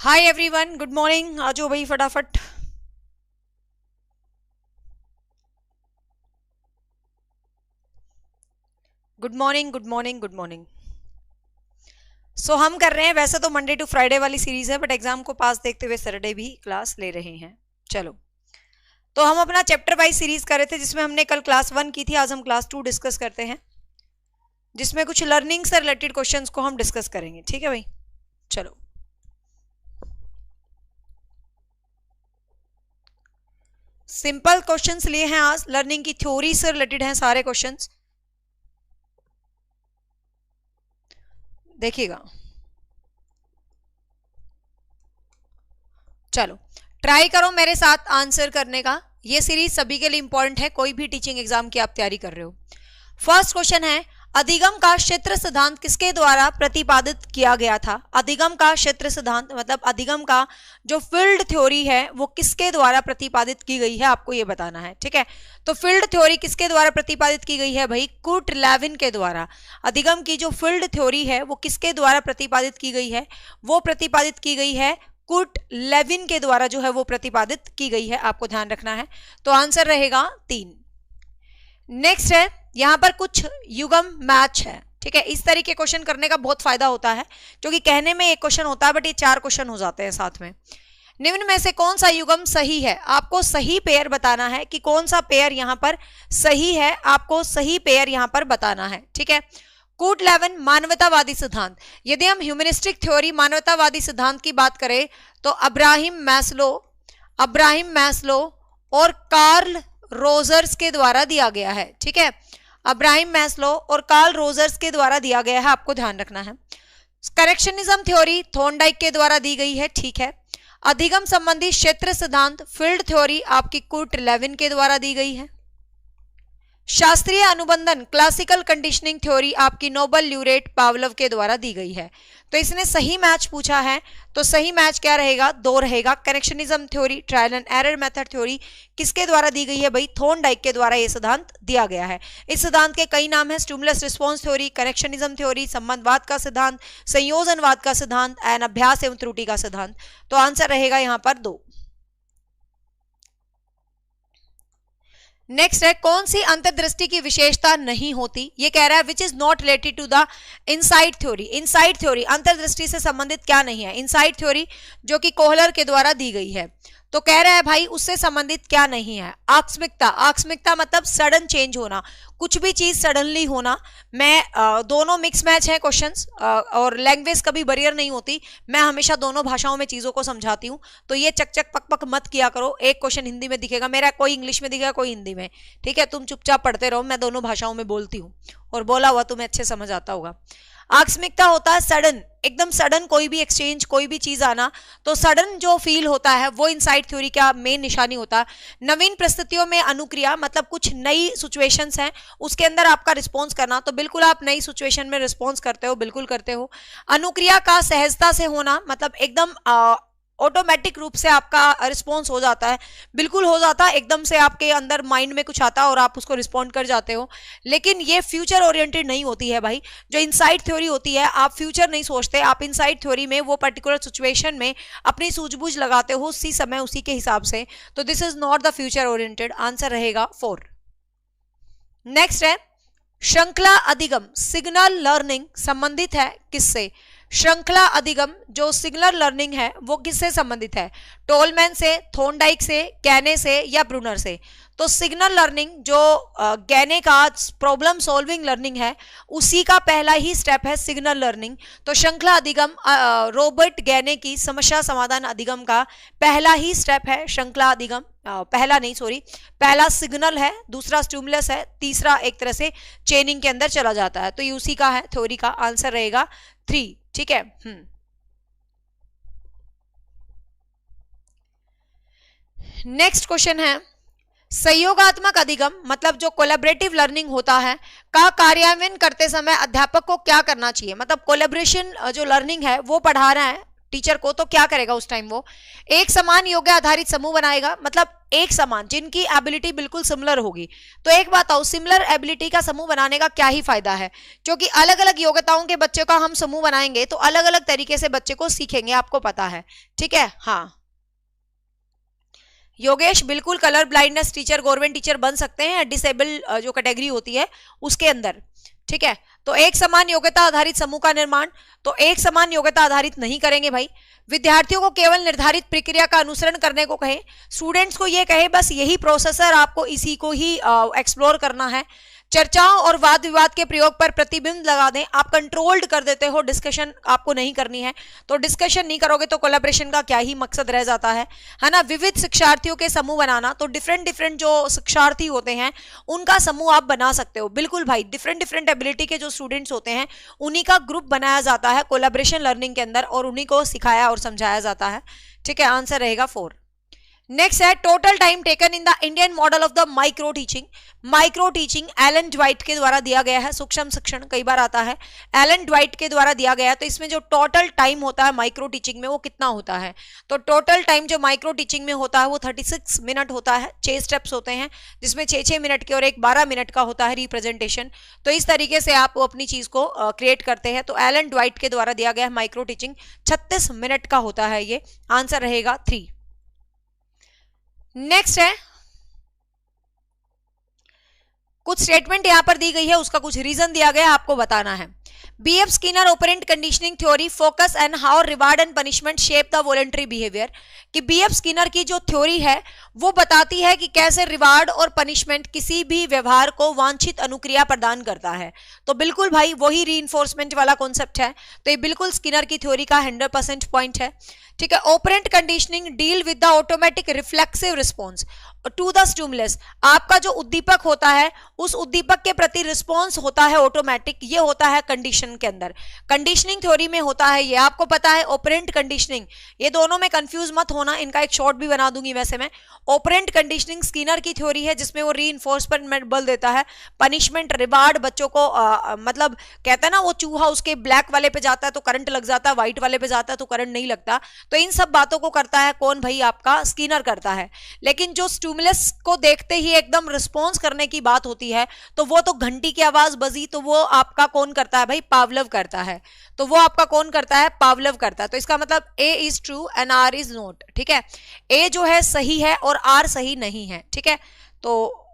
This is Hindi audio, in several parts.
हाय एवरीवन, गुड मॉर्निंग। आ जाओ भाई फटाफट। Good morning, good morning, good morning. So हम कर रहे हैं, वैसे तो मंडे टू फ्राइडे वाली सीरीज है, बट एग्जाम को पास देखते हुए सैटरडे भी क्लास ले रहे हैं। चलो, तो हम अपना चैप्टर वाइज सीरीज कर रहे थे, जिसमें हमने कल क्लास 1 की थी। आज हम क्लास 2 डिस्कस करते हैं, जिसमें कुछ लर्निंग से रिलेटेड क्वेश्चंस को हम डिस्कस करेंगे। ठीक है भाई, चलो। सिंपल क्वेश्चंस लिए हैं आज, लर्निंग की थ्योरी से रिलेटेड हैं सारे क्वेश्चंस। देखिएगा, चलो ट्राई करो मेरे साथ आंसर करने का। ये सीरीज सभी के लिए इंपॉर्टेंट है, कोई भी टीचिंग एग्जाम की आप तैयारी कर रहे हो। फर्स्ट क्वेश्चन है, अधिगम का क्षेत्र सिद्धांत किसके द्वारा प्रतिपादित किया गया था? अधिगम का क्षेत्र सिद्धांत मतलब अधिगम का जो फील्ड थ्योरी है वो किसके द्वारा प्रतिपादित की गई है, आपको ये बताना है। ठीक है, तो फील्ड थ्योरी किसके द्वारा प्रतिपादित की गई है भाई? कूट लेविन के द्वारा। अधिगम की जो फील्ड थ्योरी है वो किसके द्वारा प्रतिपादित की गई है? वो प्रतिपादित की गई है कूट लेविन के द्वारा, जो है वो प्रतिपादित की गई है। आपको ध्यान रखना है। तो आंसर रहेगा 3। नेक्स्ट है, यहां पर कुछ युगम मैच है। ठीक है, इस तरीके क्वेश्चन करने का बहुत फायदा होता है, क्योंकि कहने में एक क्वेश्चन होता है बट ये 4 क्वेश्चन हो जाते हैं साथ में। निम्न में से कौन सा युगम सही है? आपको सही पेयर बताना है कि कौन सा पेयर यहां पर सही है। आपको सही पेयर यहां पर बताना है। ठीक है, कूट लेविन मानवतावादी सिद्धांत। यदि हम ह्यूमनिस्टिक थ्योरी मानवतावादी सिद्धांत की बात करें तो अब्राहिम मैस्लो और कार्ल रोजर्स के द्वारा दिया गया है। ठीक है, अब्राहिम मैस्लो और कार्ल रोजर्स के द्वारा दिया गया है, आपको ध्यान रखना है। करेक्शनिज्म थ्योरी थॉर्नडाइक के द्वारा दी गई है। ठीक है, अधिगम संबंधी क्षेत्र सिद्धांत फील्ड थ्योरी आपकी कूट लेविन के द्वारा दी गई है। शास्त्रीय अनुबंधन क्लासिकल कंडीशनिंग थ्योरी आपकी नोबल ल्यूरेट पावलोव के द्वारा दी गई है। तो इसने सही मैच पूछा है, तो सही मैच क्या रहेगा? 2 रहेगा। Connectionism theory trial and error method theory किसके द्वारा दी गई है भाई? थॉर्नडाइक के द्वारा यह सिद्धांत दिया गया है। इस सिद्धांत के कई नाम है, stimulus response theory, connectionism theory, संबंधवाद का सिद्धांत, संयोजनवाद का सिद्धांत एंड अभ्यास एवं त्रुटि का सिद्धांत। तो आंसर रहेगा यहां पर 2। नेक्स्ट है, कौन सी अंतर्दृष्टि की विशेषता नहीं होती? ये कह रहा है which is not related to the insight theory. Insight theory अंतर्दृष्टि से संबंधित क्या नहीं है? इनसाइट थ्योरी जो कि कोहलर के द्वारा दी गई है, तो कह रहा है भाई उससे संबंधित क्या नहीं है? आकस्मिकता। आकस्मिकता मतलब सडन चेंज होना, कुछ भी चीज सडनली होना। मैं दोनों मिक्स मैच है क्वेश्चंस, और लैंग्वेज कभी बैरियर नहीं होती। मैं हमेशा दोनों भाषाओं में चीजों को समझाती हूँ, तो ये चक चक पक पक मत किया करो। एक क्वेश्चन हिंदी में दिखेगा मेरा, कोई इंग्लिश में दिखेगा, कोई हिंदी में। ठीक है, तुम चुपचाप पढ़ते रहो, मैं दोनों भाषाओं में बोलती हूँ और बोला हुआ तुम्हें अच्छे समझ आता होगा। आकस्मिकता होता है सडन, एकदम सडन कोई भी एक्सचेंज, कोई भी चीज आना, तो सडन जो फील होता है वो इनसाइट थ्योरी का मेन निशानी होता है। नवीन परिस्थितियों में अनुक्रिया मतलब कुछ नई सिचुएशंस हैं, उसके अंदर आपका रिस्पॉन्स करना, तो बिल्कुल आप नई सिचुएशन में रिस्पॉन्स करते हो, बिल्कुल करते हो। अनुक्रिया का सहजता से होना मतलब एकदम ऑटोमेटिक रूप से आपका रिस्पॉन्स हो जाता है, बिल्कुल हो जाता है, एकदम से आपके अंदर माइंड में कुछ आता है और आप उसको रिस्पॉन्ड कर जाते हो। लेकिन ये फ्यूचर ओरिएंटेड नहीं होती है भाई। जो इनसाइट थ्योरी होती है, आप फ्यूचर नहीं सोचते, आप इनसाइट थ्योरी में वो पर्टिकुलर सिचुएशन में अपनी सूझबूझ लगाते हो उसी समय उसी के हिसाब से। तो this is not the future oriented. Answer रहेगा 4। नेक्स्ट है, श्रृंखला अधिगम सिग्नल लर्निंग संबंधित है किससे? श्रृंखला अधिगम जो सिग्नल लर्निंग है वो किससे संबंधित है? टोलमैन से, थॉर्नडाइक से, गैने से या ब्रूनर से? तो सिग्नल लर्निंग जो गैने का प्रॉब्लम सॉल्विंग लर्निंग है, उसी का पहला ही स्टेप है सिग्नल लर्निंग। तो श्रृंखला अधिगम रॉबर्ट गैने की समस्या समाधान अधिगम का पहला ही स्टेप है श्रृंखला अधिगम। पहला सिग्नल है, दूसरा स्टिमुलस है, तीसरा एक तरह से चेनिंग के अंदर चला जाता है। तो ये उसी का है थ्योरी का। आंसर रहेगा 3। ठीक है, नेक्स्ट क्वेश्चन है, सहयोगात्मक अधिगम मतलब जो कोलैबोरेटिव लर्निंग होता है का कार्यान्वयन करते समय अध्यापक को क्या करना चाहिए? मतलब कोलैबोरेशन जो लर्निंग है वो पढ़ा रहा है टीचर को, तो क्या करेगा उस टाइम वो एक समान योग्य आधारित समूह बनाएगा, मतलब एक समान जिनकी एबिलिटी बिल्कुल सिमिलर होगी। तो एक बात आओ, सिमिलर एबिलिटी का समूह बनाने का क्या ही फायदा है, क्योंकि अलग अलग योग्यताओं के बच्चों का हम समूह बनाएंगे तो अलग अलग तरीके से बच्चे को सीखेंगे, आपको पता है, ठीक है। हाँ योगेश, बिल्कुल colour blindness teacher government teacher बन सकते हैं, डिसेबल जो कैटेगरी होती है उसके अंदर, ठीक है। तो एक समान योग्यता आधारित समूह का निर्माण, तो एक समान योग्यता आधारित नहीं करेंगे भाई, विद्यार्थियों को केवल निर्धारित प्रक्रिया का अनुसरण करने को कहें, स्टूडेंट्स को ये कहे बस यही प्रोसेसर, आपको इसी को ही एक्सप्लोर करना है। चर्चाओं और वाद विवाद के प्रयोग पर प्रतिबंध लगा दें, आप कंट्रोल्ड कर देते हो, डिस्कशन आपको नहीं करनी है, तो डिस्कशन नहीं करोगे तो कोलैबोरेशन का क्या ही मकसद रह जाता है ना। विविध शिक्षार्थियों के समूह बनाना, तो डिफरेंट डिफरेंट जो शिक्षार्थी होते हैं उनका समूह आप बना सकते हो, बिल्कुल भाई, डिफरेंट डिफरेंट एबिलिटी के जो स्टूडेंट्स होते हैं उन्हीं का ग्रुप बनाया जाता है कोलैबोरेशन लर्निंग के अंदर और उन्हीं को सिखाया और समझाया जाता है, ठीक है। आंसर रहेगा 4। नेक्स्ट है total time taken in the Indian model of the micro teaching. Micro teaching Allen Dwight के द्वारा दिया गया है, सूक्ष्म शिक्षण कई बार आता है, एलन ड्वाइट के द्वारा दिया गया है। तो इसमें जो टोटल टाइम होता है माइक्रो टीचिंग में वो कितना होता है, तो टोटल टाइम जो माइक्रो टीचिंग में होता है वो 36 मिनट होता है। 6 स्टेप्स होते हैं जिसमें 6-6 मिनट के और एक 12 मिनट का होता है रिप्रेजेंटेशन। तो इस तरीके से आप अपनी चीज को क्रिएट करते हैं। तो एलन ड्वाइट के द्वारा दिया गया है माइक्रो टीचिंग 36 मिनट का होता है ये, आंसर रहेगा 3। नेक्स्ट है कुछ स्टेटमेंट यहां पर दी गई है, उसका कुछ रीजन दिया गया है, आपको बताना है। BF Skinner operant conditioning theory focus and how reward and punishment shape the voluntary behaviour, कि बीएफ स्किनर की जो थ्योरी है वो बताती है कि कैसे रिवार्ड और पनिशमेंट किसी भी व्यवहार को वांछित अनुक्रिया प्रदान करता है। तो बिल्कुल भाई वही रीइंफोर्समेंट वाला कॉन्सेप्ट है, तो ये बिल्कुल स्किनर की थ्योरी का 100% पॉइंट है, ठीक है। Operant conditioning deal with the automatic reflexive response to the stimulus, आपका जो उद्दीपक होता है उस उद्दीपक के प्रति रिस्पॉन्स होता है ऑटोमेटिक, ये होता है कंडीशन के अंदर, कंडीशनिंग थ्योरी में होता है ये, आपको पता है। ऑपरेंट कंडीशनिंग, ये दोनों में कंफ्यूज मत होना, इनका एक शॉर्ट भी बना दूंगी वैसे मैं। ऑपरेंट कंडीशनिंग स्किनर की थ्योरी है जिसमें वो रीइंफोर्समेंट बल देता है, पनिशमेंट रिवार्ड बच्चों को मतलब कहता है ना वो चूहा उसके ब्लैक वाले पे जाता है तो करंट लग जाता है, व्हाइट वाले पे जाता है तो करंट नहीं लगता, तो इन सब बातों को करता है कौन भाई, आपका स्किनर करता है। लेकिन जो स्टिमुलस को देखते ही एकदम रिस्पॉन्स करने की बात होती है तो वो तो घंटी की आवाज बजी तो वो आपका कौन करता है भाई, पावलव करता है, तो वो आपका कौन करता है, पावलव करता है। तो इसका मतलब A is true and R is not, ठीक है। ए जो है सही है और आर सही नहीं है, ठीक है। तो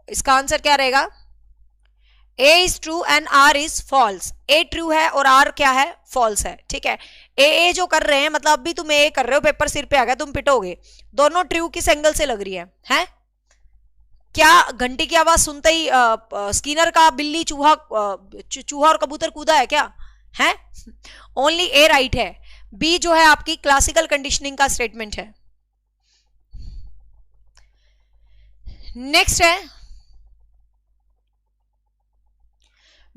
इसका आंसर क्या रहेगा, A is true and R is false, A true है और आर क्या है, फॉल्स है, ठीक है। ए जो कर रहे हैं मतलब अभी तुम ए कर रहे हो, पेपर सिर पे आ गया तुम पिटोगे, दोनों ट्रू किस एंगल से लग रही है? क्या घंटी की आवाज सुनते ही स्किनर का बिल्ली चूहा और कबूतर कूदा है क्या है? ओनली ए राइट है, बी जो है आपकी क्लासिकल कंडीशनिंग का स्टेटमेंट है। नेक्स्ट है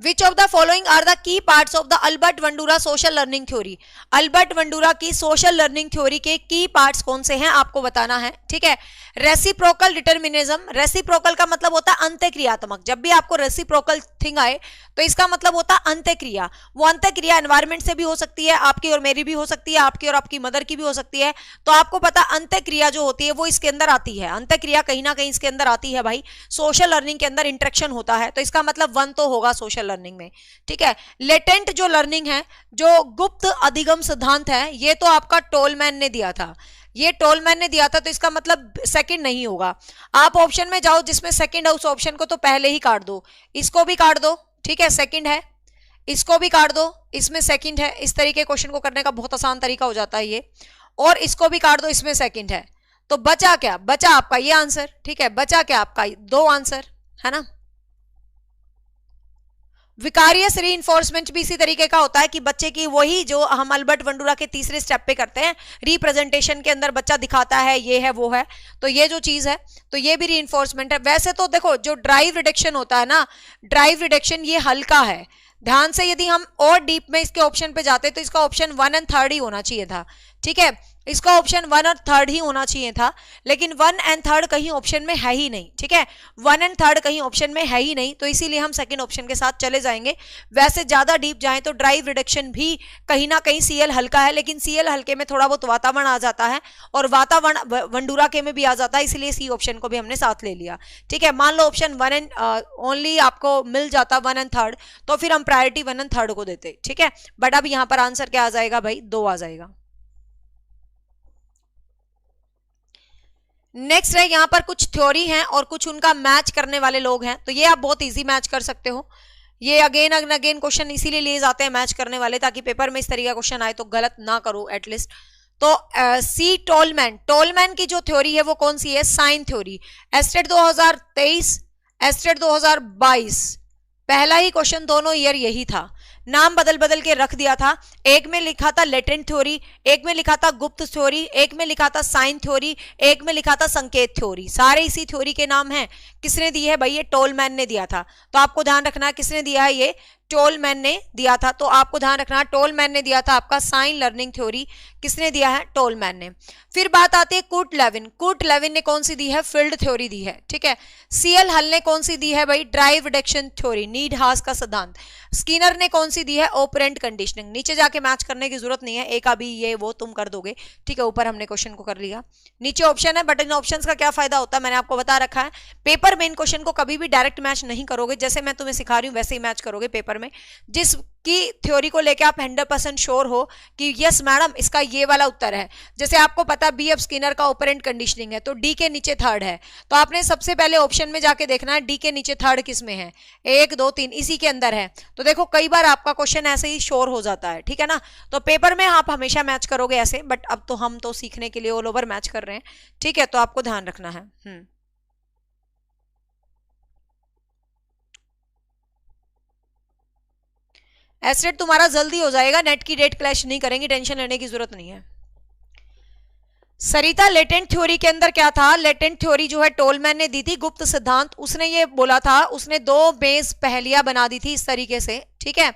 Which of the following are the key parts of the Albert Bandura social learning theory, Albert Bandura की सोशल लर्निंग थ्योरी के की पार्ट्स कौन से हैं आपको बताना है, ठीक है। रेसिप्रोकल डिटर्मिनिज्म, रेसिप्रोकल का मतलब होता है अंत्यक्रियात्मक, जब भी आपको रेसिप्रोकल थिंग आए तो इसका मतलब होता है अंत्यक्रिया। वो अंत्यक्रिया एनवायरमेंट से भी हो सकती है, आपकी और मेरी भी हो सकती है, आपकी और आपकी मदर की भी हो सकती है। तो आपको पता अंत्यक्रिया जो होती है वो इसके अंदर आती है, अंत्यक्रिया कहीं ना कहीं इसके अंदर आती है भाई, सोशल लर्निंग के अंदर इंटरेक्शन होता है, तो इसका मतलब 1 तो होगा सोशल लर्निंग में, ठीक है। लेटेंट जो लर्निंग है, जो गुप्त अधिगम सिद्धांत है, ये तो आपका टोलमैन ने दिया था, ये टोलमैन ने दिया था, तो इसका मतलब सेकंड नहीं होगा। आप ऑप्शन में जाओ जिसमें सेकंड है उस ऑप्शन को तो पहले ही काट दो, इसको भी काट दो, ठीक है, सेकंड है, इसको भी काट दो, इसमें सेकंड है। इस तरीके क्वेश्चन को करने का बहुत आसान तरीका हो जाता है ये, और इसको भी काट दो, इसमें सेकंड है, तो बचा क्या, बचा आपका ये आंसर, ठीक है, बचा क्या आपका 2 आंसर है ना। विकारियस रीइंफोर्समेंट भी इसी तरीके का होता है कि बच्चे की वही जो हम अल्बर्ट वंडूरा के तीसरे स्टेप पे करते हैं, रिप्रेजेंटेशन के अंदर बच्चा दिखाता है ये है वो है, तो ये जो चीज है तो ये भी रीइंफोर्समेंट है। वैसे तो देखो जो ड्राइव रिडक्शन होता है ना, ड्राइव रिडक्शन ये हल्का है, ध्यान से यदि हम और डीप में इसके ऑप्शन पे जाते तो इसका ऑप्शन 1 और 3 ही होना चाहिए था, ठीक है। इसका ऑप्शन 1 और 3 ही होना चाहिए था, लेकिन 1 एंड 3 कहीं ऑप्शन में है ही नहीं, ठीक है, 1 एंड 3 कहीं ऑप्शन में है ही नहीं, तो इसीलिए हम सेकंड ऑप्शन के साथ चले जाएंगे। वैसे ज्यादा डीप जाएं तो ड्राइव रिडक्शन भी कहीं ना कहीं Cl हल्का है, लेकिन Cl हल्के में थोड़ा बहुत वातावरण आ जाता है और वातावरण वंडूरा के में भी आ जाता है, इसलिए सी ऑप्शन को भी हमने साथ ले लिया, ठीक है। मान लो ऑप्शन 1 एंड ओनली आपको मिल जाता 1 एंड 3, तो फिर हम प्रायोरिटी 1 एंड 3 को देते, ठीक है। बट अब यहां पर आंसर क्या आ जाएगा भाई, 2 आ जाएगा। नेक्स्ट है, यहां पर कुछ थ्योरी हैं और कुछ उनका मैच करने वाले लोग हैं, तो ये आप बहुत इजी मैच कर सकते हो। ये अगेन एंड अगेन क्वेश्चन इसीलिए लिए जाते हैं मैच करने वाले, ताकि पेपर में इस तरीके का क्वेश्चन आए तो गलत ना करो एटलीस्ट। तो सी टोलमैन की जो थ्योरी है वो कौन सी है, साइन थ्योरी। एस्टेट 2023, एस्टेट 2022, पहला ही क्वेश्चन दोनों ईयर यही था, नाम बदल बदल के रख दिया था। एक में लिखा था लेटेंट थ्योरी, एक में लिखा था गुप्त थ्योरी, एक में लिखा था साइन थ्योरी, एक में लिखा था संकेत थ्योरी, सारे इसी थ्योरी के नाम हैं। किसने दी है भाई, ये टोलमैन ने दिया था, तो आपको ध्यान रखना है किसने दिया है, ये टोलमैन ने दिया था, तो आपको ध्यान रखना टोलमैन ने दिया था आपका साइन लर्निंग थ्योरी, किसने दिया है, टोलमैन ने। फिर बात आती है कूट लेविन ने कौन सी दी है, फील्ड थ्योरी दी है, ठीक है। Cl हल ने कौन सी दी है भाई, ड्राइव रिडक्शन थ्योरी, नीड हास का सिद्धांत। स्किनर ने कौन सी दी है, ऑपरेंट कंडीशनिंग। नीचे जाके मैच करने की जरूरत नहीं है, एक अभी ये वो तुम कर दोगे, ठीक है, ऊपर हमने क्वेश्चन को कर लिया। नीचे ऑप्शन है, बट इन ऑप्शंस का क्या फायदा होता है, मैंने आपको बता रखा है। पेपर में इन क्वेश्चन को कभी भी डायरेक्ट मैच नहीं करोगे, जैसे मैं तुम्हें सिखा रही हूं वैसे ही मैच करोगे पेपर में। जिसकी थ्योरी को लेके आप 100% श्योर हो कि यस मैडम इसका ये वाला उत्तर है, जैसे आपको पता बी एफ स्किनर का ऑपरेंट कंडीशनिंग है, तो डी के नीचे थर्ड है, तो आपने सबसे पहले ऑप्शन में जाके देखना है डी के नीचे थर्ड किस में है, 1 2 3 इसी के अंदर है। तो देखो कई बार आपका क्वेश्चन ऐसे ही श्योर हो जाता है, ठीक है ना। तो पेपर में आप हमेशा मैच करोगे ऐसे, बट अब तो हम तो सीखने के लिए ऑल ओवर मैच कर रहे हैं, ठीक है, तो आपको ध्यान रखना है। एस्टेट तुम्हारा जल्दी हो जाएगा, नेट की डेट क्लैश नहीं करेंगे, टेंशन लेने की जरूरत नहीं है। सरिता लेटेंट थ्योरी के अंदर क्या था, लेटेंट थ्योरी जो है टोलमैन ने दी थी, गुप्त सिद्धांत। उसने ये बोला था, उसने 2 बेस पहेलियां बना दी थी इस तरीके से, ठीक है,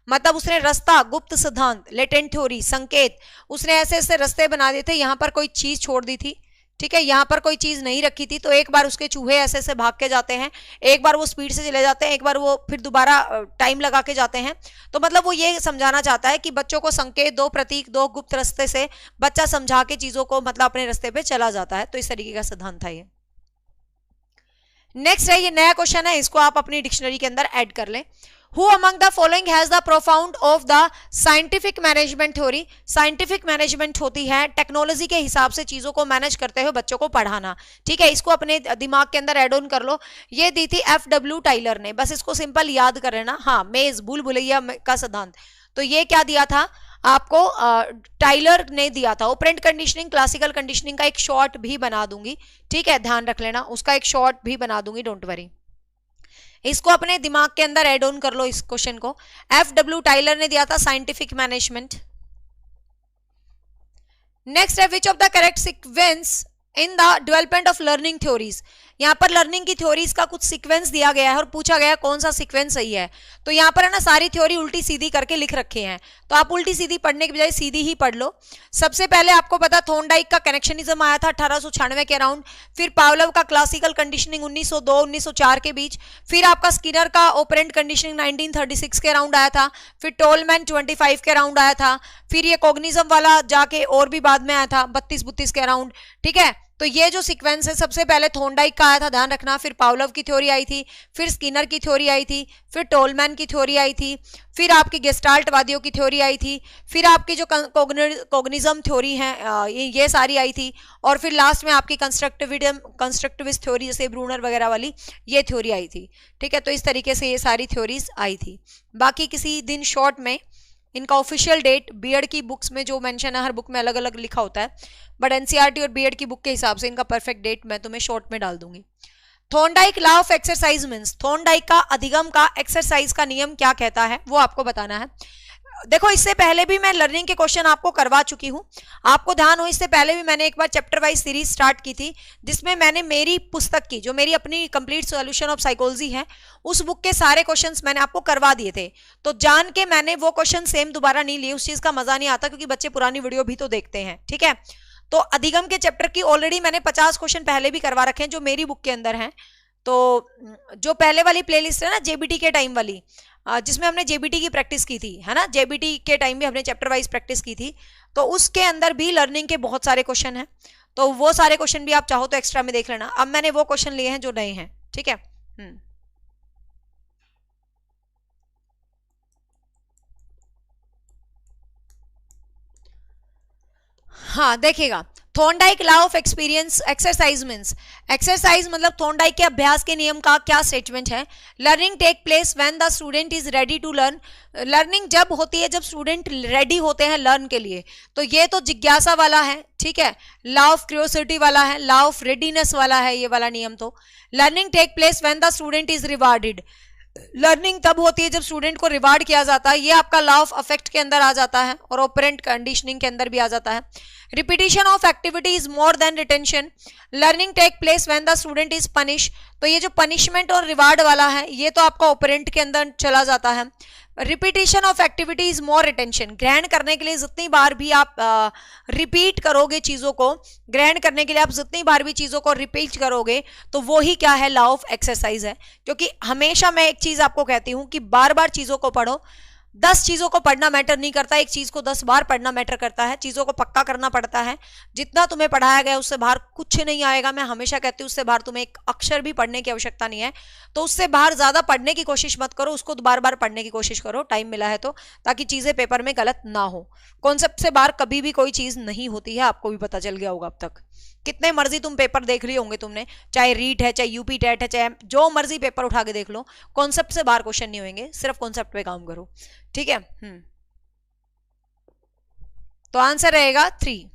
मतलब उसने रास्ता, गुप्त सिद्धांत, लेटेंट थ्योरी, संकेत, उसने ऐसे ऐसे रास्ते बना दिए थे, यहां पर कोई चीज छोड़ दी थी, ठीक है, यहां पर कोई चीज नहीं रखी थी, तो एक बार उसके चूहे ऐसे ऐसे भाग के जाते हैं, एक बार वो स्पीड से चले जाते हैं, एक बार वो फिर दोबारा टाइम लगा के जाते हैं। तो मतलब वो ये समझाना चाहता है कि बच्चों को संकेत दो, प्रतीक दो, गुप्त रास्ते से बच्चा समझा के चीजों को मतलब अपने रास्ते पे चला जाता है, तो इस तरीके का सिद्धांत था ये। नेक्स्ट है, ये नया क्वेश्चन है, इसको आप अपनी डिक्शनरी के अंदर ऐड कर लें। Who among the following has the profound of the scientific management theory? Scientific management होती है टेक्नोलॉजी के हिसाब से चीजों को मैनेज करते हुए बच्चों को पढ़ाना, ठीक है, इसको अपने दिमाग के अंदर एड ऑन कर लो। ये दी थी FW टाइलर ने, बस इसको सिंपल याद कर लेना। हाँ, मेज भूल भुलैया का सिद्धांत, तो ये क्या दिया था आपको, टाइलर ने दिया था। ऑपरेंट कंडीशनिंग, क्लासिकल कंडीशनिंग का एक शॉर्ट भी बना दूंगी, ठीक है, ध्यान रख लेना, उसका एक शॉर्ट भी बना दूंगी, डोंट वरी। इसको अपने दिमाग के अंदर एड ऑन कर लो इस क्वेश्चन को। FW टाइलर ने दिया था साइंटिफिक मैनेजमेंट। नेक्स्ट है, which of the correct sequence in the development of learning theories. यहाँ पर लर्निंग की थ्योरीज का कुछ सीक्वेंस दिया गया है और पूछा गया है कौन सा सीक्वेंस सही है। तो यहाँ पर है ना सारी थ्योरी उल्टी सीधी करके लिख रखे हैं, तो आप उल्टी सीधी पढ़ने की बजाय सीधी ही पढ़ लो। सबसे पहले आपको पता थॉर्नडाइक का कनेक्शनिज्म आया था 1896 के अराउंड, फिर पावलोव का क्लासिकल कंडीशनिंग 1902-1904 के बीच, फिर आपका स्किनर का ऑपरेंट कंडीशनिंग 1936 के अराउंड आया था, फिर टोलमैन 25 के अराउंड आया था, फिर ये कॉग्निज्म वाला जाके और भी बाद में आया था 32-32 के अराउंड, ठीक है। तो ये जो सीक्वेंस है, सबसे पहले थॉर्नडाइक का आया था, ध्यान रखना, फिर पावलोव की थ्योरी आई थी, फिर स्किनर की थ्योरी आई थी, फिर टोलमैन की थ्योरी आई थी, फिर आपकी गेस्टाल्ट वादियों की थ्योरी आई थी, फिर आपकी जो कॉग्निज्म थ्योरी है ये सारी आई थी, और फिर लास्ट में आपकी कंस्ट्रक्टिविस्ट थ्योरी जैसे ब्रूनर वगैरह वाली ये थ्योरी आई थी, ठीक है। तो इस तरीके से ये सारी थ्योरीज आई थी। बाकी किसी दिन शॉर्ट में इनका ऑफिशियल डेट बीएड की बुक्स में जो मेंशन है, हर बुक में अलग अलग लिखा होता है, बट एनसीईआरटी और बीएड की बुक के हिसाब से इनका परफेक्ट डेट मैं तुम्हें शॉर्ट में डाल दूंगी। Thorndike law of exercise means, Thorndike का अधिगम का एक्सरसाइज का नियम क्या कहता है वो आपको बताना है। देखो इससे पहले भी मैं लर्निंग के क्वेश्चन आपको करवा चुकी हूं, आपको ध्यान हो इससे पहले भी मैंने एक बार चैप्टर वाइज सीरीज स्टार्ट की थी, जिसमें मैंने मेरी पुस्तक की, जो मेरी अपनी कंप्लीट सॉल्यूशन ऑफ साइकोलॉजी है, उस बुक के सारे क्वेश्चंस मैंने आपको करवा दिए थे। तो जान के मैंने वो क्वेश्चन सेम दोबारा नहीं लिए, उस चीज का मजा नहीं आता, क्योंकि बच्चे पुरानी वीडियो भी तो देखते हैं, ठीक है। तो अधिगम के चैप्टर की ऑलरेडी मैंने 50 क्वेश्चन पहले भी करवा रखे हैं, जो मेरी बुक के अंदर हैं। तो जो पहले वाली प्लेलिस्ट है ना, जेबीटी के टाइम वाली, जिसमें हमने जेबीटी की प्रैक्टिस की थी, है ना, जेबीटी के टाइम भी हमने चैप्टर वाइज प्रैक्टिस की थी, तो उसके अंदर भी लर्निंग के बहुत सारे क्वेश्चन हैं। तो वो सारे क्वेश्चन भी आप चाहो तो एक्स्ट्रा में देख लेना। अब मैंने वो क्वेश्चन लिए हैं जो नए हैं, ठीक है। हाँ देखिएगा, Thorndike law of experience exercise means, exercise मतलब थॉर्नडाइक के अभ्यास के नियम का क्या स्टेटमेंट है। Learning take place when the student is ready to learn, learning जब होती है जब स्टूडेंट रेडी होते हैं लर्न के लिए। तो ये तो जिज्ञासा वाला है, ठीक है, लॉ ऑफ क्यूरियोसिटी वाला है, लॉ ऑफ रेडीनेस वाला है ये वाला नियम। तो learning take place when the student is rewarded, learning तब होती है जब स्टूडेंट को रिवार्ड किया जाता है, ये आपका लॉ ऑफ अफेक्ट के अंदर आ जाता है और ऑपरेंट कंडीशनिंग के अंदर भी आ जाता है। Repetition of activity is more than retention, learning take place when the student is punish, तो ये जो पनिशमेंट और रिवार्ड वाला है ये तो आपका ऑपरेंट के अंदर चला जाता है। Repetition of activity is more retention, ग्रहण करने के लिए जितनी बार भी आप रिपीट करोगे चीजों को, ग्रहण करने के लिए आप जितनी बार भी चीजों को रिपीट करोगे, तो वो ही क्या है, लॉ ऑफ एक्सरसाइज है। क्योंकि हमेशा मैं एक चीज आपको कहती हूं कि बार बार चीजों को पढ़ो, 10 चीजों को पढ़ना मैटर नहीं करता, एक चीज को 10 बार पढ़ना मैटर करता है, चीजों को पक्का करना पड़ता है। जितना तुम्हें पढ़ाया गया उससे बाहर कुछ नहीं आएगा, मैं हमेशा कहती हूँ उससे बाहर तुम्हें एक अक्षर भी पढ़ने की आवश्यकता नहीं है। तो उससे बाहर ज्यादा पढ़ने की कोशिश मत करो, उसको बार बार पढ़ने की कोशिश करो टाइम मिला है तो, ताकि चीजें पेपर में गलत ना हो। कॉन्सेप्ट से बाहर कभी भी कोई चीज नहीं होती है, आपको भी पता चल गया होगा अब तक। कितने मर्जी तुम पेपर देख लिए होंगे तुमने, चाहे रीट है, चाहे यूपी टेट है, चाहे जो मर्जी पेपर उठा के देख लो, कॉन्सेप्ट से बाहर क्वेश्चन नहीं होंगे, सिर्फ कॉन्सेप्ट पे काम करो, ठीक है। तो आंसर रहेगा 3।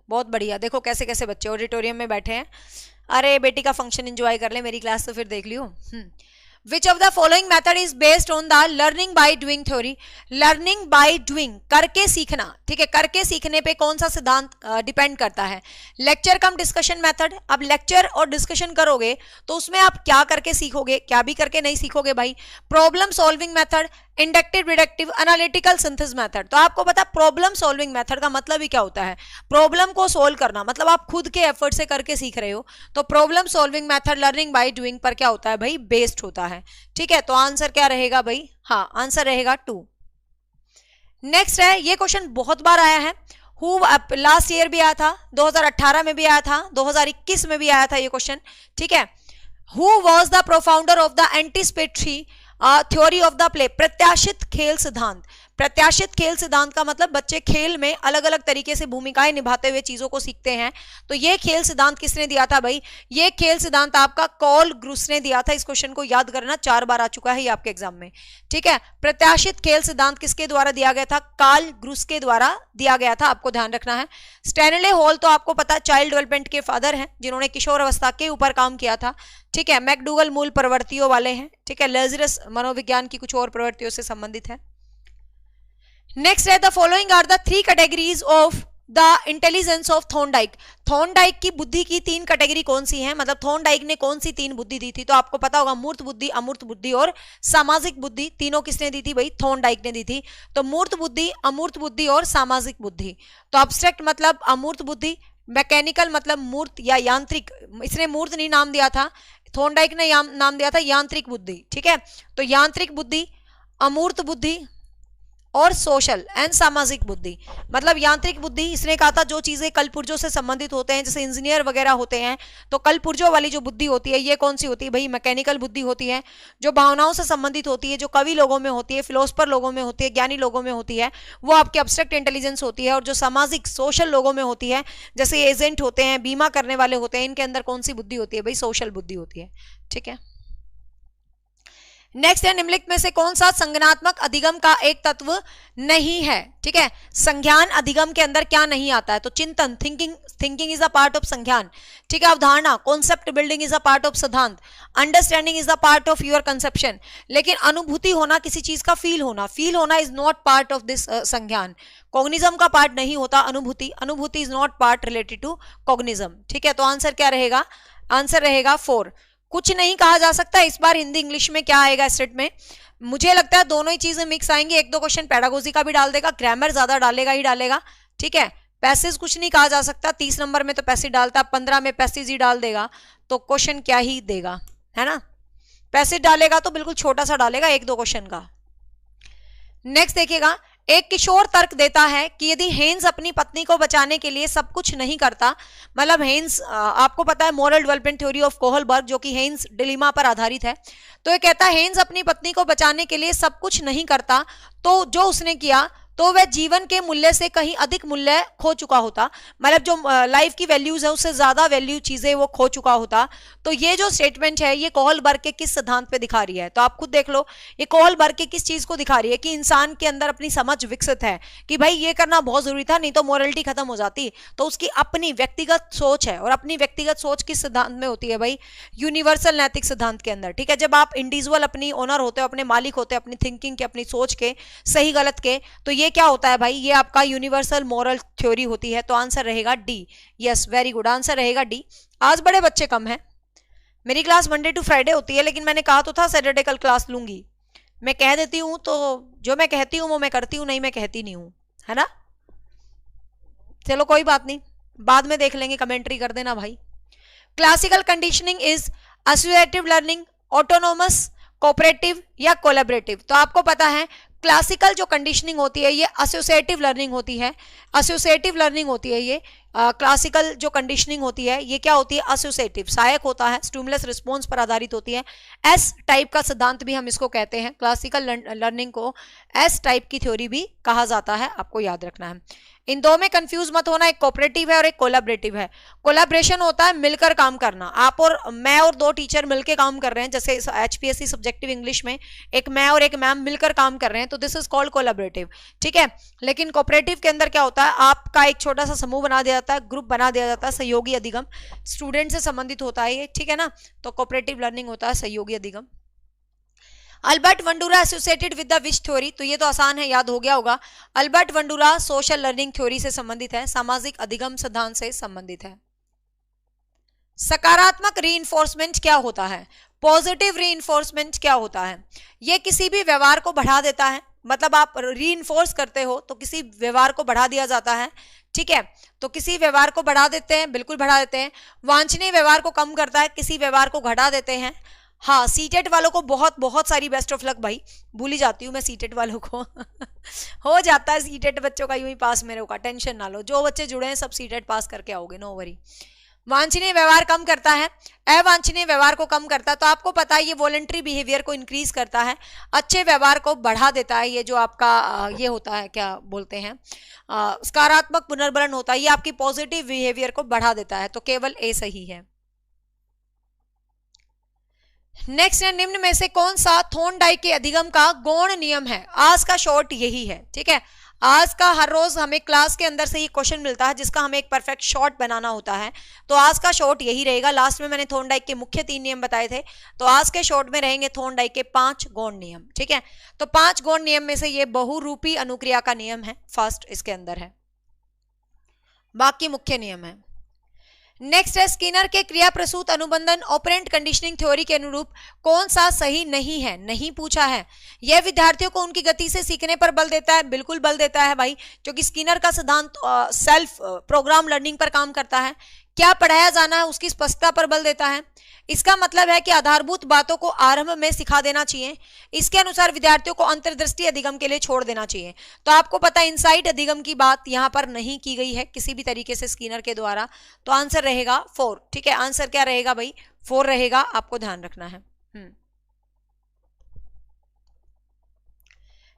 बहुत बढ़िया, देखो कैसे कैसे बच्चे ऑडिटोरियम में बैठे हैं। अरे बेटी का फंक्शन एंजॉय कर ले, मेरी क्लास तो फिर देख लियो। Which of the following method is based on the learning by doing theory? Learning by doing, करके सीखना, ठीक है, करके सीखने पे कौन सा सिद्धांत डिपेंड करता है? लेक्चर कम डिस्कशन मेथड। अब लेक्चर और डिस्कशन करोगे तो उसमें आप क्या करके सीखोगे, क्या भी करके नहीं सीखोगे भाई। Problem solving method, inductive, deductive, analytical synthesis method. तो आपको पता प्रॉब्लम सॉल्विंग मेथड का मतलब ही क्या होता है, प्रॉब्लम को सोल्व करना, मतलब आप खुद के एफर्ट से करके सीख रहे हो। तो problem solving method learning by doing पर क्या होता है भाई, बेस्ड होता है, ठीक है। तो आंसर क्या रहेगा भाई, हाँ आंसर रहेगा 2। नेक्स्ट है, ये क्वेश्चन बहुत बार आया है, लास्ट ईयर भी आया था, 2018 में भी आया था, 2021 में भी आया था ये क्वेश्चन, ठीक है। Who was the propounder of the anticipatory theory of the play, प्रत्याशित खेल सिद्धांत। प्रत्याशित खेल सिद्धांत का मतलब बच्चे खेल में अलग अलग तरीके से भूमिकाएं निभाते हुए चीजों को सीखते हैं। तो ये खेल सिद्धांत किसने दिया था भाई, ये खेल सिद्धांत आपका कॉल ग्रुस ने दिया था। इस क्वेश्चन को याद करना, 4 बार आ चुका है ये आपके एग्जाम में, ठीक है। प्रत्याशित खेल सिद्धांत किसके द्वारा दिया गया था, कार्ल ग्रुस के द्वारा दिया गया था, आपको ध्यान रखना है। स्टैनले हॉल तो आपको पता है चाइल्ड डेवलपमेंट के फादर हैं, जिन्होंने किशोर अवस्था के ऊपर काम किया था, ठीक है। मैकडूगल मूल प्रवृत्तियों वाले हैं, ठीक है। लैजरस मनोविज्ञान की कुछ और प्रवृत्तियों से संबंधित है। नेक्स्ट है, the following are the 3 categories of the intelligence of Thorndike. Thorndike की बुद्धि की 3 कैटेगरी कौन सी हैं, मतलब थॉर्नडाइक ने कौन सी 3 बुद्धि दी थी। तो आपको पता होगा मूर्त बुद्धि, अमूर्त बुद्धि और सामाजिक बुद्धि, तीनों किसने दी थी भाई, थॉर्नडाइक ने दी थी। तो मूर्त बुद्धि, अमूर्त बुद्धि और सामाजिक बुद्धि। तो अब्स्ट्रैक्ट मतलब अमूर्त बुद्धि, मैकेनिकल मतलब मूर्त या यांत्रिक, इसने मूर्त नहीं नाम दिया था, थॉर्नडाइक ने नाम दिया था यांत्रिक बुद्धि, ठीक है। तो यांत्रिक बुद्धि, अमूर्त बुद्धि और सोशल एंड सामाजिक बुद्धि। मतलब यांत्रिक बुद्धि इसने कहा था जो चीजें कलपुर्जों से संबंधित होते हैं, जैसे इंजीनियर वगैरह होते हैं, तो कलपुर्जों वाली जो बुद्धि होती है ये कौन सी होती है भाई, मैकेनिकल बुद्धि होती है। जो भावनाओं से संबंधित होती है, जो कवि लोगों में होती है, फिलोसफर लोगों में होती है, ज्ञानी लोगों में होती है, वो आपकी एब्स्ट्रैक्ट इंटेलिजेंस होती है। और जो सामाजिक सोशल लोगों में होती है, जैसे एजेंट होते हैं, बीमा करने वाले होते हैं, इनके अंदर कौन सी बुद्धि होती है भाई, सोशल बुद्धि होती है, ठीक है। नेक्स्ट है, निम्नलिखित में से कौन सा संज्ञानात्मक अधिगम का एक तत्व नहीं है? ठीक है, संज्ञान अधिगम के अंदर क्या नहीं आता है? तो चिंतन, thinking is a part of संज्ञान। ठीक है, अवधारणा, concept building is a part of सिद्धांत, understanding is a part of your conception. लेकिन अनुभूति होना, किसी चीज का फील होना is not part of this संज्ञान। कॉग्निज्म का पार्ट नहीं होता अनुभूति is not part related to cognism. ठीक है, तो आंसर क्या रहेगा? आंसर रहेगा 4। कुछ नहीं कहा जा सकता। इस बार हिंदी इंग्लिश में क्या आएगा स्टेट में? मुझे लगता है दोनों ही चीजें मिक्स आएंगी। एक दो क्वेश्चन पेडागोजी का भी डाल देगा, ग्रामर ज्यादा डालेगा ही डालेगा। ठीक है, पैसेज कुछ नहीं कहा जा सकता। 30 नंबर में तो पैसेज डालता, 15 में पैसेज ही डाल देगा, तो क्वेश्चन क्या ही देगा, है ना? पैसेज डालेगा तो बिल्कुल छोटा सा डालेगा, एक दो क्वेश्चन का। नेक्स्ट देखिएगा, एक किशोर तर्क देता है कि यदि हेन्स अपनी पत्नी को बचाने के लिए सब कुछ नहीं करता, मतलब हेन्स, आपको पता है moral development theory of Kohlberg जो कि हेन्स डिलीमा पर आधारित है, तो ये कहता है हेन्स अपनी पत्नी को बचाने के लिए सब कुछ नहीं करता, तो जो उसने किया तो वह जीवन के मूल्य से कहीं अधिक मूल्य खो चुका होता, मतलब जो लाइफ की वैल्यूज है उससे ज्यादा वैल्यू चीजें वो खो चुका होता। तो ये जो स्टेटमेंट है ये कोहलबर्ग के किस सिद्धांत पे दिखा रही है? तो आप खुद देख लो, ये कोहलबर्ग के किस चीज को दिखा रही है? कि इंसान के अंदर अपनी समझ विकसित है कि भाई ये करना बहुत जरूरी था, नहीं तो मोरलिटी खत्म हो जाती। तो उसकी अपनी व्यक्तिगत सोच है, और अपनी व्यक्तिगत सोच किस सिद्धांत में होती है भाई? यूनिवर्सल नैतिक सिद्धांत के अंदर। ठीक है, जब आप इंडिविजुअल अपनी ओनर होते हो, अपने मालिक होते हो अपनी थिंकिंग के, अपनी सोच के, सही गलत के, तो ये क्या होता है भाई? ये आपका यूनिवर्सल मोरल थ्योरी होती है। तो आंसर रहेगा D. Yes, very good, answer रहेगा डी। आज बड़े बच्चे कम हैं। मेरी क्लास मंडे टू फ्राइडे होती है, लेकिन मैंने कहा तो था सैटरडे कल क्लास लूंगी। मैं कह देती हूं तो जो मैं कहती हूं वो मैं करती हूं, नहीं मैं कहती नहीं हूं, है ना? चलो कोई बात नहीं, बाद में देख लेंगे, कमेंट्री कर देना भाई। Classical conditioning is associative learning, autonomous, cooperative या कोलैबोरेटिव? तो आपको पता है क्लासिकल जो कंडीशनिंग होती है ये एसोसिएटिव लर्निंग होती है। एसोसिएटिव लर्निंग होती है ये क्लासिकल जो कंडीशनिंग होती है ये क्या होती है? एसोसिएटिव, सहायक होता है, स्टिमुलस रिस्पॉन्स पर आधारित होती है। एस टाइप का सिद्धांत भी हम इसको कहते हैं। क्लासिकल लर्निंग को एस टाइप की थ्योरी भी कहा जाता है, आपको याद रखना है। इन दो में कंफ्यूज मत होना, एक कोऑपरेटिव है और एक कोलैबोरेटिव है। कोलैबोरेशन होता है मिलकर काम करना, आप और मैं और दो टीचर मिलकर काम कर रहे हैं, जैसे HPSC सब्जेक्टिव इंग्लिश में एक मैं और एक मैम मिलकर काम कर रहे हैं, तो दिस इज कॉल्ड कोलैबोरेटिव। ठीक है, लेकिन कोऑपरेटिव के अंदर क्या होता है? आपका एक छोटा सा समूह बना दिया जाता है, ग्रुप बना दिया जाता है, सहयोगी अधिगम, स्टूडेंट से संबंधित होता है ये। ठीक है ना, तो कोऑपरेटिव लर्निंग होता है सहयोगी अधिगम। Albert Bandura associated with the which theory? तो ये तो आसान है, याद हो गया होगा। Albert Bandura social learning theory से संबंधित है, सामाजिक अधिगम सिद्धांत से संबंधित है। सकारात्मक रीइंफोर्समेंट क्या होता है? पॉजिटिव रीइंफोर्समेंट क्या होता है? ये किसी भी व्यवहार को बढ़ा देता है, मतलब आप रीइंफोर्स करते हो तो किसी व्यवहार को बढ़ा दिया जाता है। ठीक है, तो किसी व्यवहार को बढ़ा देते हैं, बिल्कुल बढ़ा देते हैं। वांछनीय व्यवहार को कम करता है, किसी व्यवहार को घटा देते हैं। हाँ, सीटेट वालों को बहुत बहुत सारी बेस्ट ऑफ लक भाई, भूल ही जाती हूँ मैं सीटेट वालों को हो जाता है सीटेट बच्चों का यूं ही पास, मेरे का टेंशन ना लो, जो बच्चे जुड़े हैं सब सीटेट पास करके आओगे, नो वरी। वांछनीय व्यवहार कम करता है, अवांछनीय व्यवहार को कम करता है। तो आपको पता है ये वॉलंटरी बिहेवियर को इंक्रीज करता है, अच्छे व्यवहार को बढ़ा देता है। ये जो आपका ये होता है, क्या बोलते हैं, सकारात्मक पुनर्बलन होता है, ये आपकी पॉजिटिव बिहेवियर को बढ़ा देता है। तो केवल ए सही है। नेक्स्ट है, निम्न में से कौन सा थॉर्नडाइक के अधिगम का गौण नियम है? आज का शॉर्ट यही है। ठीक है, आज का हर रोज हमें क्लास के अंदर से ही क्वेश्चन मिलता है जिसका हमें एक परफेक्ट शॉर्ट बनाना होता है, तो आज का शॉर्ट यही रहेगा। लास्ट में मैंने थॉर्नडाइक के मुख्य 3 नियम बताए थे, तो आज के शॉर्ट में रहेंगे थॉर्नडाइक के 5 गौण नियम। ठीक है, तो 5 गौण नियम में से ये बहुरूपी अनुक्रिया का नियम है, फर्स्ट इसके अंदर है, बाकी मुख्य नियम है। नेक्स्ट है, स्किनर के क्रिया प्रसूत अनुबंधन ऑपरेंट कंडीशनिंग थ्योरी के अनुरूप कौन सा सही नहीं है? नहीं पूछा है। यह विद्यार्थियों को उनकी गति से सीखने पर बल देता है, बिल्कुल बल देता है भाई, क्योंकि स्किनर का सिद्धांत सेल्फ प्रोग्राम लर्निंग पर काम करता है। क्या पढ़ाया जाना है उसकी स्पष्टता पर बल देता है। इसका मतलब है कि आधारभूत बातों को आरंभ में सिखा देना चाहिए। इसके अनुसार विद्यार्थियों को अंतर्दृष्टि अधिगम के लिए छोड़ देना चाहिए। तो आपको पता है इनसाइट अधिगम की बात यहां पर नहीं की गई है किसी भी तरीके से स्किनर के द्वारा, तो आंसर रहेगा 4। ठीक है, आंसर क्या रहेगा भाई? 4 रहेगा, आपको ध्यान रखना है।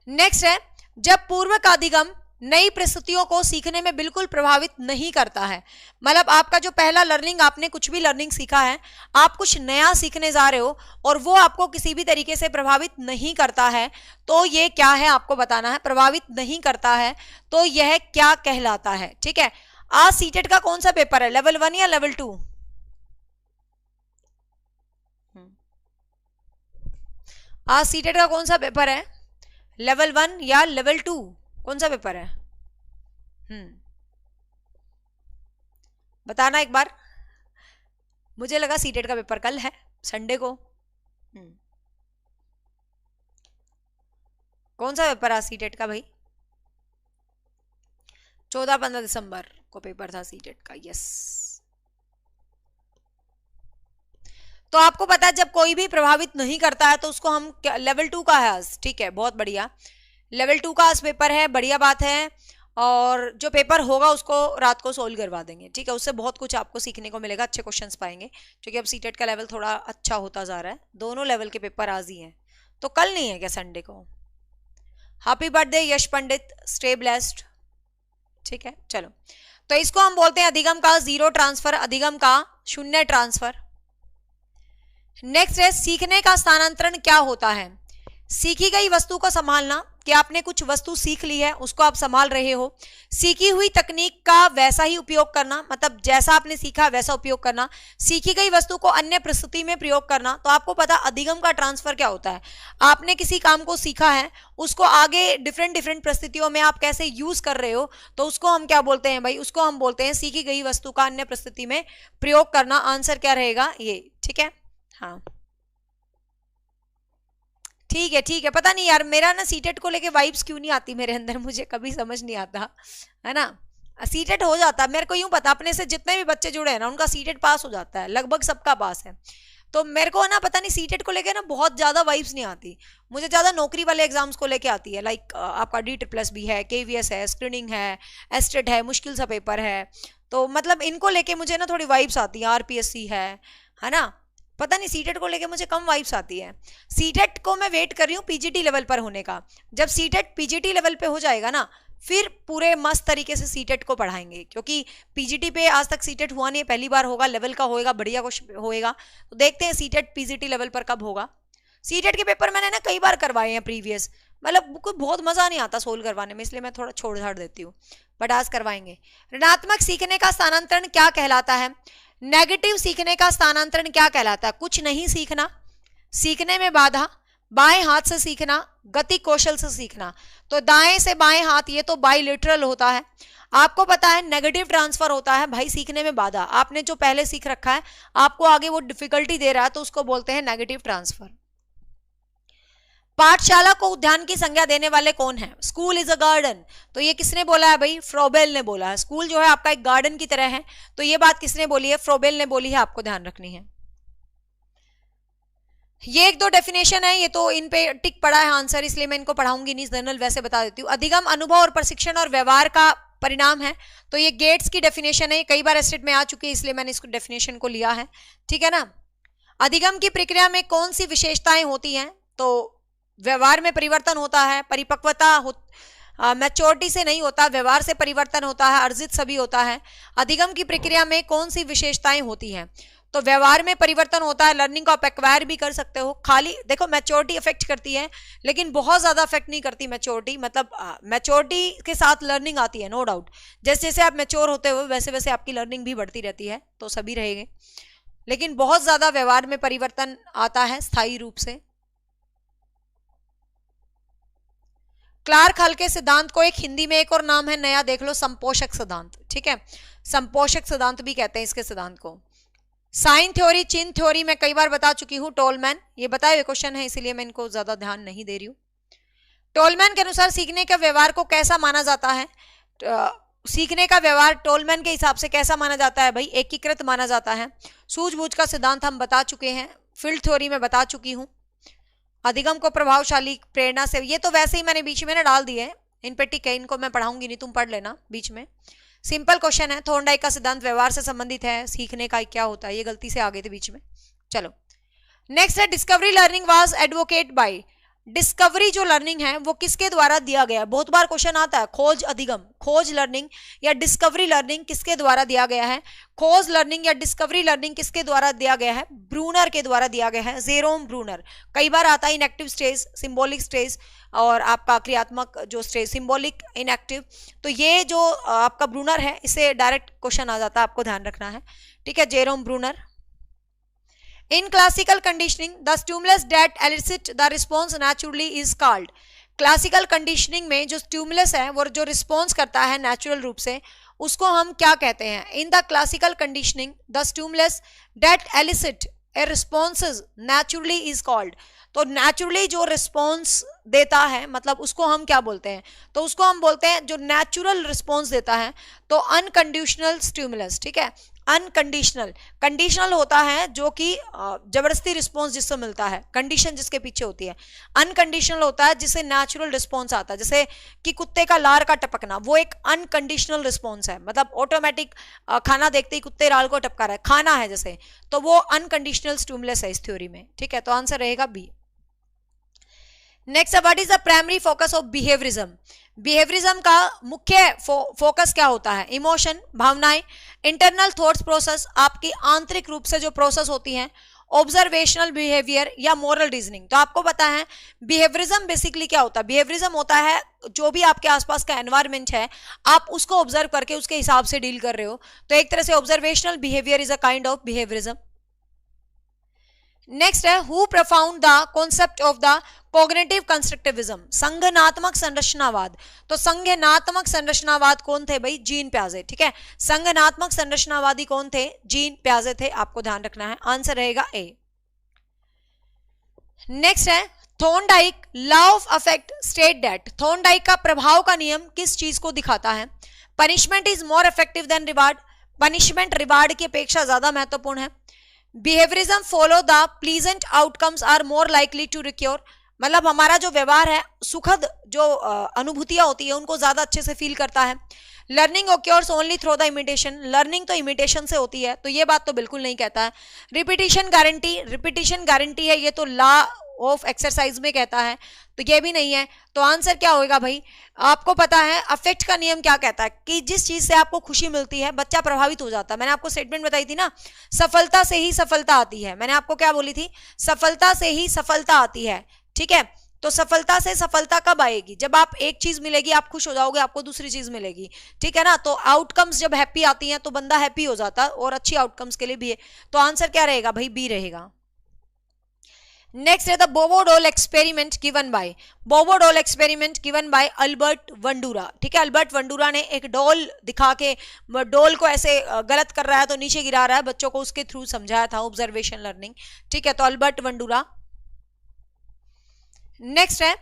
नेक्स्ट है, जब पूर्व का अधिगम नई परिस्थितियों को सीखने में बिल्कुल प्रभावित नहीं करता है। मतलब आपका जो पहला लर्निंग, आपने कुछ भी लर्निंग सीखा है, आप कुछ नया सीखने जा रहे हो और वो आपको किसी भी तरीके से प्रभावित नहीं करता है, तो ये क्या है आपको बताना है। प्रभावित नहीं करता है तो यह क्या कहलाता है, ठीक है। आज सीटेट का कौन सा पेपर है, लेवल 1 या लेवल 2? आज सीटेट का कौन सा पेपर है, लेवल 1 या लेवल 2? कौन सा पेपर है? बताना एक बार। मुझे लगा सीटेट का पेपर कल है, संडे को। कौन सा पेपर है सीटेट का भाई? 14-15 दिसंबर को पेपर था सीटेट का, यस। तो आपको पता है जब कोई भी प्रभावित नहीं करता है तो उसको हम लेवल 2 का है आज, ठीक है, बहुत बढ़िया। लेवल 2 का आज पेपर है, बढ़िया बात है। और जो पेपर होगा उसको रात को सोल्व करवा देंगे, ठीक है। उससे बहुत कुछ आपको सीखने को मिलेगा, अच्छे क्वेश्चंस पाएंगे, क्योंकि अब सीटेट का लेवल थोड़ा अच्छा होता जा रहा है। दोनों लेवल के पेपर आज ही हैं, तो कल नहीं है क्या, संडे को? हैप्पी बर्थडे यश पंडित, स्टे ब्लेस्ड, ठीक है। चलो, तो इसको हम बोलते हैं अधिगम का जीरो ट्रांसफर, अधिगम का शून्य ट्रांसफर। नेक्स्ट है सीखने का स्थानांतरण क्या होता है। सीखी गई वस्तु को संभालना, कि आपने कुछ वस्तु सीख ली है उसको आप संभाल रहे हो। सीखी हुई तकनीक का वैसा ही उपयोग करना, मतलब जैसा आपने सीखा वैसा उपयोग करना। सीखी गई वस्तु को अन्य परिस्थिति में प्रयोग करना। तो आपको पता अधिगम का ट्रांसफर क्या होता है, आपने किसी काम को सीखा है, उसको आगे डिफरेंट परिस्थितियों में आप कैसे यूज कर रहे हो, तो उसको हम क्या बोलते हैं भाई, उसको हम बोलते हैं सीखी गई वस्तु का अन्य परिस्थिति में प्रयोग करना। आंसर क्या रहेगा ये, ठीक है। हाँ ठीक है। पता नहीं यार मेरा ना सीटेट को लेके वाइब्स क्यों नहीं आती मेरे अंदर, मुझे कभी समझ नहीं आता है ना। सीटेट हो जाता है मेरे को, यूं पता अपने से जितने भी बच्चे जुड़े हैं ना उनका सीटेट पास हो जाता है, लगभग सबका पास है। तो मेरे को ना पता नहीं सीटेट को लेके ना बहुत ज्यादा वाइब्स नहीं आती, मुझे ज्यादा नौकरी वाले एग्जाम्स को लेके आती है। लाइक आपका DSSS भी है, KVS है, स्क्रीनिंग है, एस्टेट है, मुश्किल सा पेपर है, तो मतलब इनको लेके मुझे ना थोड़ी वाइब्स आती है। RPSC है ना। पता नहीं सीटेट को लेके मुझे कम वाइब्स आती है। सीटेट को मैं वेट कर रही हूँ PGT लेवल पर होने का। जब सीटेट PGT लेवल पे हो जाएगा ना, फिर पूरे मस्त तरीके से सीटेट को पढ़ाएंगे, क्योंकि PGT पे आज तक सीटेट हुआ नहीं है, पहली बार होगा, लेवल का होएगा, बढ़िया कुछ होएगा। तो देखते हैं सीटेट PGT लेवल पर कब होगा। सीटेट के पेपर मैंने ना कई बार करवाए हैं प्रीवियस, मतलब कुछ बहुत मजा नहीं आता सोल्व करवाने में, इसलिए मैं थोड़ा छोड़ छाड़ देती हूँ, बट आज करवाएंगे। ऋणात्मक सीखने का स्थानांतरण क्या कहलाता है। नेगेटिव सीखने का स्थानांतरण क्या कहलाता है। कुछ नहीं सीखना, सीखने में बाधा, बाएं हाथ से सीखना, गति कौशल से सीखना। तो दाएं से बाएं हाथ ये तो बाइलेटरल होता है। आपको पता है नेगेटिव ट्रांसफर होता है भाई सीखने में बाधा, आपने जो पहले सीख रखा है आपको आगे वो डिफिकल्टी दे रहा है, तो उसको बोलते हैं नेगेटिव ट्रांसफर। पाठशाला को उद्यान की संज्ञा देने वाले कौन है। स्कूल इज अ गार्डन, तो ये किसने बोला है भाई, फ्रोबेल ने बोला है। स्कूल जो है आपका एक गार्डन की तरह है, तो ये बात किसने बोली है, फ्रोबेल ने बोली है, आपको ध्यान रखनी है। ये एक दो डेफिनेशन है, ये तो इन पे टिक पड़ा है आंसर, इसलिए मैं इनको पढ़ाऊंगी नहीं, जनरल वैसे बता देती हूँ। अधिगम अनुभव और प्रशिक्षण और व्यवहार का परिणाम है, तो ये गेट्स की डेफिनेशन है, कई बार एस्टेट में आ चुकी है इसलिए मैंने इसको डेफिनेशन को लिया है, ठीक है ना। अधिगम की प्रक्रिया में कौन सी विशेषताएं होती हैं, तो व्यवहार में परिवर्तन होता है, परिपक्वता मैच्योरिटी से नहीं होता, व्यवहार से परिवर्तन होता है, अर्जित सभी होता है। अधिगम की प्रक्रिया में कौन सी विशेषताएं होती हैं, तो व्यवहार में परिवर्तन होता है, लर्निंग को आप एक्वायर भी कर सकते हो। खाली देखो मैच्योरिटी अफेक्ट करती है लेकिन बहुत ज्यादा अफेक्ट नहीं करती मैच्योरिटी, मतलब मैच्योरिटी के साथ लर्निंग आती है, नो डाउट। जैसे जैसे आप मैच्योर होते हो वैसे वैसे आपकी लर्निंग भी बढ़ती रहती है, तो सभी रहेंगे, लेकिन बहुत ज्यादा व्यवहार में परिवर्तन आता है स्थायी रूप से। क्लार्क हल के सिद्धांत को एक हिंदी में एक और नाम है नया, देख लो, संपोषक सिद्धांत, ठीक है। संपोषक सिद्धांत भी कहते हैं इसके सिद्धांत को। साइन थ्योरी, चिन्ह थ्योरी मैं कई बार बता चुकी हूं। टोलमैन, ये बताए हुए क्वेश्चन है इसलिए मैं इनको ज्यादा ध्यान नहीं दे रही हूं। टोलमैन के अनुसार सीखने का व्यवहार को कैसा माना जाता है, सीखने का व्यवहार टोलमैन के हिसाब से कैसा माना जाता है भाई, एकीकृत माना जाता है। सूझबूझ का सिद्धांत हम बता चुके हैं, फील्ड थ्योरी में बता चुकी हूं। अधिगम को प्रभावशाली प्रेरणा से, ये तो वैसे ही मैंने बीच में ना डाल दिए, इन पे टिक है, इनको मैं पढ़ाऊंगी नहीं, तुम पढ़ लेना बीच में। सिंपल क्वेश्चन है। थॉर्नडाइक का सिद्धांत व्यवहार से संबंधित है, सीखने का क्या होता है, ये गलती से आ गए थे बीच में। चलो नेक्स्ट है discovery learning was advocate by, discovery जो लर्निंग है वो किसके द्वारा दिया गया है? बहुत बार क्वेश्चन आता है, खोज अधिगम, खोज लर्निंग या डिस्कवरी लर्निंग किसके द्वारा दिया गया है? खोज लर्निंग या डिस्कवरी लर्निंग किसके द्वारा दिया गया है? ब्रूनर के द्वारा दिया गया है, जेरोम ब्रूनर। कई बार आता है इनएक्टिव स्टेज, सिंबॉलिक स्टेज और आपका क्रियात्मक जो स्टेज, सिंबॉलिक, इनएक्टिव। तो ये जो आपका ब्रूनर है, इससे डायरेक्ट क्वेश्चन आ जाता है, आपको ध्यान रखना है, ठीक है, Jerome Bruner. In classical conditioning, the stimulus that elicit the response naturally is called. Classical conditioning में जो स्टिमुलस है वो जो रिस्पॉन्स करता है नेचुरल रूप से, उसको हम क्या कहते हैं? In the classical conditioning the stimulus that elicit A responses naturally is called. तो नेचुरली जो रिस्पॉन्स देता है, मतलब उसको हम क्या बोलते हैं? तो उसको हम बोलते हैं, जो नेचुरल रिस्पॉन्स देता है, तो अनकंडीशनल स्टिमुलस, ठीक है। अनकंडीशनल, कंडीशनल होता है जो कि जबरदस्ती रिस्पॉन्स जिससे मिलता है, कंडीशन जिसके पीछे होती है। अनकंडीशनल होता है जिससे नेचुरल रिस्पॉन्स आता है, जैसे कि कुत्ते का लार का टपकना, वो एक अनकंडीशनल रिस्पॉन्स है, मतलब ऑटोमेटिक खाना देखते ही कुत्ते लार को टपका रहा है, खाना है जैसे, तो वो अनकंडीशनल स्टिमुलस है इस थ्योरी में, ठीक है। तो आंसर रहेगा B. Next, what is the primary focus of behaviourism? Behaviourism का मुख्य फोकस क्या होता है? इमोशन, भावनाएं, इंटरनल थॉट्स प्रोसेस, आपकी आंतरिक रूप से जो प्रोसेस होती हैं, ऑब्जर्वेशनल बिहेवियर या मोरल रीजनिंग। तो आपको पता है बिहेवियरिज्म बेसिकली क्या होता है? बिहेवियरिज्म होता है जो भी आपके आसपास का एनवायरनमेंट है, आप उसको ऑब्जर्व करके उसके हिसाब से डील कर रहे हो, तो एक तरह से observational behaviour is a kind of behaviourism. Next है, who propound the concept of the cognitive constructivism? संगठनात्मक संरचनावाद। तो संगठनात्मक संरचनावाद कौन थे भाई? जीन प्याजे, ठीक है। संगठनात्मक संरचनावादी कौन थे? जीन प्याजे थे, आपको ध्यान रखना है, आंसर रहेगा ए। नेक्स्ट है, Thorndike law of effect state that. Thorndike का प्रभाव का नियम किस चीज को दिखाता है? Punishment is more effective than reward. Punishment reward की अपेक्षा ज्यादा महत्वपूर्ण है। Behaviourism follow the pleasant outcomes are more likely to recur. मतलब हमारा जो व्यवहार है, सुखद जो अनुभूतियां होती है, उनको ज्यादा अच्छे से फील करता है। Learning occurs only through the imitation. Learning तो इमिटेशन से होती है, तो ये बात तो बिल्कुल नहीं कहता है। रिपीटिशन गारंटी, रिपीटिशन गारंटी है, ये तो लॉ ऑफ एक्सरसाइज में कहता है, तो ये भी नहीं है। तो आंसर क्या होगा भाई? आपको पता है अफेक्ट का नियम क्या कहता है कि जिस चीज से आपको खुशी मिलती है, बच्चा प्रभावित हो जाता है। मैंने आपको स्टेटमेंट बताई थी ना, सफलता से ही सफलता आती है। मैंने आपको क्या बोली थी? सफलता से ही सफलता आती है, ठीक है। तो सफलता से सफलता कब आएगी? जब आप एक चीज मिलेगी, आप खुश हो जाओगे, आपको दूसरी चीज मिलेगी, ठीक है ना। तो आउटकम्स जब हैप्पी आती हैं तो बंदा हैप्पी हो जाता है, और अच्छी आउटकम्स के लिए भी है। तो आंसर क्या रहेगा भाई? बी रहेगा। नेक्स्ट है the Bobo doll experiment given by. Bobo doll experiment given by Albert Bandura, ठीक है। अल्बर्ट वंडूरा ने एक डॉल दिखा के, डॉल को ऐसे गलत कर रहा है तो नीचे गिरा रहा है, बच्चों को उसके थ्रू समझाया था, ऑब्जर्वेशन लर्निंग, ठीक है। तो अल्बर्ट वंडूरा। नेक्स्ट है,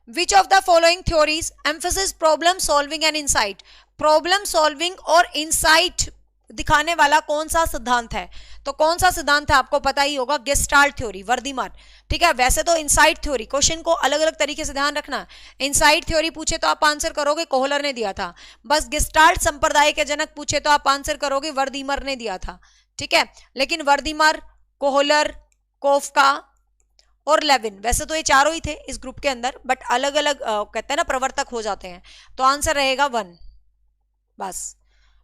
which of the following theories emphasis problem solving and insight? Problem solving और इनसाइट दिखाने वाला कौन सा सिद्धांत है? तो कौन सा सिद्धांत है? आपको पता ही होगा, गेस्टाल्ट थ्योरी, वर्दीमान, ठीक है। वैसे तो इनसाइट थ्योरी, क्वेश्चन को अलग अलग तरीके से ध्यान रखना। इनसाइट थ्योरी पूछे तो आप आंसर करोगे कोहलर ने दिया था, बस गेस्टाल्ट संप्रदाय के जनक पूछे तो आप आंसर करोगे वर्दीमर ने दिया था, ठीक है। लेकिन वर्दीमर, कोहलर, कोफ्का और लेविन, वैसे तो ये चारों ही थे इस ग्रुप के अंदर, बट अलग अलग कहते हैं ना प्रवर्तक हो जाते हैं। तो आंसर रहेगा 1, बस।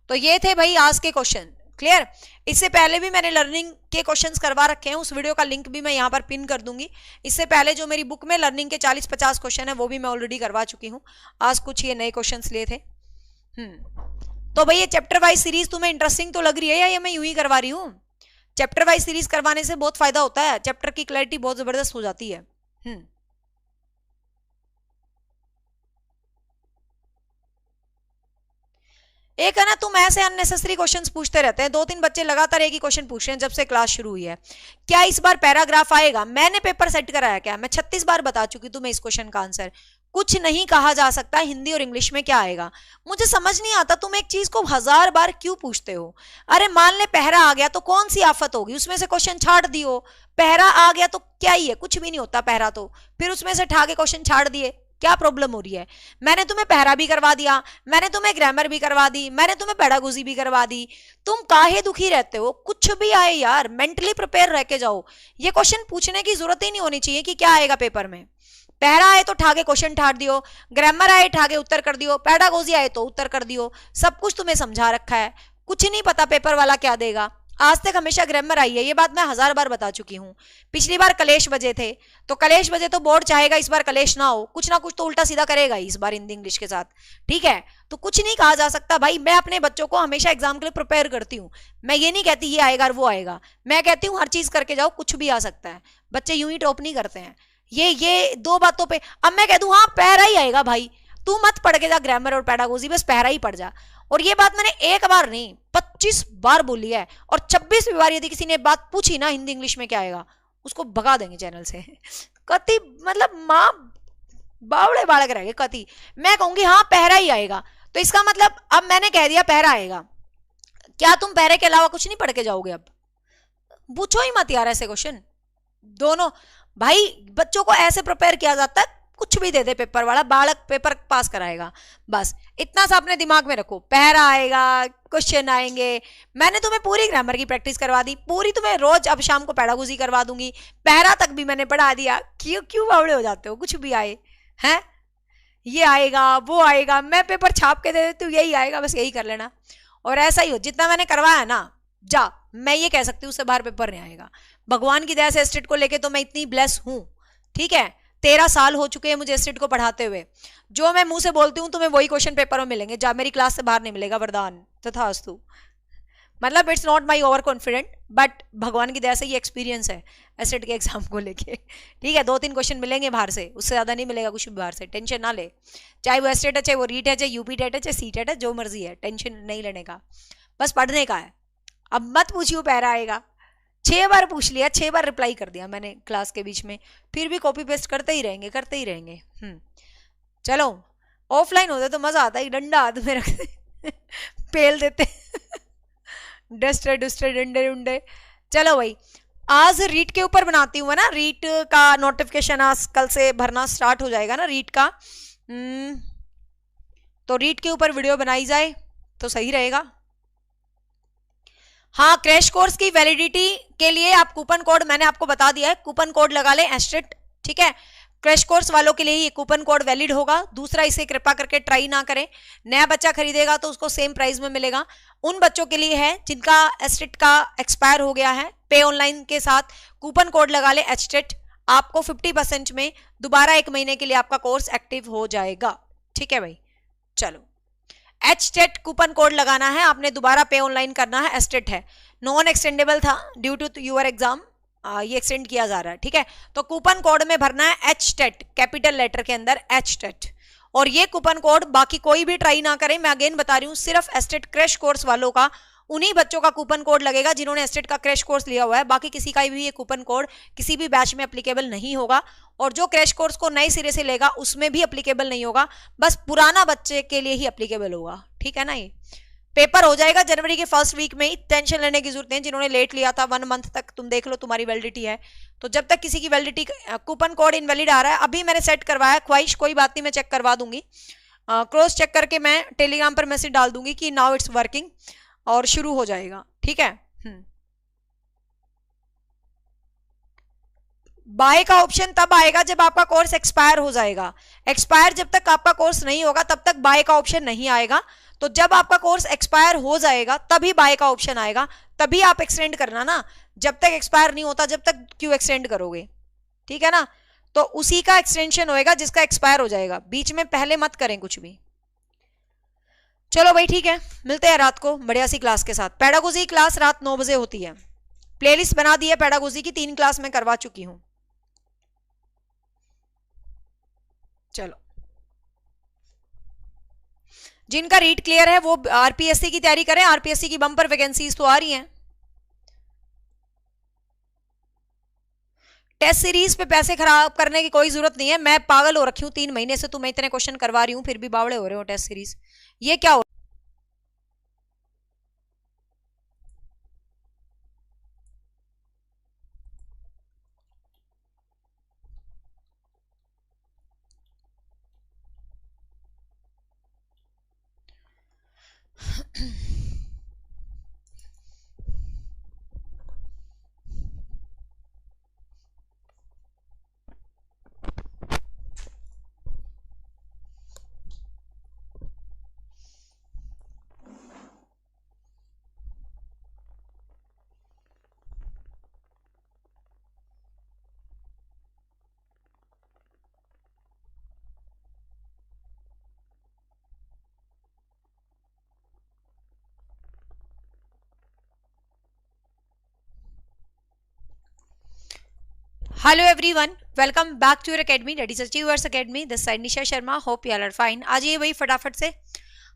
तो ये थे भाई आज के क्वेश्चन, क्लियर। इससे पहले भी मैंने लर्निंग के क्वेश्चंस करवा रखे हैं, उस वीडियो का लिंक भी मैं यहाँ पर पिन कर दूंगी। इससे पहले जो मेरी बुक में लर्निंग के 40-50 क्वेश्चन है वो भी मैं ऑलरेडी करवा चुकी हूँ। आज कुछ ये नए क्वेश्चंस लिए थे। तो भाई ये चैप्टर वाइज सीरीज तुम्हें इंटरेस्टिंग तो लग रही है, या ये मैं यूं ही करवा रही हूँ? चैप्टर वाइज सीरीज करवाने से बहुत फायदा होता है, चैप्टर की क्लैरिटी बहुत जबरदस्त हो जाती है। एक है ना, तुम ऐसे अननेसेसरी क्वेश्चंस पूछते रहते हैं, 2-3 बच्चे लगातार एक ही क्वेश्चन पूछ रहे हैं जब से क्लास शुरू हुई है। क्या इस बार पैराग्राफ आएगा? मैंने पेपर सेट कराया क्या? मैं 36 बार बता चुकी तुम्हें इस क्वेश्चन का आंसर। कुछ नहीं कहा जा सकता हिंदी और इंग्लिश में क्या आएगा। मुझे समझ नहीं आता तुम एक चीज को 1000 बार क्यों पूछते हो। अरे मान ले पहरा आ गया तो कौन सी आफत होगी, उसमें से क्वेश्चन छाड़ दियो। पहरा आ गया तो क्या ही है, कुछ भी नहीं होता पहरा, तो फिर उसमें से उठा के क्वेश्चन छाड़ दिए, क्या प्रॉब्लम हो रही है? मैंने तुम्हें पहरा भी करवा दिया, मैंने तुम्हें ग्रामर भी करवा दी, मैंने तुम्हें पेडागोजी भी करवा दी, तुम काहे दुखी रहते हो? कुछ भी आए यार, मेंटली प्रिपेयर रह के जाओ। ये क्वेश्चन पूछने की जरूरत ही नहीं होनी चाहिए कि क्या आएगा पेपर में। पैरा आए तो ठाके क्वेश्चन ठाड़ दियो, ग्रामर आए ठाके उत्तर कर दियो, पेडागोजी आए तो उत्तर कर दियो, सब कुछ तुम्हें समझा रखा है, कुछ नहीं पता पेपर वाला क्या देगा। आज तक हमेशा ग्रामर आई है, ये बात मैं 1000 बार बता चुकी हूं। पिछली बार कलेश बजे थे, तो कलेश बजे तो बोर्ड चाहेगा इस बार कलेश ना हो, कुछ ना कुछ तो उल्टा सीधा करेगा इस बार हिंदी इंग्लिश के साथ, ठीक है। तो कुछ नहीं कहा जा सकता भाई, मैं अपने बच्चों को हमेशा एग्जाम के लिए प्रिपेयर करती हूँ। मैं ये नहीं कहती ये आएगा और वो आएगा, मैं कहती हूँ हर चीज करके जाओ, कुछ भी आ सकता है। बच्चे यूं ही टॉप नहीं करते हैं। ये दो बातों पे अब मैं कह दूं हाँ पहरा ही आएगा भाई, तू मत पढ़ के जा ग्रामर और पेडागोजी, बस पहरा ही पढ़ जा। और ये बात मैंने एक बार नहीं 25 बार बोली है, और 26वीं बार यदि किसी ने बात पूछी ना हिंदी इंग्लिश में क्या आएगा, उसको भगा देंगे चैनल से। कति मतलब माँ बावड़े बालक रह गए कति। मैं कहूंगी हाँ पहरा ही आएगा, तो इसका मतलब अब मैंने कह दिया पहरा आएगा, क्या तुम पहरे के अलावा कुछ नहीं पढ़ के जाओगे? अब पूछो ही मत यार ऐसे क्वेश्चन। दोनों भाई बच्चों को ऐसे प्रिपेयर किया जाता है, कुछ भी दे दे पेपर वाला, बालक पेपर पास कराएगा। बस इतना सा अपने दिमाग में रखो, पहरा आएगा, क्वेश्चन आएंगे। मैंने तुम्हें पूरी ग्रामर की प्रैक्टिस करवा दी, पूरी तुम्हें रोज अब शाम को पेडागोजी करवा दूंगी, पहरा तक भी मैंने पढ़ा दिया। क्यों क्यों बावड़े हो जाते हो? कुछ भी आए हैं, ये आएगा वो आएगा, मैं पेपर छाप के दे देती हूँ, यही आएगा, बस यही कर लेना। और ऐसा ही हो, जितना मैंने करवाया ना जा, मैं ये कह सकती हूँ उससे बाहर पेपर नहीं आएगा। भगवान की दया से एस्टेट को लेके तो मैं इतनी ब्लेस हूं, ठीक है। 13 साल हो चुके हैं मुझे एस्टेट को पढ़ाते हुए, जो मैं मुंह से बोलती हूँ तुम्हें वही क्वेश्चन पेपर में मिलेंगे, जा मेरी क्लास से बाहर नहीं मिलेगा, वरदान तथास्तु। मतलब it's not my over confident, but भगवान की दया से ये एक्सपीरियंस है एस्टेट के एग्जाम को लेके, ठीक है। 2-3 क्वेश्चन मिलेंगे बाहर से, उससे ज्यादा नहीं मिलेगा कुछ भी बाहर से, टेंशन ना ले। चाहे वो एस्टेट है, चाहे वो रीट है, चाहे यूपी टेट है, चाहे सी टेट है, जो मर्जी है, टेंशन नहीं लेने का, बस पढ़ने का है। अब मत पूछियो पैरा आएगा, 6 बार पूछ लिया, 6 बार रिप्लाई कर दिया मैंने क्लास के बीच में, फिर भी कॉपी पेस्ट करते ही रहेंगे करते ही रहेंगे। चलो ऑफलाइन होता तो मजा आता है, डंडा हाथ में रखते पेल देते डस्टर डस्टर डंडे डंडे। चलो भाई आज रीट के ऊपर बनाती हूँ ना, रीट का नोटिफिकेशन आज कल से भरना स्टार्ट हो जाएगा ना रीट का, तो रीट के ऊपर वीडियो बनाई जाए तो सही रहेगा। हाँ क्रैश कोर्स की वैलिडिटी के लिए आप कूपन कोड मैंने आपको बता दिया है, कूपन कोड लगा ले एस्टेट, ठीक है। क्रैश कोर्स वालों के लिए ये कूपन कोड वैलिड होगा। दूसरा, इसे कृपा करके ट्राई ना करें, नया बच्चा खरीदेगा तो उसको सेम प्राइस में मिलेगा। उन बच्चों के लिए है जिनका एस्टेट का एक्सपायर हो गया है, पे ऑनलाइन के साथ कूपन कोड लगा ले एस्टेट, आपको 50% में दोबारा 1 महीने के लिए आपका कोर्स एक्टिव हो जाएगा, ठीक है भाई। चलो एस्टेट कूपन कोड लगाना है आपने, दोबारा पे ऑनलाइन करना है, एस्टेट है, नॉन एक्सटेंडेबल था ड्यू टू यूर एग्जाम, ये एक्सटेंड किया जा रहा है, ठीक है। तो कूपन कोड में भरना है एचटेट, कैपिटल लेटर के अंदर एचटेट, और ये कूपन कोड बाकी कोई भी ट्राई ना करें, मैं अगेन बता रही हूँ, सिर्फ एस्टेट क्रैश कोर्स वालों का, उन्हीं बच्चों का कूपन कोड लगेगा जिन्होंने एस्टेट का क्रैश कोर्स लिया हुआ है, बाकी किसी का भी ये कूपन कोड किसी भी बैच में एप्लीकेबल नहीं होगा, और जो क्रैश कोर्स को नए सिरे से लेगा उसमें भी एप्लीकेबल नहीं होगा, बस पुराना बच्चे के लिए ही एप्लीकेबल होगा, ठीक है ना। ये पेपर हो जाएगा जनवरी के फर्स्ट वीक में ही, टेंशन लेने की जरूरत नहीं। जिन्होंने लेट लिया था 1 मंथ तक तुम देख लो तुम्हारी वैलिडिटी है, तो जब तक किसी की वैलिडिटी कूपन कोड इनवैलिड आ रहा है, अभी मैंने सेट करवाया, ख्वाहिश कोई बात नहीं, मैं चेक करवा दूंगी, क्रॉस चेक करके मैं टेलीग्राम पर मैसेज डाल दूंगी कि नाउ इट्स वर्किंग, और शुरू हो जाएगा, ठीक है। बाय का ऑप्शन तब आएगा जब आपका कोर्स एक्सपायर हो जाएगा, एक्सपायर जब तक आपका कोर्स नहीं होगा तब तक बाय का ऑप्शन नहीं आएगा, तो जब आपका कोर्स एक्सपायर हो जाएगा तभी बाय का ऑप्शन आएगा, तभी आप एक्सटेंड करना ना, जब तक एक्सपायर नहीं होता जब तक क्यों एक्सटेंड करोगे, ठीक है ना। तो उसी का एक्सटेंशन होएगा जिसका एक्सपायर हो जाएगा, बीच में पहले मत करें कुछ भी। चलो भाई ठीक है, मिलते हैं रात को बढ़िया सी क्लास के साथ। पेडागोजी क्लास रात 9 बजे होती है, प्लेलिस्ट बना दी है पेडागोजी की, 3 क्लास में करवा चुकी हूं। चलो जिनका रीट क्लियर है वो आरपीएससी की तैयारी करें, आरपीएससी की बम्पर वैकेंसीज तो आ रही हैं। टेस्ट सीरीज पे पैसे खराब करने की कोई जरूरत नहीं है, मैं पागल हो रखी हूँ 3 महीने से, तुम्हें इतने क्वेश्चन करवा रही हूँ फिर भी बावड़े हो रहे हो टेस्ट सीरीज, ये क्या हो hello everyone, welcome back to your academy, that is achievers academy. This side Nisha Sharma, hope you all are fine. आज ये वही फटाफट से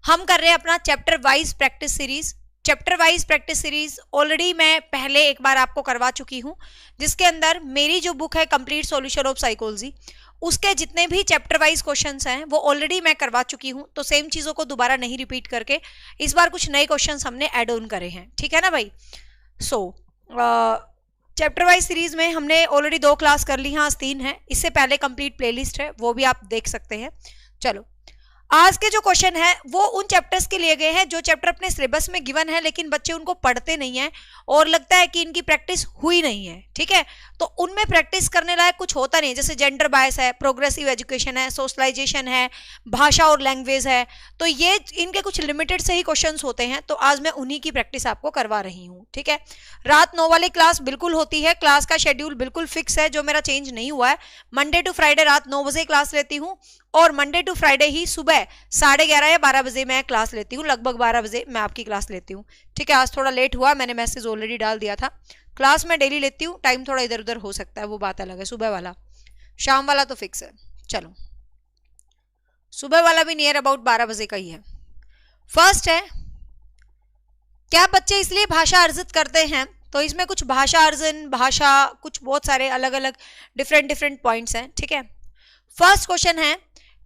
हम कर रहे हैं अपना chapter wise practice series. Chapter wise practice series already मैं पहले एक बार आपको करवा चुकी हूँ, जिसके अंदर मेरी जो बुक है कंप्लीट सॉल्यूशन ऑफ साइकोलॉजी, उसके जितने भी चैप्टर वाइज क्वेश्चंस हैं वो ऑलरेडी मैं करवा चुकी हूँ। तो सेम चीज़ों को दोबारा नहीं रिपीट करके इस बार कुछ नए क्वेश्चंस हमने ऐड ऑन करे हैं, ठीक है ना भाई। चैप्टर वाइज सीरीज में हमने ऑलरेडी 2 क्लास कर ली हैं, आज 3 है। इससे पहले कंप्लीट प्लेलिस्ट है, वो भी आप देख सकते हैं। चलो, आज के जो क्वेश्चन है वो उन चैप्टर्स के लिए गए हैं जो चैप्टर अपने सिलेबस में गिवन है, लेकिन बच्चे उनको पढ़ते नहीं है और लगता है कि इनकी प्रैक्टिस हुई नहीं है, ठीक है। तो उनमें प्रैक्टिस करने लायक कुछ होता नहीं, जैसे जेंडर बायस है, प्रोग्रेसिव एजुकेशन है, सोशलाइजेशन है, भाषा और लैंग्वेज है। तो ये इनके कुछ लिमिटेड से ही क्वेश्चंस होते हैं, तो आज मैं उन्हीं की प्रैक्टिस आपको करवा रही हूँ, ठीक है। रात 9 वाली क्लास बिल्कुल होती है, क्लास का शेड्यूल बिल्कुल फिक्स है, जो मेरा चेंज नहीं हुआ है। मंडे टू फ्राइडे रात 9 बजे क्लास लेती हूँ और मंडे टू फ्राइडे ही सुबह 11:30 या 12 बजे मैं क्लास लेती हूँ। लगभग 12 बजे मैं आपकी क्लास लेती हूँ, ठीक है। आज थोड़ा लेट हुआ, मैंने मैसेज ऑलरेडी डाल दिया था। क्लास में डेली लेती हूँ, टाइम थोड़ा इधर उधर हो सकता है, वो बात अलग है। सुबह वाला, शाम वाला तो फिक्स है। चलो, सुबह वाला भी नियर अबाउट 12 बजे का ही है। फर्स्ट है, क्या बच्चे इसलिए भाषा अर्जित करते हैं? तो इसमें कुछ भाषा अर्जन, भाषा कुछ बहुत सारे अलग अलग डिफरेंट पॉइंट्स हैं, ठीक है। फर्स्ट क्वेश्चन है,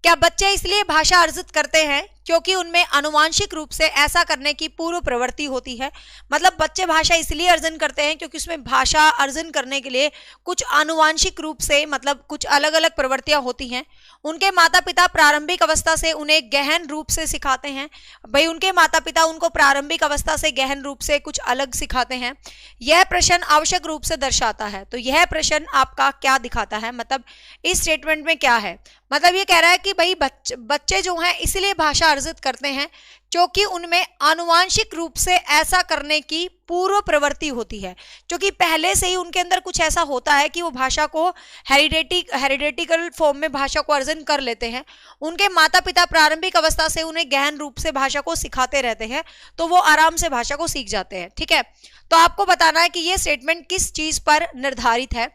क्या बच्चे इसलिए भाषा अर्जित करते हैं क्योंकि उनमें आनुवांशिक रूप से ऐसा करने की पूर्व प्रवृत्ति होती है? मतलब बच्चे भाषा इसलिए अर्जन करते हैं क्योंकि उसमें भाषा अर्जन करने के लिए कुछ आनुवांशिक रूप से, मतलब कुछ अलग अलग प्रवृत्तियां होती हैं। उनके माता पिता प्रारंभिक अवस्था से उन्हें गहन रूप से सिखाते हैं। भाई, उनके माता पिता उनको प्रारंभिक अवस्था से गहन रूप से कुछ अलग सिखाते हैं। यह प्रश्न आवश्यक रूप से दर्शाता है। तो यह प्रश्न आपका क्या दिखाता है, मतलब इस स्टेटमेंट में क्या है? मतलब ये कह रहा है कि भाई बच्चे जो हैं इसलिए भाषा अर्जित करते हैं क्योंकि उनमें आनुवांशिक रूप से ऐसा करने की पूर्व प्रवृत्ति होती है, क्योंकि पहले से ही उनके अंदर कुछ ऐसा होता है कि वो भाषा को हेरिडेटिकल फॉर्म में भाषा को अर्जन कर लेते हैं। उनके माता पिता प्रारंभिक अवस्था से उन्हें गहन रूप से भाषा को सिखाते रहते हैं, तो वो आराम से भाषा को सीख जाते हैं, ठीक है। तो आपको बताना है कि ये स्टेटमेंट किस चीज पर निर्धारित है।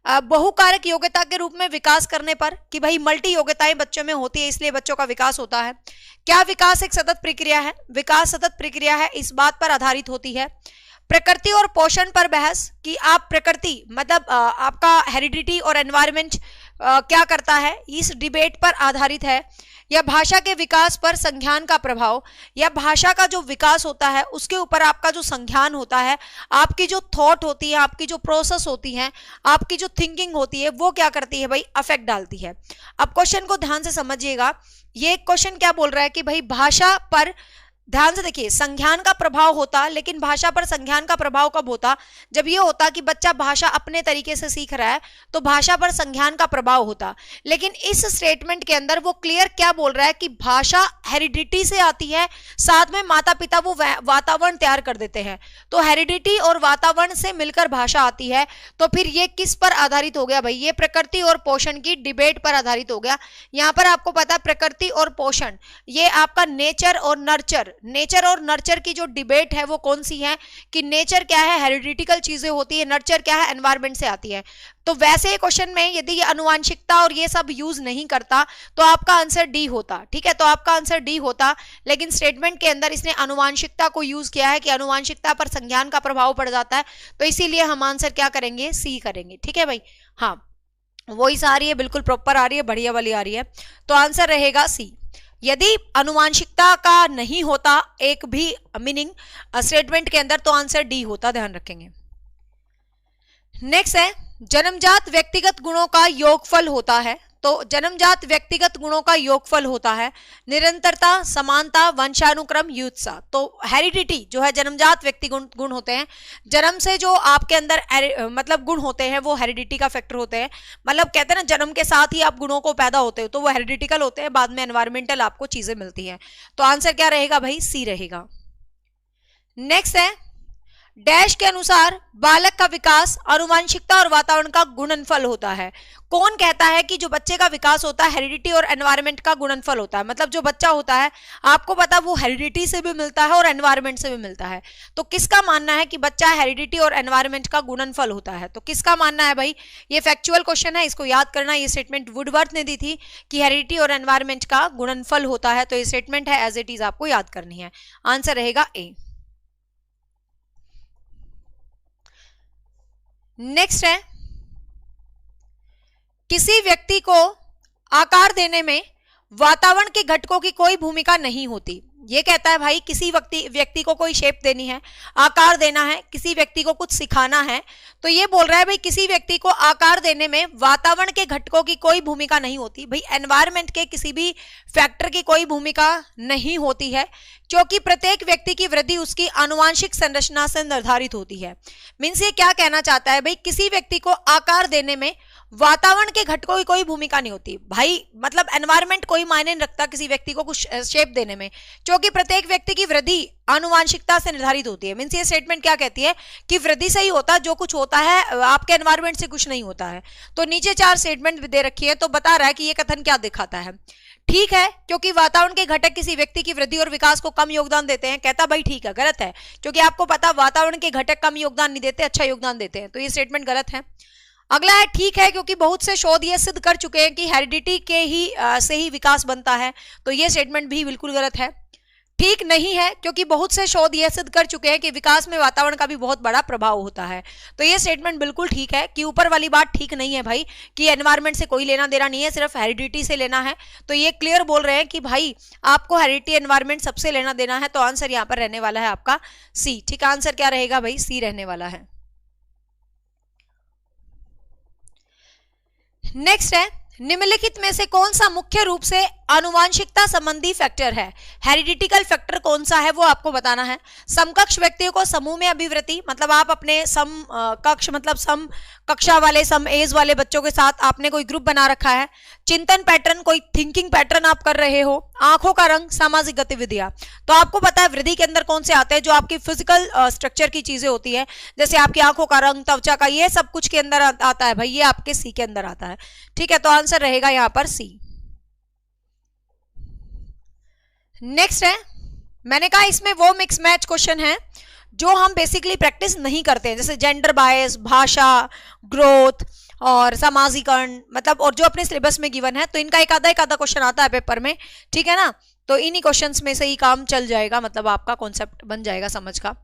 बहुकारक योग्यता के रूप में विकास करने पर, कि भाई मल्टी योग्यताएं बच्चों में होती है इसलिए बच्चों का विकास होता है। क्या विकास एक सतत प्रक्रिया है? विकास सतत प्रक्रिया है, इस बात पर आधारित होती है। प्रकृति और पोषण पर बहस, कि आप प्रकृति मतलब आपका हेरिडिटी और एनवायरनमेंट क्या करता है, इस डिबेट पर आधारित है। या भाषा के विकास पर संज्ञान का प्रभाव, या भाषा का जो विकास होता है उसके ऊपर आपका जो संज्ञान होता है, आपकी जो थॉट होती है, आपकी जो प्रोसेस होती है, आपकी जो थिंकिंग होती है, वो क्या करती है भाई, अफेक्ट डालती है। अब क्वेश्चन को ध्यान से समझिएगा। ये क्वेश्चन क्या बोल रहा है कि भाई भाषा पर, ध्यान से देखिए, संज्ञान का प्रभाव होता, लेकिन भाषा पर संज्ञान का प्रभाव कब होता? जब ये होता कि बच्चा भाषा अपने तरीके से सीख रहा है तो भाषा पर संज्ञान का प्रभाव होता। लेकिन इस स्टेटमेंट के अंदर वो क्लियर क्या बोल रहा है कि भाषा हेरिडिटी से आती है, साथ में माता पिता वो वातावरण तैयार कर देते हैं। तो हेरिडिटी और वातावरण से मिलकर भाषा आती है। तो फिर ये किस पर आधारित हो गया भाई? ये प्रकृति और पोषण की डिबेट पर आधारित हो गया। यहाँ पर आपको पता है प्रकृति और पोषण, ये आपका नेचर और नर्चर की जो डिबेट है वो कौन सी है, कि नेचर क्या है, हेरिडिटिकल चीजें होती है, नर्चर क्या है, एनवायरनमेंट से आती है। तो वैसे क्वेश्चन में यदि ये अनुवांशिकता और ये सब यूज नहीं करता तो आपका आंसर डी होता, ठीक है। तो आपका आंसर डी होता, लेकिन स्टेटमेंट के अंदर इसने अनुवांशिकता को यूज किया है कि अनुवांशिकता पर संज्ञान का प्रभाव पड़ जाता है, तो इसीलिए हम आंसर क्या करेंगे, सी करेंगे, ठीक है भाई। हाँ, वॉइस आ रही है, बिल्कुल प्रॉपर आ रही है, बढ़िया वाली आ रही है, तो आंसर रहेगा सी। यदि अनुवांशिकता का नहीं होता एक भी मीनिंग स्टेटमेंट के अंदर तो आंसर डी होता, ध्यान रखेंगे। नेक्स्ट है, जन्मजात व्यक्तिगत गुणों का योगफल होता है। तो जन्मजात व्यक्तिगत गुणों का योगफल होता है निरंतरता, समानता, वंशानुक्रम, युत्सा। तो हेरिडिटी जो है जन्मजात व्यक्तिगत गुण होते हैं, जन्म से जो आपके अंदर मतलब गुण होते हैं वो हेरिडिटी का फैक्टर होते हैं। मतलब कहते हैं ना, जन्म के साथ ही आप गुणों को पैदा होते हो तो वो हेरिडिटिकल होते हैं, बाद में एनवायरमेंटल आपको चीजें मिलती हैं। तो आंसर क्या रहेगा भाई, सी रहेगा। नेक्स्ट है, डैश के अनुसार बालक का विकास आनुवंशिकता और वातावरण का गुणनफल होता है। कौन कहता है कि जो बच्चे का विकास होता है हेरिडिटी और एनवायरनमेंट का गुणनफल होता है? मतलब जो बच्चा होता है आपको पता वो हेरिडिटी से भी मिलता है और एनवायरनमेंट से भी मिलता है। तो किसका मानना है कि बच्चा हेरिडिटी और एनवायरनमेंट का गुणनफल होता है? तो किसका मानना है भाई? ये फैक्चुअल क्वेश्चन है, इसको याद करना। ये स्टेटमेंट वुडवर्थ ने दी थी कि हेरिडिटी और एनवायरनमेंट का गुणनफल होता है। तो ये स्टेटमेंट है, एज इट इज आपको याद करनी है। आंसर रहेगा ए। नेक्स्ट है, किसी व्यक्ति को आकार देने में वातावरण के घटकों की कोई भूमिका नहीं होती। ये कहता है भाई किसी व्यक्ति को कोई शेप देनी है, आकार देना है, किसी व्यक्ति को कुछ सिखाना है, तो ये बोल रहा है भाई किसी व्यक्ति को आकार देने में वातावरण के घटकों की कोई भूमिका नहीं होती। भाई एनवायरनमेंट के किसी भी फैक्टर की कोई भूमिका नहीं होती है, क्योंकि प्रत्येक व्यक्ति की वृद्धि उसकी आनुवंशिक संरचना से निर्धारित होती है। मीन्स ये क्या कहना चाहता है भाई, किसी व्यक्ति को आकार देने में वातावरण के घटकों की कोई भूमिका नहीं होती। भाई मतलब एनवायरनमेंट कोई मायने नहीं रखता किसी व्यक्ति को कुछ शेप देने में, क्योंकि प्रत्येक व्यक्ति की वृद्धि आनुवंशिकता से निर्धारित होती है। मीन्स ये स्टेटमेंट क्या कहती है कि वृद्धि से ही होता है, जो कुछ होता है आपके एनवायरनमेंट से कुछ नहीं होता है। तो नीचे 4 स्टेटमेंट दे रखी है, तो बता रहा है कि ये कथन क्या दिखाता है। ठीक है, क्योंकि वातावरण के घटक किसी व्यक्ति की वृद्धि और विकास को कम योगदान देते हैं। कहता भाई ठीक है, गलत है, क्योंकि आपको पता वातावरण के घटक कम योगदान नहीं देते, अच्छा योगदान देते हैं। तो ये स्टेटमेंट गलत है। अगला है, ठीक है, क्योंकि बहुत से शोध ये सिद्ध कर चुके हैं कि हेरिडिटी के ही से ही विकास बनता है। तो ये स्टेटमेंट भी बिल्कुल गलत है। ठीक नहीं है, क्योंकि बहुत से शोध ये सिद्ध कर चुके हैं कि विकास में वातावरण का भी बहुत बड़ा प्रभाव होता है। तो ये स्टेटमेंट बिल्कुल ठीक है कि ऊपर वाली बात ठीक नहीं है भाई कि एनवायरनमेंट से कोई लेना देना नहीं है, सिर्फ हेरिडिटी से लेना है। तो ये क्लियर बोल रहे हैं कि भाई आपको हेरिडिटी एनवायरनमेंट सबसे लेना देना है। तो आंसर यहाँ पर रहने वाला है आपका सी। ठीक, आंसर क्या रहेगा भाई? सी रहने वाला है। नेक्स्ट है, निम्नलिखित में से कौन सा मुख्य रूप से आनुवंशिकता संबंधी फैक्टर है? हेरिडिटिकल फैक्टर कौन सा है वो आपको बताना है। समकक्ष व्यक्तियों को समूह में अभिवृत्ति, मतलब आप अपने समकक्ष मतलब सम कक्षा वाले, सम एज वाले बच्चों के साथ आपने कोई ग्रुप बना रखा है। चिंतन पैटर्न, कोई थिंकिंग पैटर्न आप कर रहे हो। आंखों का रंग, सामाजिक गतिविधियां। तो आपको पता है वृद्धि के अंदर कौन से आते हैं? जो आपकी फिजिकल स्ट्रक्चर की चीजें होती है, जैसे आपकी आंखों का रंग, त्वचा का, ये सब कुछ के अंदर आता है भाई, ये आपके सी के अंदर आता है। ठीक है, तो आंसर रहेगा यहां पर सी। नेक्स्ट है, मैंने कहा इसमें वो मिक्स मैच क्वेश्चन है जो हम बेसिकली प्रैक्टिस नहीं करते हैं, जैसे जेंडर बायस, भाषा, ग्रोथ और समाजीकरण, मतलब और जो अपने सिलेबस में गिवन है। तो इनका एक आधा क्वेश्चन आता है पेपर में, ठीक है ना। तो इन्हीं क्वेश्चंस में से ही काम चल जाएगा, मतलब आपका कॉन्सेप्ट बन जाएगा समझ का।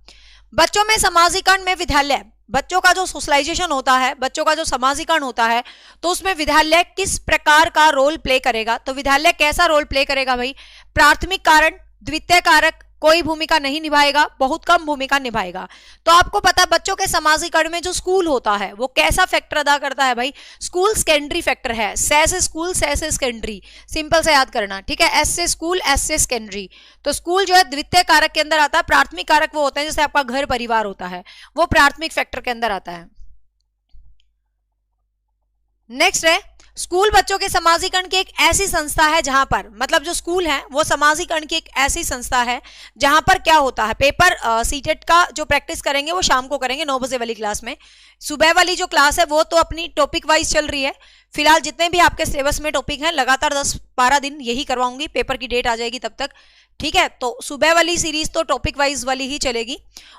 बच्चों में समाजीकरण में विद्यालय, बच्चों का जो सोशलाइजेशन होता है, बच्चों का जो समाजीकरण होता है, तो उसमें विद्यालय किस प्रकार का रोल प्ले करेगा? तो विद्यालय कैसा रोल प्ले करेगा भाई? प्राथमिक कारण, द्वितीय कारक, कोई भूमिका नहीं निभाएगा, बहुत कम भूमिका निभाएगा। तो आपको पता है बच्चों के समाजीकरण में जो स्कूल होता है वो कैसा फैक्टर अदा करता है भाई? स्कूल सेकेंडरी फैक्टर है। से स्कूल, से सेकेंडरी, सिंपल से याद करना, ठीक है। एस से स्कूल, एस से सेकेंडरी। तो स्कूल जो है द्वितीय कारक के अंदर आता है। प्राथमिक कारक वो होते हैं जैसे आपका घर परिवार होता है, वो प्राथमिक फैक्टर के अंदर आता है। नेक्स्ट है, स्कूल बच्चों के समाजीकरण की एक ऐसी संस्था है जहां पर, मतलब जो स्कूल है वो समाजीकरण की एक ऐसी संस्था है जहां पर क्या होता है, पेपर सीटेट का जो प्रैक्टिस करेंगे वो शाम को करेंगे 9 बजे वाली क्लास में। सुबह वाली जो क्लास है वो तो अपनी टॉपिक वाइज चल रही है। फिलहाल जितने भी आपके सिलेबस में टॉपिक हैं लगातार 10-12 दिन यही करवाऊंगी, पेपर की डेट आ जाएगी तब तक, ठीक है। तो सुबह वाली सीरीज तो टॉपिक वाइज वाली ही चलेगी,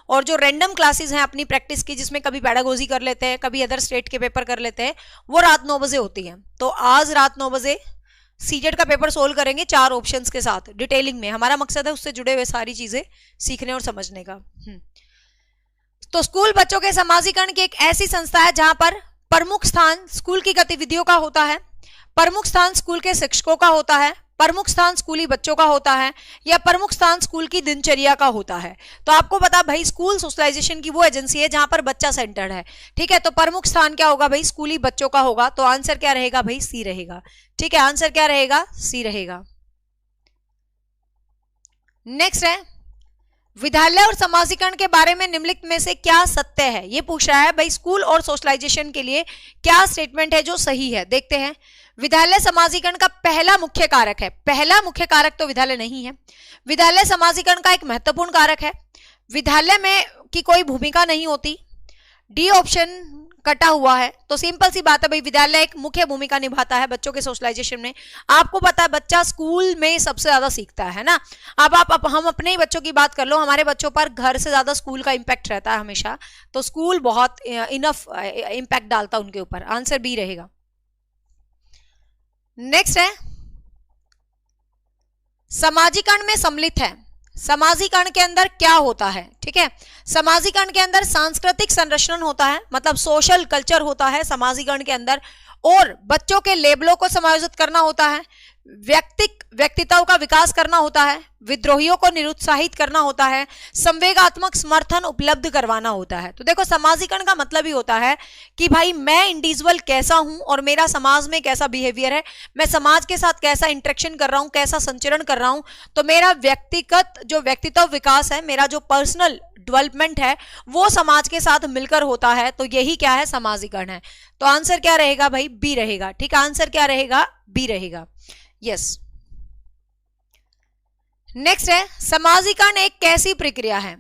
और जो रैंडम क्लासेस हैं अपनी प्रैक्टिस की, जिसमें कभी पेडागोजी कर लेते हैं, कभी अदर स्टेट के पेपर कर लेते हैं, वो रात 9 बजे होती है। तो आज रात 9 बजे सीटेट का पेपर सोल्व करेंगे 4 ऑप्शंस के साथ डिटेलिंग में। हमारा मकसद है उससे जुड़े हुए सारी चीजें सीखने और समझने का। तो स्कूल बच्चों के समाजीकरण की एक ऐसी संस्था है जहां पर प्रमुख स्थान स्कूल की गतिविधियों का होता है, प्रमुख स्थान स्कूल के शिक्षकों का होता है, प्रमुख स्थान स्कूली बच्चों का होता है, या प्रमुख स्थान स्कूल की दिनचर्या का होता है। तो आपको पता भाई स्कूल सोशलाइजेशन की वो एजेंसी है जहां पर बच्चा सेंटर्ड है, ठीक है। तो प्रमुख स्थान क्या होगा भाई? स्कूली बच्चों का होगा। तो आंसर क्या रहेगा भाई? सी रहेगा, ठीक है। आंसर क्या रहेगा? सी रहेगा। नेक्स्ट है, विद्यालय और समाजीकरण के बारे में निम्नलिखित में से क्या सत्य है? ये पूछ रहा है भाई स्कूल और सोशलाइजेशन के लिए क्या स्टेटमेंट है जो सही है। देखते हैं। विद्यालय समाजीकरण का पहला मुख्य कारक है। पहला मुख्य कारक तो विद्यालय नहीं है। विद्यालय समाजीकरण का एक महत्वपूर्ण कारक है। विद्यालय में की कोई भूमिका नहीं होती। डी ऑप्शन कटा हुआ है। तो सिंपल सी बात है भाई, विद्यालय एक मुख्य भूमिका निभाता है बच्चों के सोशलाइजेशन में। आपको पता है बच्चा स्कूल में सबसे ज्यादा सीखता है ना। अब हम अपने ही बच्चों की बात कर लो, हमारे बच्चों पर घर से ज्यादा स्कूल का इंपैक्ट रहता है हमेशा। तो स्कूल बहुत इनफ इंपैक्ट डालता है उनके ऊपर। आंसर बी रहेगा। नेक्स्ट है समाजीकरण में सम्मिलित है। समाजीकरण के अंदर क्या होता है? ठीक है, समाजीकरण के अंदर सांस्कृतिक संरक्षण होता है, मतलब सोशल कल्चर होता है समाजीकरण के अंदर, और बच्चों के लेबलों को समायोजित करना होता है, व्यक्तित्व का विकास करना होता है, विद्रोहियों को निरुत्साहित करना होता है, संवेगात्मक समर्थन उपलब्ध करवाना होता है। तो देखो समाजीकरण का मतलब ही होता है कि भाई मैं इंडिविजुअल कैसा हूं और मेरा समाज में कैसा बिहेवियर है, मैं समाज के साथ कैसा इंटरेक्शन कर रहा हूं, कैसा संचरण कर रहा हूं, तो मेरा व्यक्तिगत जो व्यक्तित्व विकास है, मेरा जो पर्सनल डेवलपमेंट है, वो समाज के साथ मिलकर होता है। तो यही क्या है? समाजीकरण है। तो आंसर क्या रहेगा भाई? बी रहेगा। ठीक है, आंसर क्या रहेगा? बी रहेगा। यस। नेक्स्ट है समाजीकरण एक कैसी प्रक्रिया है?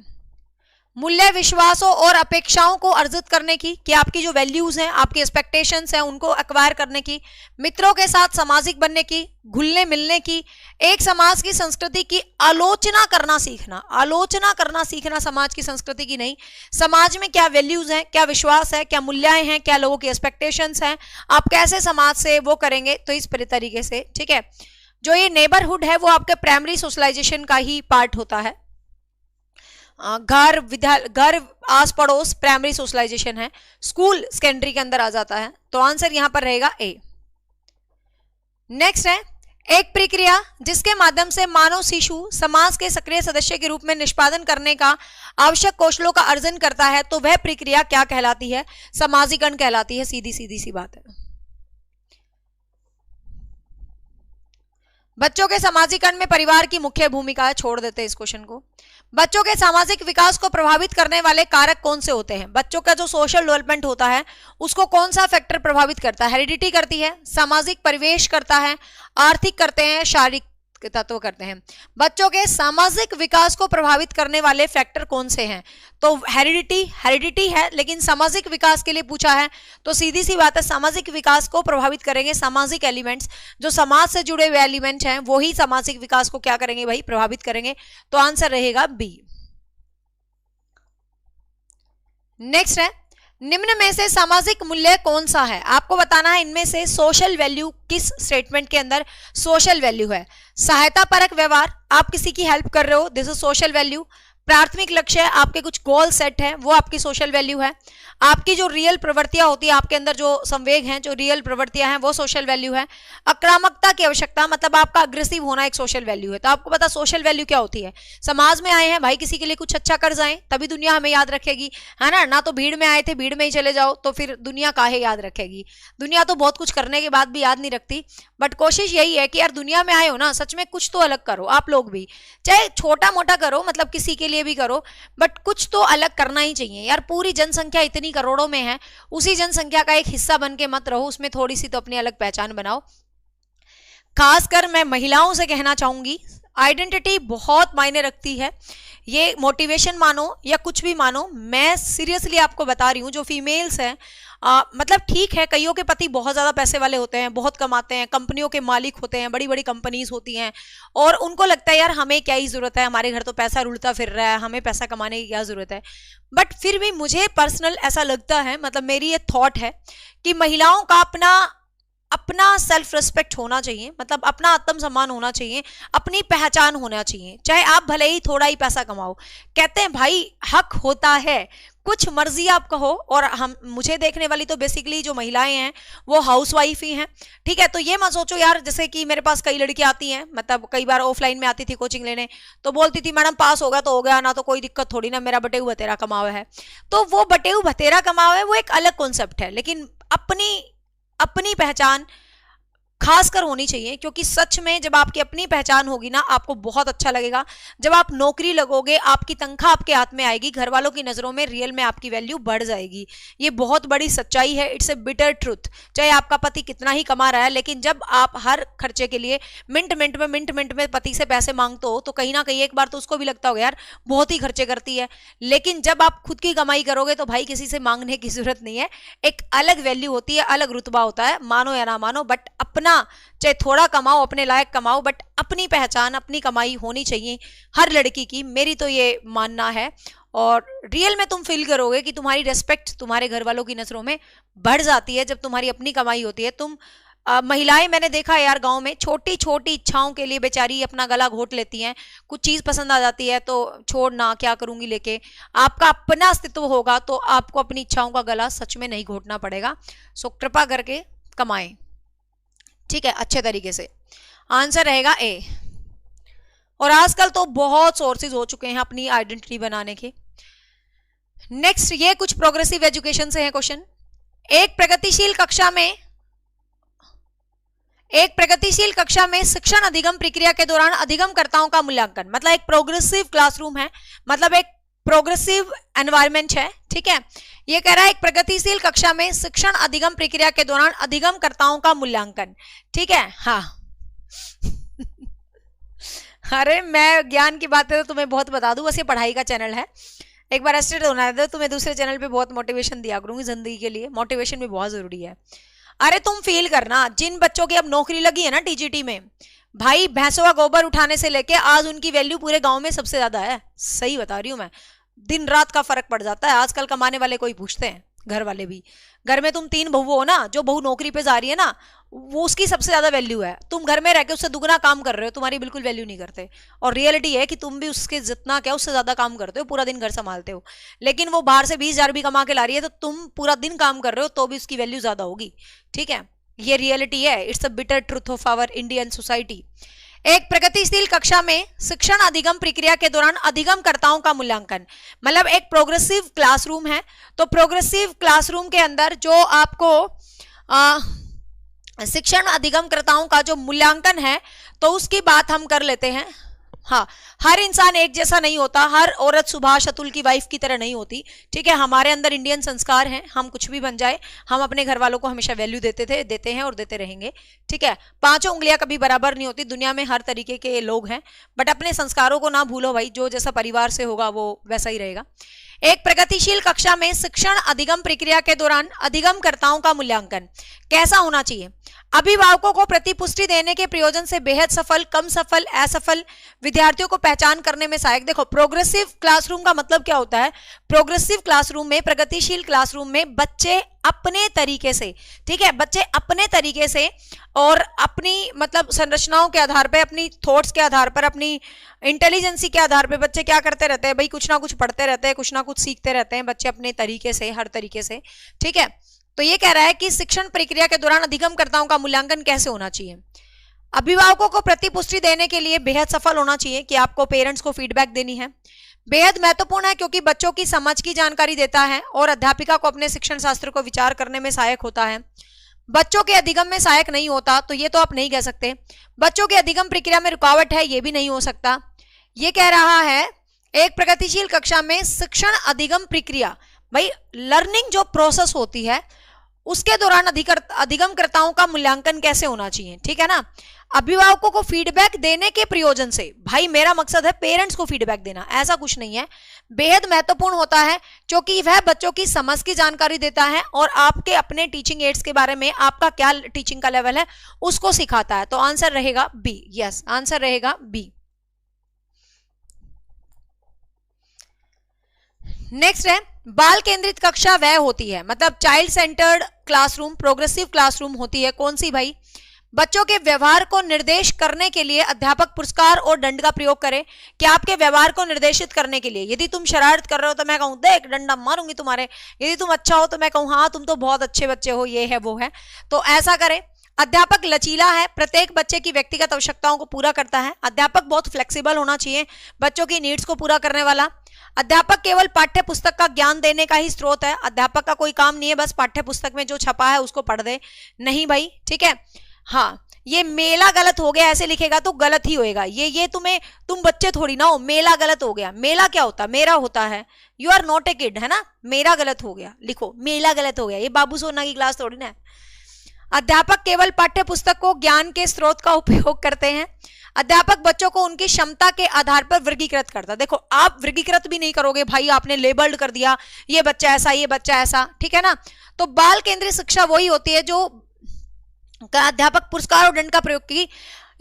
मूल्य, विश्वासों और अपेक्षाओं को अर्जित करने की, कि आपकी जो वैल्यूज हैं, आपकी एक्सपेक्टेशंस हैं, उनको एक्वायर करने की, मित्रों के साथ सामाजिक बनने की, घुलने मिलने की, एक समाज की संस्कृति की आलोचना करना सीखना। आलोचना करना सीखना समाज की संस्कृति की नहीं, समाज में क्या वैल्यूज हैं, क्या विश्वास है, क्या मूल्य हैं, क्या लोगों की एक्सपेक्टेशंस हैं, आप कैसे समाज से वो करेंगे। तो इस तरीके से, ठीक है, जो ये नेबरहुड है वो आपके प्राइमरी सोशलाइजेशन का ही पार्ट होता है। घर आस पड़ोस प्राइमरी सोशलाइजेशन है, स्कूल सेकेंडरी के अंदर आ जाता है। तो आंसर यहां पर रहेगा ए। नेक्स्ट है एक प्रक्रिया जिसके माध्यम से मानव शिशु समाज के सक्रिय सदस्य के रूप में निष्पादन करने का आवश्यक कौशलों का अर्जन करता है, तो वह प्रक्रिया क्या कहलाती है? समाजीकरण कहलाती है। सीधी सी बात है। बच्चों के समाजीकरण में परिवार की मुख्य भूमिका है। छोड़ देते हैं इस क्वेश्चन को। बच्चों के सामाजिक विकास को प्रभावित करने वाले कारक कौन से होते हैं? बच्चों का जो सोशल डेवलपमेंट होता है उसको कौन सा फैक्टर प्रभावित करता है? हेरिडिटी करती है, सामाजिक परिवेश करता है, आर्थिक करते हैं, शारीरिक तत्व करते हैं। बच्चों के सामाजिक विकास को प्रभावित करने वाले फैक्टर कौन से हैं? तो हेरिडिटी है, लेकिन सामाजिक विकास के लिए पूछा है तो सीधी सी बात है, सामाजिक विकास को प्रभावित करेंगे सामाजिक एलिमेंट्स, जो समाज से जुड़े हुए एलिमेंट हैं वो ही सामाजिक विकास को क्या करेंगे भाई? प्रभावित करेंगे। तो आंसर रहेगा बी। नेक्स्ट है निम्न में से सामाजिक मूल्य कौन सा है? आपको बताना है इनमें से सोशल वैल्यू किस स्टेटमेंट के अंदर सोशल वैल्यू है। सहायता परक व्यवहार, आप किसी की हेल्प कर रहे हो, दिस इज सोशल वैल्यू। प्राथमिक लक्ष्य, आपके कुछ गोल सेट है, वो आपकी सोशल वैल्यू है। आपकी जो रियल प्रवृत्तियां होती है, आपके अंदर जो संवेग हैं, जो रियल प्रवृत्तियां हैं, वो सोशल वैल्यू है। आक्रामकता की आवश्यकता, मतलब आपका अग्रेसिव होना एक सोशल वैल्यू है। तो आपको पता सोशल वैल्यू क्या होती है? समाज में आए हैं भाई, किसी के लिए कुछ अच्छा कर जाएं तभी दुनिया हमें याद रखेगी, है ना तो भीड़ में आए थे, भीड़ में ही चले जाओ तो फिर दुनिया काहे याद रखेगी? दुनिया तो बहुत कुछ करने के बाद भी याद नहीं रखती। बट कोशिश यही है कि यार दुनिया में आए हो ना, सच में कुछ तो अलग करो। आप लोग भी चाहे छोटा मोटा करो, मतलब किसी के लिए भी करो, बट कुछ तो अलग करना ही चाहिए यार। पूरी जनसंख्या इतनी करोड़ों में है, उसी जनसंख्या का एक हिस्सा बन के मत रहो, उसमें थोड़ी सी तो अपनी अलग पहचान बनाओ। खासकर मैं महिलाओं से कहना चाहूंगी, आइडेंटिटी बहुत मायने रखती है। ये मोटिवेशन मानो या कुछ भी मानो, मैं सीरियसली आपको बता रही हूँ, जो फीमेल्स हैं, मतलब ठीक है कईयों के पति बहुत ज़्यादा पैसे वाले होते हैं, बहुत कमाते हैं, कंपनियों के मालिक होते हैं, बड़ी बड़ी कंपनीज होती हैं, और उनको लगता है यार हमें क्या ही ज़रूरत है, हमारे घर तो पैसा रुलता फिर रहा है, हमें पैसा कमाने की क्या ज़रूरत है। बट फिर भी मुझे पर्सनल ऐसा लगता है, मतलब मेरी ये थॉट है कि महिलाओं का अपना सेल्फ रिस्पेक्ट होना चाहिए, मतलब अपना आत्मसम्मान होना चाहिए, अपनी पहचान होना चाहिए। चाहे आप भले ही थोड़ा ही पैसा कमाओ, कहते हैं भाई हक होता है, कुछ मर्जी आप कहो। और हम मुझे देखने वाली तो बेसिकली जो महिलाएं हैं वो हाउसवाइफ ही हैं, ठीक है। तो ये मत सोचो यार, जैसे कि मेरे पास कई लड़कियां आती हैं, मतलब कई बार ऑफलाइन में आती थी कोचिंग लेने, तो बोलती थी मैडम पास होगा तो हो गया ना, तो कोई दिक्कत थोड़ी ना, मेरा बटेऊ भतेरा कमावा है। तो वो बटेऊ भतेरा कमावा है वो एक अलग कॉन्सेप्ट है, लेकिन अपनी पहचान, खासकर होनी चाहिए, क्योंकि सच में जब आपकी अपनी पहचान होगी ना, आपको बहुत अच्छा लगेगा। जब आप नौकरी लगोगे, आपकी तनख्वाह आपके हाथ में आएगी, घर वालों की नजरों में रियल में आपकी वैल्यू बढ़ जाएगी। ये बहुत बड़ी सच्चाई है, इट्स ए बिटर ट्रुथ। चाहे आपका पति कितना ही कमा रहा है, लेकिन जब आप हर खर्चे के लिए मिनट मिनट में पति से पैसे मांगते हो, तो कहीं ना कहीं एक बार तो उसको भी लगता होगा यार बहुत ही खर्चे करती है। लेकिन जब आप खुद की कमाई करोगे तो भाई किसी से मांगने की जरूरत नहीं है। एक अलग वैल्यू होती है, अलग रुतबा होता है, मानो या ना मानो, बट अपना, चाहे थोड़ा कमाओ, अपने लायक कमाओ, बट अपनी पहचान, अपनी कमाई होनी चाहिए हर लड़की की, मेरी तो ये मानना है। और रियल में तुम फील करोगे कि तुम्हारी रेस्पेक्ट तुम्हारे घर वालों की नजरों में बढ़ जाती है जब तुम्हारी अपनी कमाई होती है। तुम महिलाएं, मैंने देखा है यार गांव में, छोटी छोटी इच्छाओं के लिए बेचारी अपना गला घोट लेती हैं। कुछ चीज पसंद आ जाती है तो छोड़ना, क्या करूंगी लेके। आपका अपना अस्तित्व होगा तो आपको अपनी इच्छाओं का गला सच में नहीं घोटना पड़ेगा। सो कृपा करके कमाएं, ठीक है, अच्छे तरीके से। आंसर रहेगा ए। और आजकल तो बहुत सोर्सेज हो चुके हैं अपनी आइडेंटिटी बनाने के। नेक्स्ट, ये कुछ प्रोग्रेसिव एजुकेशन से है क्वेश्चन। एक प्रगतिशील कक्षा में शिक्षण अधिगम प्रक्रिया के दौरान अधिगमकर्ताओं का मूल्यांकन, मतलब एक प्रोग्रेसिव क्लासरूम है, मतलब एक प्रोग्रेसिव एनवायरनमेंट है, ठीक है। ये कह रहा है एक प्रगतिशील कक्षा में शिक्षण अधिगम प्रक्रिया के दौरान अधिगमकर्ताओं का मूल्यांकन, ठीक है। हाँ अरे मैं ज्ञान की बातें तो तुम्हें बहुत बता दूं, बस ये पढ़ाई का चैनल है। एक बार एस्टेट होना दो, तुम्हें दूसरे चैनल पे बहुत मोटिवेशन दिया करूंगी जिंदगी के लिए। मोटिवेशन भी बहुत जरूरी है। अरे तुम फील करना, जिन बच्चों की अब नौकरी लगी है ना टीजीटी में, भाई भैंसों का गोबर उठाने से लेके आज उनकी वैल्यू पूरे गांव में सबसे ज्यादा है। सही बता रही हूं मैं, दिन रात का फर्क पड़ जाता है। आजकल कमाने वाले कोई पूछते हैं, घर वाले भी। घर में तुम 3 बहू हो ना, जो बहू नौकरी पे जा रही है ना, वो उसकी सबसे ज्यादा वैल्यू है। तुम घर में रह के उससे दुगना काम कर रहे हो, तुम्हारी बिल्कुल वैल्यू नहीं करते। और रियलिटी है कि तुम भी उसके जितना क्या उससे ज्यादा काम करते हो, पूरा दिन घर संभालते हो। लेकिन वो बाहर से 20,000 भी कमा के ला रही है, तो तुम पूरा दिन काम कर रहे हो तो भी उसकी वैल्यू ज्यादा होगी, ठीक है। ये रियलिटी है, it's a bitter truth of our Indian society. एक प्रगतिशील कक्षा में शिक्षण अधिगम प्रक्रिया के दौरान अधिगमकर्ताओं का मूल्यांकन, मतलब एक प्रोग्रेसिव क्लासरूम है, तो प्रोग्रेसिव क्लासरूम के अंदर जो आपको शिक्षण अधिगमकर्ताओं का जो मूल्यांकन है, तो उसकी बात हम कर लेते हैं। हाँ, हर इंसान एक जैसा नहीं होता, हर औरत सुभाष अतुल की वाइफ की तरह नहीं होती, ठीक है। हमारे अंदर इंडियन संस्कार हैं, हम कुछ भी बन जाए, हम अपने घर वालों को हमेशा वैल्यू देते हैं और देते रहेंगे, ठीक है। 5 उंगलियां कभी बराबर नहीं होती, दुनिया में हर तरीके के लोग हैं, बट अपने संस्कारों को ना भूलो भाई, जो जैसा परिवार से होगा वो वैसा ही रहेगा। एक प्रगतिशील कक्षा में शिक्षण अधिगम प्रक्रिया के दौरान अधिगमकर्ताओं का मूल्यांकन कैसा होना चाहिए? अभिभावकों को प्रतिपुष्टि देने के प्रयोजन से बेहद सफल, कम सफल, असफल विद्यार्थियों को पहचान करने में सहायक। देखो, प्रोग्रेसिव क्लासरूम का मतलब क्या होता है? प्रोग्रेसिव क्लासरूम में, प्रगतिशील क्लासरूम में बच्चे अपने तरीके से, ठीक है, बच्चे अपने तरीके से और अपनी मतलब संरचनाओं के आधार पर, अपनी थॉट्स के आधार पर, अपनी इंटेलिजेंसी के आधार पर बच्चे क्या करते रहते हैं भाई, कुछ ना कुछ पढ़ते रहते हैं, कुछ ना कुछ सीखते रहते हैं बच्चे अपने तरीके से, हर तरीके से, ठीक है। तो ये कह रहा है कि शिक्षण प्रक्रिया के दौरान अधिगमकर्ताओं का मूल्यांकन कैसे होना चाहिए? अभिभावकों को प्रतिपुष्टि देने के लिए बेहद सफल होना चाहिए, कि आपको पेरेंट्स को फीडबैक देनी है। बेहद महत्वपूर्ण है क्योंकि बच्चों की समझ की जानकारी देता है और अध्यापिका को अपने शिक्षण शास्त्र को विचार करने में सहायक होता है। बच्चों के अधिगम में सहायक नहीं होता, तो ये तो आप नहीं कह सकते। बच्चों के अधिगम प्रक्रिया में रुकावट है, ये भी नहीं हो सकता। ये कह रहा है एक प्रगतिशील कक्षा में शिक्षण अधिगम प्रक्रिया, भाई लर्निंग जो प्रोसेस होती है उसके दौरान अधिगमकर्ताओं का मूल्यांकन कैसे होना चाहिए, ठीक है ना। अभिभावकों को फीडबैक देने के प्रयोजन से, भाई मेरा मकसद है पेरेंट्स को फीडबैक देना, ऐसा कुछ नहीं है। बेहद महत्वपूर्ण होता है क्योंकि वह बच्चों की समझ की जानकारी देता है और आपके अपने टीचिंग एड्स के बारे में, आपका क्या टीचिंग का लेवल है उसको सिखाता है। तो आंसर रहेगा बी। यस, आंसर रहेगा बी। नेक्स्ट है बाल केंद्रित कक्षा वह होती है, मतलब child centred classroom, progressive classroom होती है कौन सी भाई? बच्चों के व्यवहार को निर्देश करने के लिए अध्यापक पुरस्कार और दंड का प्रयोग करे, कि आपके व्यवहार को निर्देशित करने के लिए, यदि तुम शरारत कर रहे हो तो मैं कहूं देख डंडा मारूंगी तुम्हारे, यदि तुम अच्छा हो तो मैं कहूं हाँ तुम तो बहुत अच्छे बच्चे हो, ये है वो है, तो ऐसा करें। अध्यापक लचीला है, प्रत्येक बच्चे की व्यक्तिगत आवश्यकताओं को पूरा करता है। अध्यापक बहुत फ्लेक्सिबल होना चाहिए, बच्चों की नीड्स को पूरा करने वाला। अध्यापक केवल पाठ्य पुस्तक का ज्ञान देने का ही स्रोत है, अध्यापक का कोई काम नहीं है बस पाठ्य पुस्तक में जो छपा है उसको पढ़ दे, नहीं भाई, ठीक है। हाँ, ये मेला गलत हो गया ऐसे लिखेगा तो गलत ही होएगा। ये तुम बच्चे थोड़ी ना हो, मेला गलत हो गया। मेला क्या होता है? मेरा होता है। You are not a kid, है ना। मेरा गलत हो गया, लिखो मेला गलत हो गया। ये बाबू सोना की क्लास थोड़ी ना है। अध्यापक केवल पाठ्य पुस्तक को ज्ञान के स्रोत का उपयोग करते हैं। अध्यापक बच्चों को उनकी क्षमता के आधार पर वर्गीकृत करता है। देखो, आप वर्गीकृत भी नहीं करोगे भाई, आपने लेबल्ड कर दिया ये बच्चा ऐसा, ये बच्चा ऐसा, ठीक है ना। तो बाल केंद्रीय शिक्षा वही होती है जो अध्यापक पुरस्कार और दंड का प्रयोग की।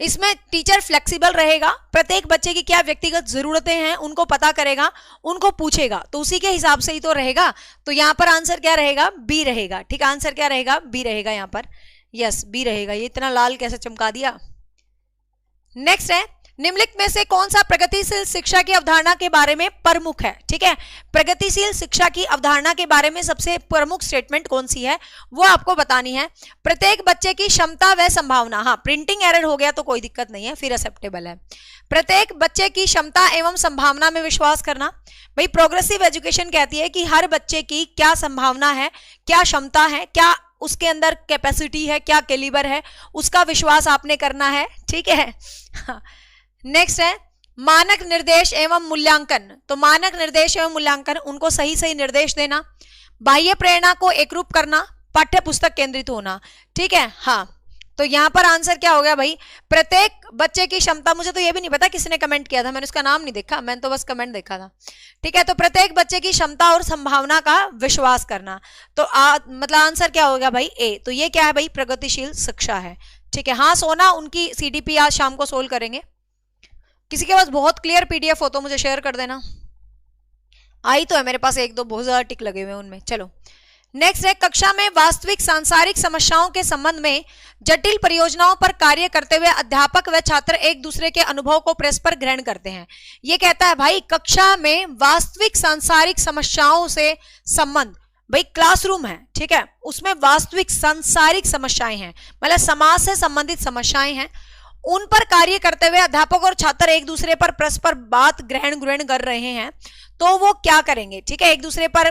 इसमें टीचर फ्लेक्सिबल रहेगा, प्रत्येक बच्चे की क्या व्यक्तिगत जरूरतें हैं उनको पता करेगा, उनको पूछेगा, तो उसी के हिसाब से ही तो रहेगा। तो यहाँ पर आंसर क्या रहेगा? बी रहेगा। ठीक, आंसर क्या रहेगा? बी रहेगा यहाँ पर। यस, बी रहेगा। ये इतना लाल कैसे चमका दिया। नेक्स्ट है, निम्नलिखित में से कौन सा प्रगतिशील शिक्षा की अवधारणा के बारे में प्रमुख है? ठीक है, प्रगतिशील शिक्षा की अवधारणा के बारे में सबसे प्रमुख स्टेटमेंट कौन सी है वो आपको बतानी है। प्रत्येक बच्चे की क्षमता व संभावना। हाँ, प्रिंटिंग एरर हो गया तो कोई दिक्कत नहीं है, फिर एक्सेप्टेबल है। प्रत्येक बच्चे की क्षमता एवं संभावना में विश्वास करना। भाई, प्रोग्रेसिव एजुकेशन कहती है कि हर बच्चे की क्या संभावना है, क्या क्षमता है, क्या उसके अंदर कैपेसिटी है, क्या कैलिबर है, उसका विश्वास आपने करना है। ठीक है। नेक्स्ट है मानक निर्देश एवं मूल्यांकन। तो मानक निर्देश एवं मूल्यांकन, उनको सही सही निर्देश देना, बाह्य प्रेरणा को एकरूप करना, पाठ्य पुस्तक केंद्रित होना। ठीक है। हाँ, तो यहां पर आंसर क्या हो गया भाई? प्रत्येक बच्चे की क्षमता। मुझे तो ये भी नहीं पता किसने कमेंट किया था, मैंने उसका नाम नहीं देखा, मैंने तो बस कमेंट देखा था। ठीक है, तो प्रत्येक बच्चे की क्षमता और संभावना का विश्वास करना। तो मतलब आंसर क्या हो गया भाई? ए। तो ये क्या है भाई? प्रगतिशील शिक्षा है। ठीक है। हाँ सोना, उनकी सीडीपी आज शाम को सोल्व करेंगे। किसी के पास बहुत क्लियर पीडीएफ हो तो मुझे शेयर कर देना। आई तो है मेरे पास एक दो, बहुत ज्यादा टिक लगे हुए उनमें। चलो नेक्स्ट है, कक्षा में वास्तविक सांसारिक समस्याओं के संबंध में जटिल परियोजनाओं पर कार्य करते हुए अध्यापक व छात्र एक दूसरे के अनुभव को परस्पर ग्रहण करते हैं। ये कहता है भाई कक्षा में वास्तविक सांसारिक समस्याओं से संबंध, भाई क्लासरूम है, ठीक है, उसमें वास्तविक सांसारिक समस्याएं हैं, मतलब समाज से संबंधित समस्याएं हैं, उन पर कार्य करते हुए अध्यापक और छात्र एक दूसरे पर परस्पर बात ग्रहण कर रहे हैं, तो वो क्या करेंगे? ठीक है, एक दूसरे पर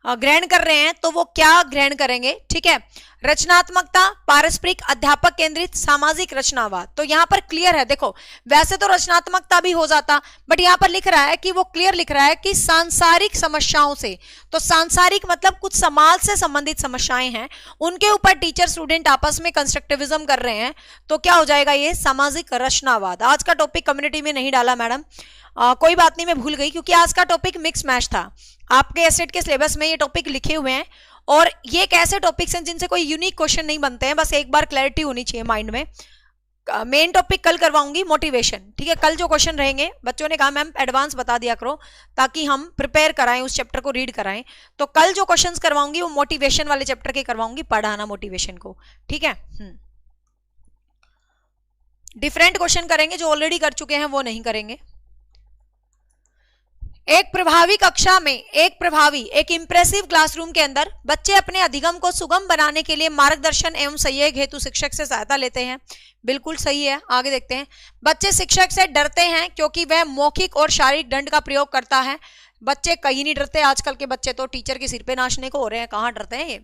ग्रहण कर रहे हैं तो वो क्या ग्रहण करेंगे? ठीक है, रचनात्मकता, पारस्परिक, अध्यापक केंद्रित, सामाजिक रचनावाद। तो यहां पर क्लियर है, देखो वैसे तो रचनात्मकता भी हो जाता, बट यहां पर लिख रहा है कि वो क्लियर लिख रहा है कि सांसारिक समस्याओं से। तो सांसारिक मतलब कुछ समाज से संबंधित समस्याएं हैं, उनके ऊपर टीचर स्टूडेंट आपस में कंस्ट्रक्टिविज्म कर रहे हैं, तो क्या हो जाएगा? ये सामाजिक रचनावाद। आज का टॉपिक कम्युनिटी में नहीं डाला मैडम, कोई बात नहीं, मैं भूल गई, क्योंकि आज का टॉपिक मिक्स मैच था। आपके एसेट के सिलेबस में ये टॉपिक लिखे हुए हैं, और ये एक ऐसे टॉपिक्स हैं जिनसे कोई यूनिक क्वेश्चन नहीं बनते हैं, बस एक बार क्लैरिटी होनी चाहिए माइंड में। मेन टॉपिक कल करवाऊंगी मोटिवेशन। ठीक है, कल जो क्वेश्चन रहेंगे, बच्चों ने कहा मैम एडवांस बता दिया करो ताकि हम प्रिपेयर कराएं, उस चैप्टर को रीड कराएं। तो कल जो क्वेश्चंस करवाऊंगी वो मोटिवेशन वाले चैप्टर के करवाऊंगी, पढ़ाना मोटिवेशन को। ठीक है, डिफरेंट क्वेश्चन करेंगे, जो ऑलरेडी कर चुके हैं वो नहीं करेंगे। एक प्रभावी कक्षा में एक इंप्रेसिव क्लासरूम के अंदर बच्चे अपने अधिगम को सुगम बनाने के लिए मार्गदर्शन एवं सहयोग हेतु शिक्षक से सहायता लेते हैं। बिल्कुल सही है, आगे देखते हैं। बच्चे शिक्षक से डरते हैं क्योंकि वह मौखिक और शारीरिक दंड का प्रयोग करता है। बच्चे कहीं नहीं डरते, आजकल के बच्चे तो टीचर के सिर पे नाचने को हो रहे हैं, कहाँ डरते हैं ये।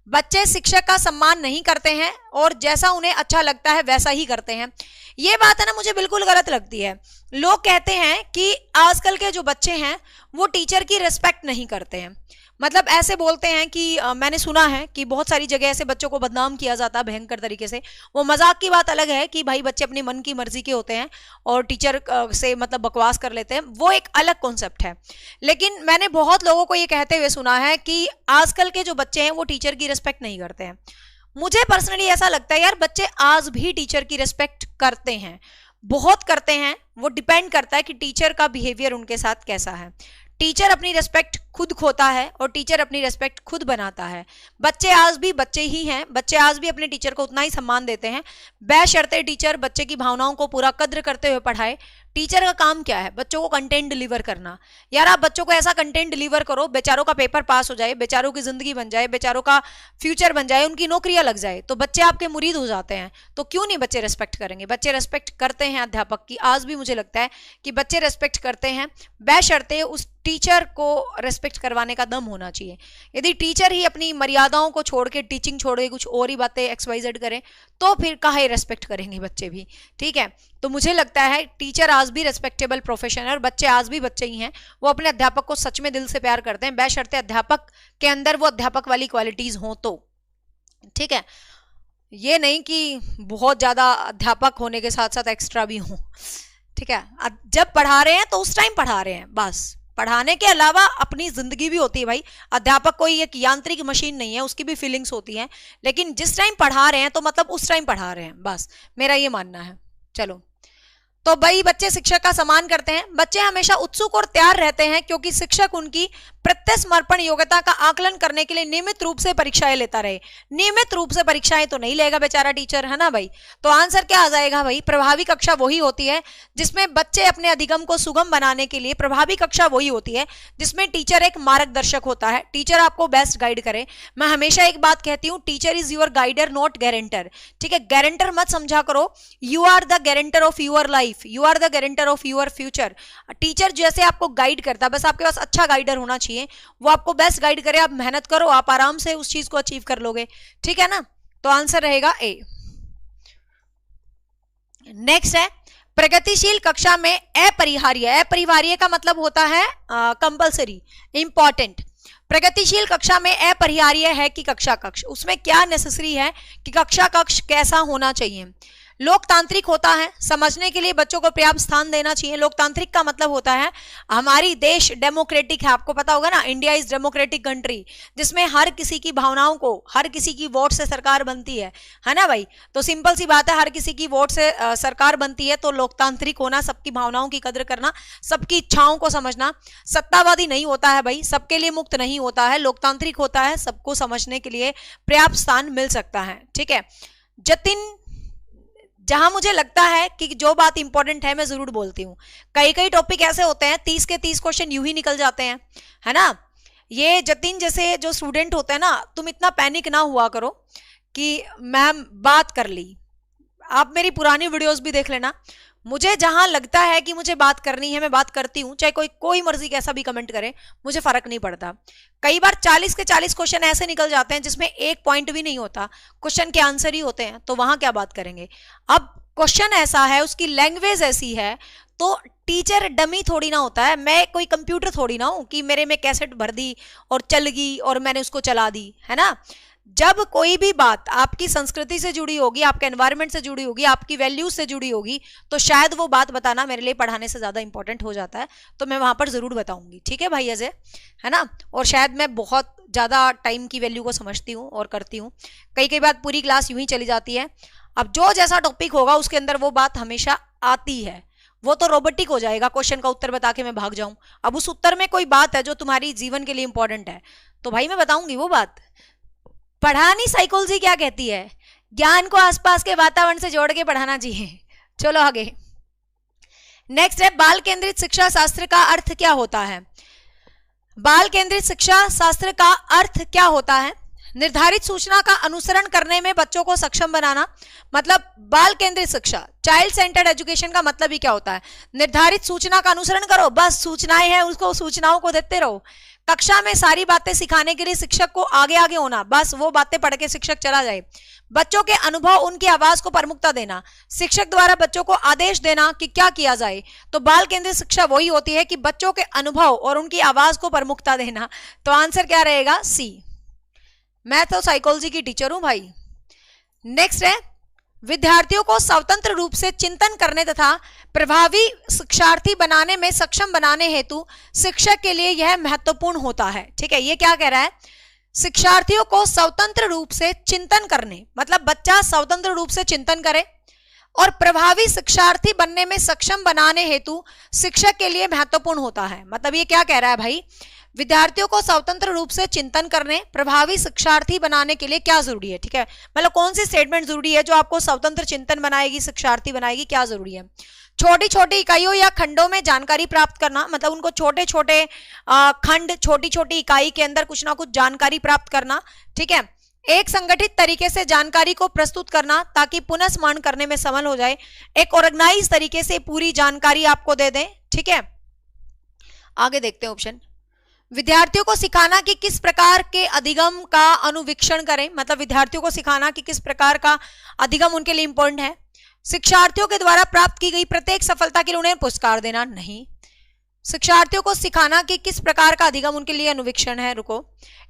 बच्चे शिक्षक का सम्मान नहीं करते हैं और जैसा उन्हें अच्छा लगता है वैसा ही करते हैं। ये बात है ना, मुझे बिल्कुल गलत लगती है। लोग कहते हैं कि आजकल के जो बच्चे हैं वो टीचर की रिस्पेक्ट नहीं करते हैं, मतलब ऐसे बोलते हैं कि मैंने सुना है कि बहुत सारी जगह ऐसे बच्चों को बदनाम किया जाता है भयंकर तरीके से। वो मजाक की बात अलग है कि भाई बच्चे अपनी मन की मर्जी के होते हैं और टीचर से मतलब बकवास कर लेते हैं, वो एक अलग कॉन्सेप्ट है। लेकिन मैंने बहुत लोगों को ये कहते हुए सुना है कि आजकल के जो बच्चे हैं वो टीचर की रिस्पेक्ट नहीं करते हैं। मुझे पर्सनली ऐसा लगता है यार, बच्चे आज भी टीचर की रिस्पेक्ट करते हैं, बहुत करते हैं। वो डिपेंड करता है कि टीचर का बिहेवियर उनके साथ कैसा है। टीचर अपनी रिस्पेक्ट खुद खोता है और टीचर अपनी रिस्पेक्ट खुद बनाता है। बच्चे आज भी बच्चे ही हैं, बच्चे आज भी अपने टीचर को उतना ही सम्मान देते हैं, बशर्ते टीचर बच्चे की भावनाओं को पूरा कद्र करते हुए पढ़ाए। टीचर का काम क्या है? बच्चों को कंटेंट डिलीवर करना। यार आप बच्चों को ऐसा कंटेंट डिलीवर करो, बेचारों का पेपर पास हो जाए, बेचारों की जिंदगी बन जाए, बेचारों का फ्यूचर बन जाए, उनकी नौकरियां लग जाए, तो बच्चे आपके मुरीद हो जाते हैं। तो क्यों नहीं बच्चे रेस्पेक्ट करेंगे? बच्चे रेस्पेक्ट करते हैं अध्यापक की, आज भी मुझे लगता है कि बच्चे रेस्पेक्ट करते हैं, बशर्ते उस टीचर को रेस्पेक्ट करवाने का दम होना चाहिए। यदि टीचर ही अपनी मर्यादाओं को छोड़ के, टीचिंग छोड़ के कुछ और ही बातें XYZ करें, तो फिर काहे रेस्पेक्ट करेंगे बच्चे भी। ठीक है, तो मुझे लगता है टीचर आज भी रेस्पेक्टेबल प्रोफेशन है और बच्चे आज भी बच्चे ही हैं। वो अपने अध्यापक को सच में दिल से प्यार करते हैं, बशर्ते अध्यापक के अंदर वो अध्यापक वाली क्वालिटीज हो तो। ठीक है, ये नहीं कि बहुत ज्यादा अध्यापक होने के साथ साथ एक्स्ट्रा भी हो। ठीक है, जब पढ़ा रहे हैं तो उस टाइम पढ़ा रहे हैं, बस। पढ़ाने के अलावा अपनी जिंदगी भी होती है भाई। अध्यापक कोई एक यांत्रिक मशीन नहीं है, उसकी भी फीलिंग्स होती हैं, लेकिन जिस टाइम पढ़ा रहे हैं तो मतलब उस टाइम पढ़ा रहे हैं, बस मेरा ये मानना है। चलो, तो भाई बच्चे शिक्षक का सम्मान करते हैं। बच्चे हमेशा उत्सुक और तैयार रहते हैं क्योंकि शिक्षक उनकी प्रत्यसमर्पण योग्यता का आकलन करने के लिए नियमित रूप से परीक्षाएं लेता रहे। नियमित रूप से परीक्षाएं तो नहीं लेगा बेचारा टीचर, है ना भाई। तो आंसर क्या आ जाएगा भाई? प्रभावी कक्षा वही होती है जिसमें बच्चे अपने अधिगम को सुगम बनाने के लिए, प्रभावी कक्षा वही होती है जिसमें टीचर एक मार्गदर्शक होता है, टीचर आपको बेस्ट गाइड करे। मैं हमेशा एक बात कहती हूँ, teacher is your guider not guarantor. ठीक है, गारंटर मत समझा करो, you are the guarantor of your life, you are the guarantor of your future. Teacher जैसे आपको गाइड करता है, बस आपके पास अच्छा गाइडर होना चाहिए, वो आपको बेस्ट गाइड करे, आप मेहनत करो, आप आराम से उस चीज को अचीव कर लोगे। ठीक है ना, तो आंसर रहेगा ए। नेक्स्ट है, प्रगतिशील कक्षा में अपरिहार्य। अपरिहार्य का मतलब होता है कंपलसरी, इंपॉर्टेंट। प्रगतिशील कक्षा में अपरिहार्य है कि कक्षा कक्ष, उसमें क्या नेसेसरी है कि कक्षा कक्ष कैसा होना चाहिए। लोकतांत्रिक होता है, समझने के लिए बच्चों को पर्याप्त स्थान देना चाहिए। लोकतांत्रिक का मतलब होता है हमारी देश डेमोक्रेटिक है, आपको पता होगा ना, इंडिया इज डेमोक्रेटिक कंट्री, जिसमें हर किसी की भावनाओं को, हर किसी की वोट से सरकार बनती है ना भाई। तो सिंपल सी बात है, हर किसी की वोट से सरकार बनती है, तो लोकतांत्रिक होना, सबकी भावनाओं की कदर करना, सबकी इच्छाओं को समझना। सत्तावादी नहीं होता है भाई, सबके लिए मुक्त नहीं होता है, लोकतांत्रिक होता है, सबको समझने के लिए पर्याप्त स्थान मिल सकता है। ठीक है, जतिन, जहां मुझे लगता है कि जो बात इंपॉर्टेंट है मैं जरूर बोलती हूँ। कई कई टॉपिक ऐसे होते हैं 30 के 30 क्वेश्चन यूं ही निकल जाते हैं, है ना। ये जतिन जैसे जो स्टूडेंट होते हैं ना, तुम इतना पैनिक ना हुआ करो कि मैम बात कर ली। आप मेरी पुरानी वीडियोस भी देख लेना, मुझे जहां लगता है कि मुझे बात करनी है मैं बात करती हूं, चाहे कोई मर्जी कैसा भी कमेंट करे, मुझे फर्क नहीं पड़ता। कई बार 40 के 40 क्वेश्चन ऐसे निकल जाते हैं जिसमें एक पॉइंट भी नहीं होता, क्वेश्चन के आंसर ही होते हैं, तो वहां क्या बात करेंगे। अब क्वेश्चन ऐसा है, उसकी लैंग्वेज ऐसी है, तो टीचर डमी थोड़ी ना होता है, मैं कोई कंप्यूटर थोड़ी ना हूं कि मेरे में कैसेट भर दी और चल गई और मैंने उसको चला दी, है ना। जब कोई भी बात आपकी संस्कृति से जुड़ी होगी, आपके एनवायरनमेंट से जुड़ी होगी, आपकी वैल्यूज से जुड़ी होगी, तो शायद वो बात बताना मेरे लिए पढ़ाने से ज्यादा इंपॉर्टेंट हो जाता है, तो मैं वहां पर जरूर बताऊंगी। ठीक है भाई अजय, है ना। और शायद मैं बहुत ज्यादा टाइम की वैल्यू को समझती हूँ और करती हूँ, कई बात पूरी क्लास यूं ही चली जाती है। अब जो जैसा टॉपिक होगा उसके अंदर वो बात हमेशा आती है, वो तो रोबोटिक हो जाएगा, क्वेश्चन का उत्तर बता के मैं भाग जाऊं। अब उस उत्तर में कोई बात है जो तुम्हारी जीवन के लिए इंपॉर्टेंट है, तो भाई मैं बताऊंगी वो बात। पढ़ानी साइकोलॉजी क्या कहती है, ज्ञान को आसपास के वातावरण से जोड़ के पढ़ाना चाहिए। चलो आगे, नेक्स्ट है, बाल केंद्रित शिक्षा शास्त्र का अर्थ क्या होता है। बाल केंद्रित शिक्षा शास्त्र का अर्थ क्या होता है? निर्धारित सूचना का अनुसरण करने में बच्चों को सक्षम बनाना। मतलब बाल केंद्रित शिक्षा, चाइल्ड सेंटर्ड एजुकेशन का मतलब ही क्या होता है? निर्धारित सूचना का अनुसरण करो, बस सूचनाएं हैं उसको, सूचनाओं को देते रहो। कक्षा में सारी बातें सिखाने के लिए शिक्षक को आगे आगे होना, बस वो बातें पढ़ के शिक्षक चला जाए। बच्चों के अनुभव, उनकी आवाज को प्रमुखता देना, शिक्षक द्वारा बच्चों को आदेश देना कि क्या किया जाए। तो बाल केंद्रित शिक्षा वही होती है कि बच्चों के अनुभव और उनकी आवाज को प्रमुखता देना। तो आंसर क्या रहेगा? सी। मैं तो साइकोलॉजी की टीचर हूं भाई। नेक्स्ट है, विद्यार्थियों को स्वतंत्र रूप से चिंतन करने तथा प्रभावी शिक्षार्थी बनाने में सक्षम बनाने हेतु शिक्षक के लिए यह महत्वपूर्ण होता है। ठीक है, ये क्या कह रहा है? शिक्षार्थियों को स्वतंत्र रूप से चिंतन करने, मतलब बच्चा स्वतंत्र रूप से चिंतन करे और प्रभावी शिक्षार्थी बनने में सक्षम बनाने हेतु शिक्षक के लिए महत्वपूर्ण होता है। मतलब ये क्या कह रहा है भाई? विद्यार्थियों को स्वतंत्र रूप से चिंतन करने, प्रभावी शिक्षार्थी बनाने के लिए क्या जरूरी है, ठीक है, मतलब कौन सी स्टेटमेंट जरूरी है जो आपको स्वतंत्र चिंतन बनाएगी, शिक्षार्थी बनाएगी, क्या जरूरी है। छोटी छोटी इकाइयों या खंडों में जानकारी प्राप्त करना, मतलब उनको छोटे छोटे खंड, छोटी छोटी इकाई के अंदर कुछ ना कुछ जानकारी प्राप्त करना, ठीक है। एक संगठित तरीके से जानकारी को प्रस्तुत करना ताकि पुनः स्मरण करने में समल हो जाए, एक ऑर्गेनाइज तरीके से पूरी जानकारी आपको दे दें, ठीक है। आगे देखते हैं ऑप्शन। विद्यार्थियों को सिखाना कि किस प्रकार के अधिगम का अनुवीक्षण करें, मतलब विद्यार्थियों को सिखाना कि किस प्रकार का अधिगम उनके लिए इंपॉर्टेंट है। शिक्षार्थियों के द्वारा प्राप्त की गई प्रत्येक सफलता के लिए उन्हें पुरस्कार देना, नहीं। शिक्षार्थियों को सिखाना कि किस प्रकार का अधिगम उनके लिए अनुवीक्षण है, रुको।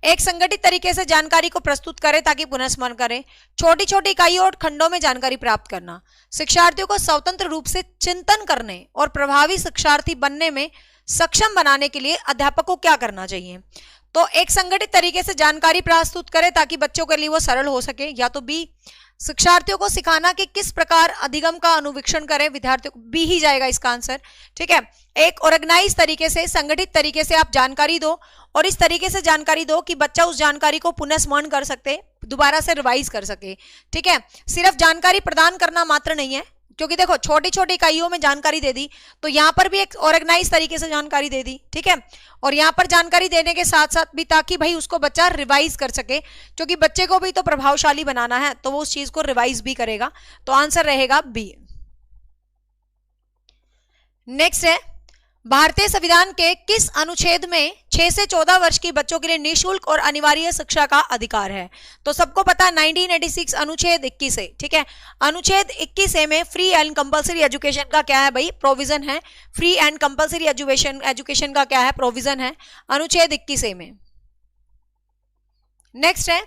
एक संगठित तरीके से जानकारी को प्रस्तुत करें ताकि पुनः स्मरण करें, छोटी छोटी इकाइयों और खंडों में जानकारी प्राप्त करना, शिक्षार्थियों को स्वतंत्र रूप से चिंतन करने और प्रभावी शिक्षार्थी बनने में सक्षम बनाने के लिए अध्यापक को क्या करना चाहिए। तो एक संगठित तरीके से जानकारी प्रस्तुत करें ताकि बच्चों के लिए वो सरल हो सके, या तो बी शिक्षार्थियों को सिखाना कि किस प्रकार अधिगम का अनुवीक्षण करें, विद्यार्थियों को बी ही जाएगा इसका आंसर, ठीक है। एक ऑर्गेनाइज तरीके से, संगठित तरीके से आप जानकारी दो और इस तरीके से जानकारी दो कि बच्चा उस जानकारी को पुनः स्मरण कर सकते, दोबारा से रिवाइज कर सके, ठीक है। सिर्फ जानकारी प्रदान करना मात्र नहीं है, क्योंकि देखो छोटी छोटी इकाइयों में जानकारी दे दी तो यहां पर भी एक ऑर्गेनाइज तरीके से जानकारी दे दी, ठीक है। और यहां पर जानकारी देने के साथ साथ भी ताकि भाई उसको बच्चा रिवाइज कर सके, क्योंकि बच्चे को भी तो प्रभावशाली बनाना है, तो वो उस चीज को रिवाइज भी करेगा। तो आंसर रहेगा बी। नेक्स्ट है, भारतीय संविधान के किस अनुच्छेद में 6 से 14 वर्ष की बच्चों के लिए निःशुल्क और अनिवार्य शिक्षा का अधिकार है। तो सबको पता है 1986 अनुच्छेद 21 है, ठीक है। अनुच्छेद 21 में फ्री एंड कंपलसरी एजुकेशन का क्या है भाई, प्रोविजन है। फ्री एंड कंपलसरी एजुकेशन का क्या है, प्रोविजन है अनुच्छेद 21 में। नेक्स्ट है,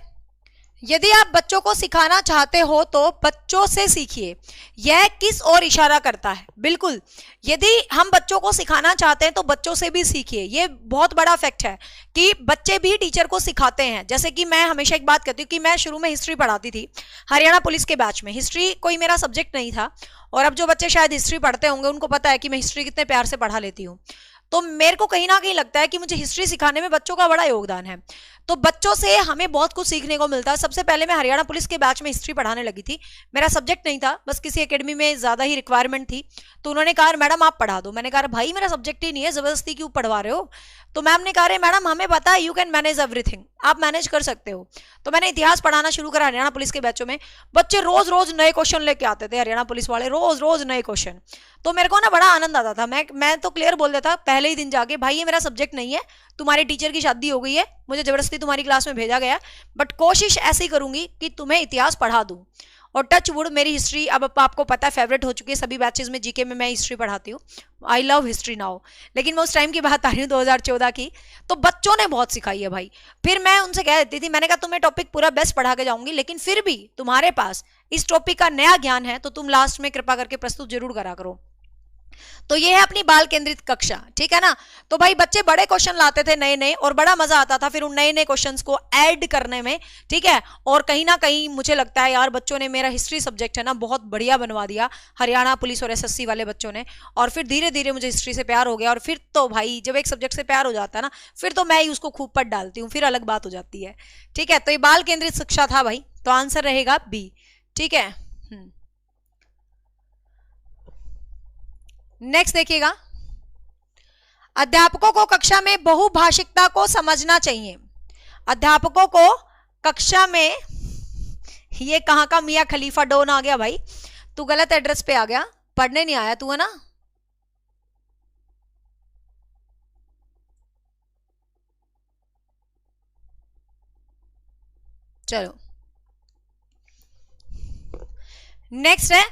यदि आप बच्चों को सिखाना चाहते हो तो बच्चों से सीखिए, यह किस ओर इशारा करता है। बिल्कुल, यदि हम बच्चों को सिखाना चाहते हैं तो बच्चों से भी सीखिए, ये बहुत बड़ा फैक्ट है कि बच्चे भी टीचर को सिखाते हैं। जैसे कि मैं हमेशा एक बात कहती हूँ कि मैं शुरू में हिस्ट्री पढ़ाती थी हरियाणा पुलिस के बैच में, हिस्ट्री कोई मेरा सब्जेक्ट नहीं था, और अब जो बच्चे शायद हिस्ट्री पढ़ते होंगे उनको पता है कि मैं हिस्ट्री कितने प्यार से पढ़ा लेती हूँ। तो मेरे को कहीं ना कहीं लगता है कि मुझे हिस्ट्री सिखाने में बच्चों का बड़ा योगदान है, तो बच्चों से हमें बहुत कुछ सीखने को मिलता है। सबसे पहले मैं हरियाणा पुलिस के बैच में हिस्ट्री पढ़ाने लगी थी, मेरा सब्जेक्ट नहीं था, बस किसी एकेडमी में ज्यादा ही रिक्वायरमेंट थी, तो उन्होंने कहा मैडम आप पढ़ा दो। मैंने कहा भाई मेरा सब्जेक्ट ही नहीं है, जबरदस्ती क्यों पढ़वा रहे हो। तो मैम ने कहा मैडम हमें पता है यू कैन मैनेज एवरीथिंग, आप मैनेज कर सकते हो। तो मैंने इतिहास पढ़ाना शुरू करा हरियाणा पुलिस के बैचों में, बच्चे रोज रोज नए क्वेश्चन लेके आते थे, हरियाणा पुलिस वाले रोज रोज नए क्वेश्चन। तो मेरे को ना बड़ा आनंद आता था, मैं तो क्लियर बोल देता पहले ही दिन जाके, भाई ये मेरा सब्जेक्ट नहीं है, तुम्हारे टीचर की शादी हो गई है, मुझे जबरदस्ती तुम्हारी क्लास में भेजा गया, बट कोशिश ऐसी करूंगी कि तुम्हें इतिहास पढ़ा दूं। और टच वुड मेरी हिस्ट्री अब आपको पता है फेवरेट हो चुकी है, सभी बैचेस में जीके में मैं हिस्ट्री पढ़ाती हूँ, आई लव हिस्ट्री नाउ। लेकिन मैं उस टाइम की बात आ रही हूँ 2014 की, तो बच्चों ने बहुत सिखाई है भाई। फिर मैं उनसे कह देती थी, मैंने कहा तुम्हें टॉपिक पूरा बेस्ट पढ़ा के जाऊंगी, लेकिन फिर भी तुम्हारे पास इस टॉपिक का नया ज्ञान है तो तुम लास्ट में कृपा करके प्रस्तुत जरूर करा करो। तो ये है अपनी बाल केंद्रित कक्षा, ठीक है ना। तो भाई बच्चे बड़े क्वेश्चन लाते थे नए नए, और बड़ा मजा आता था फिर उन नए नए क्वेश्चंस को ऐड करने में, ठीक है। और कहीं ना कहीं मुझे लगता है यार बच्चों ने मेरा हिस्ट्री सब्जेक्ट है ना बहुत बढ़िया बनवा दिया, हरियाणा पुलिस और एसएससी वाले बच्चों ने। और फिर धीरे धीरे मुझे हिस्ट्री से प्यार हो गया, और फिर तो भाई जब एक सब्जेक्ट से प्यार हो जाता है ना, फिर तो मैं ही उसको खूब पढ़ डालती हूँ, फिर अलग बात हो जाती है, ठीक है। तो ये बाल केंद्रित शिक्षा था भाई, तो आंसर रहेगा बी, ठीक है। नेक्स्ट देखिएगा, अध्यापकों को कक्षा में बहुभाषिकता को समझना चाहिए। अध्यापकों को कक्षा में, ये कहां का मियां खलीफा डॉन आ गया भाई, तू गलत एड्रेस पे आ गया, पढ़ने नहीं आया तू, है ना। चलो नेक्स्ट है,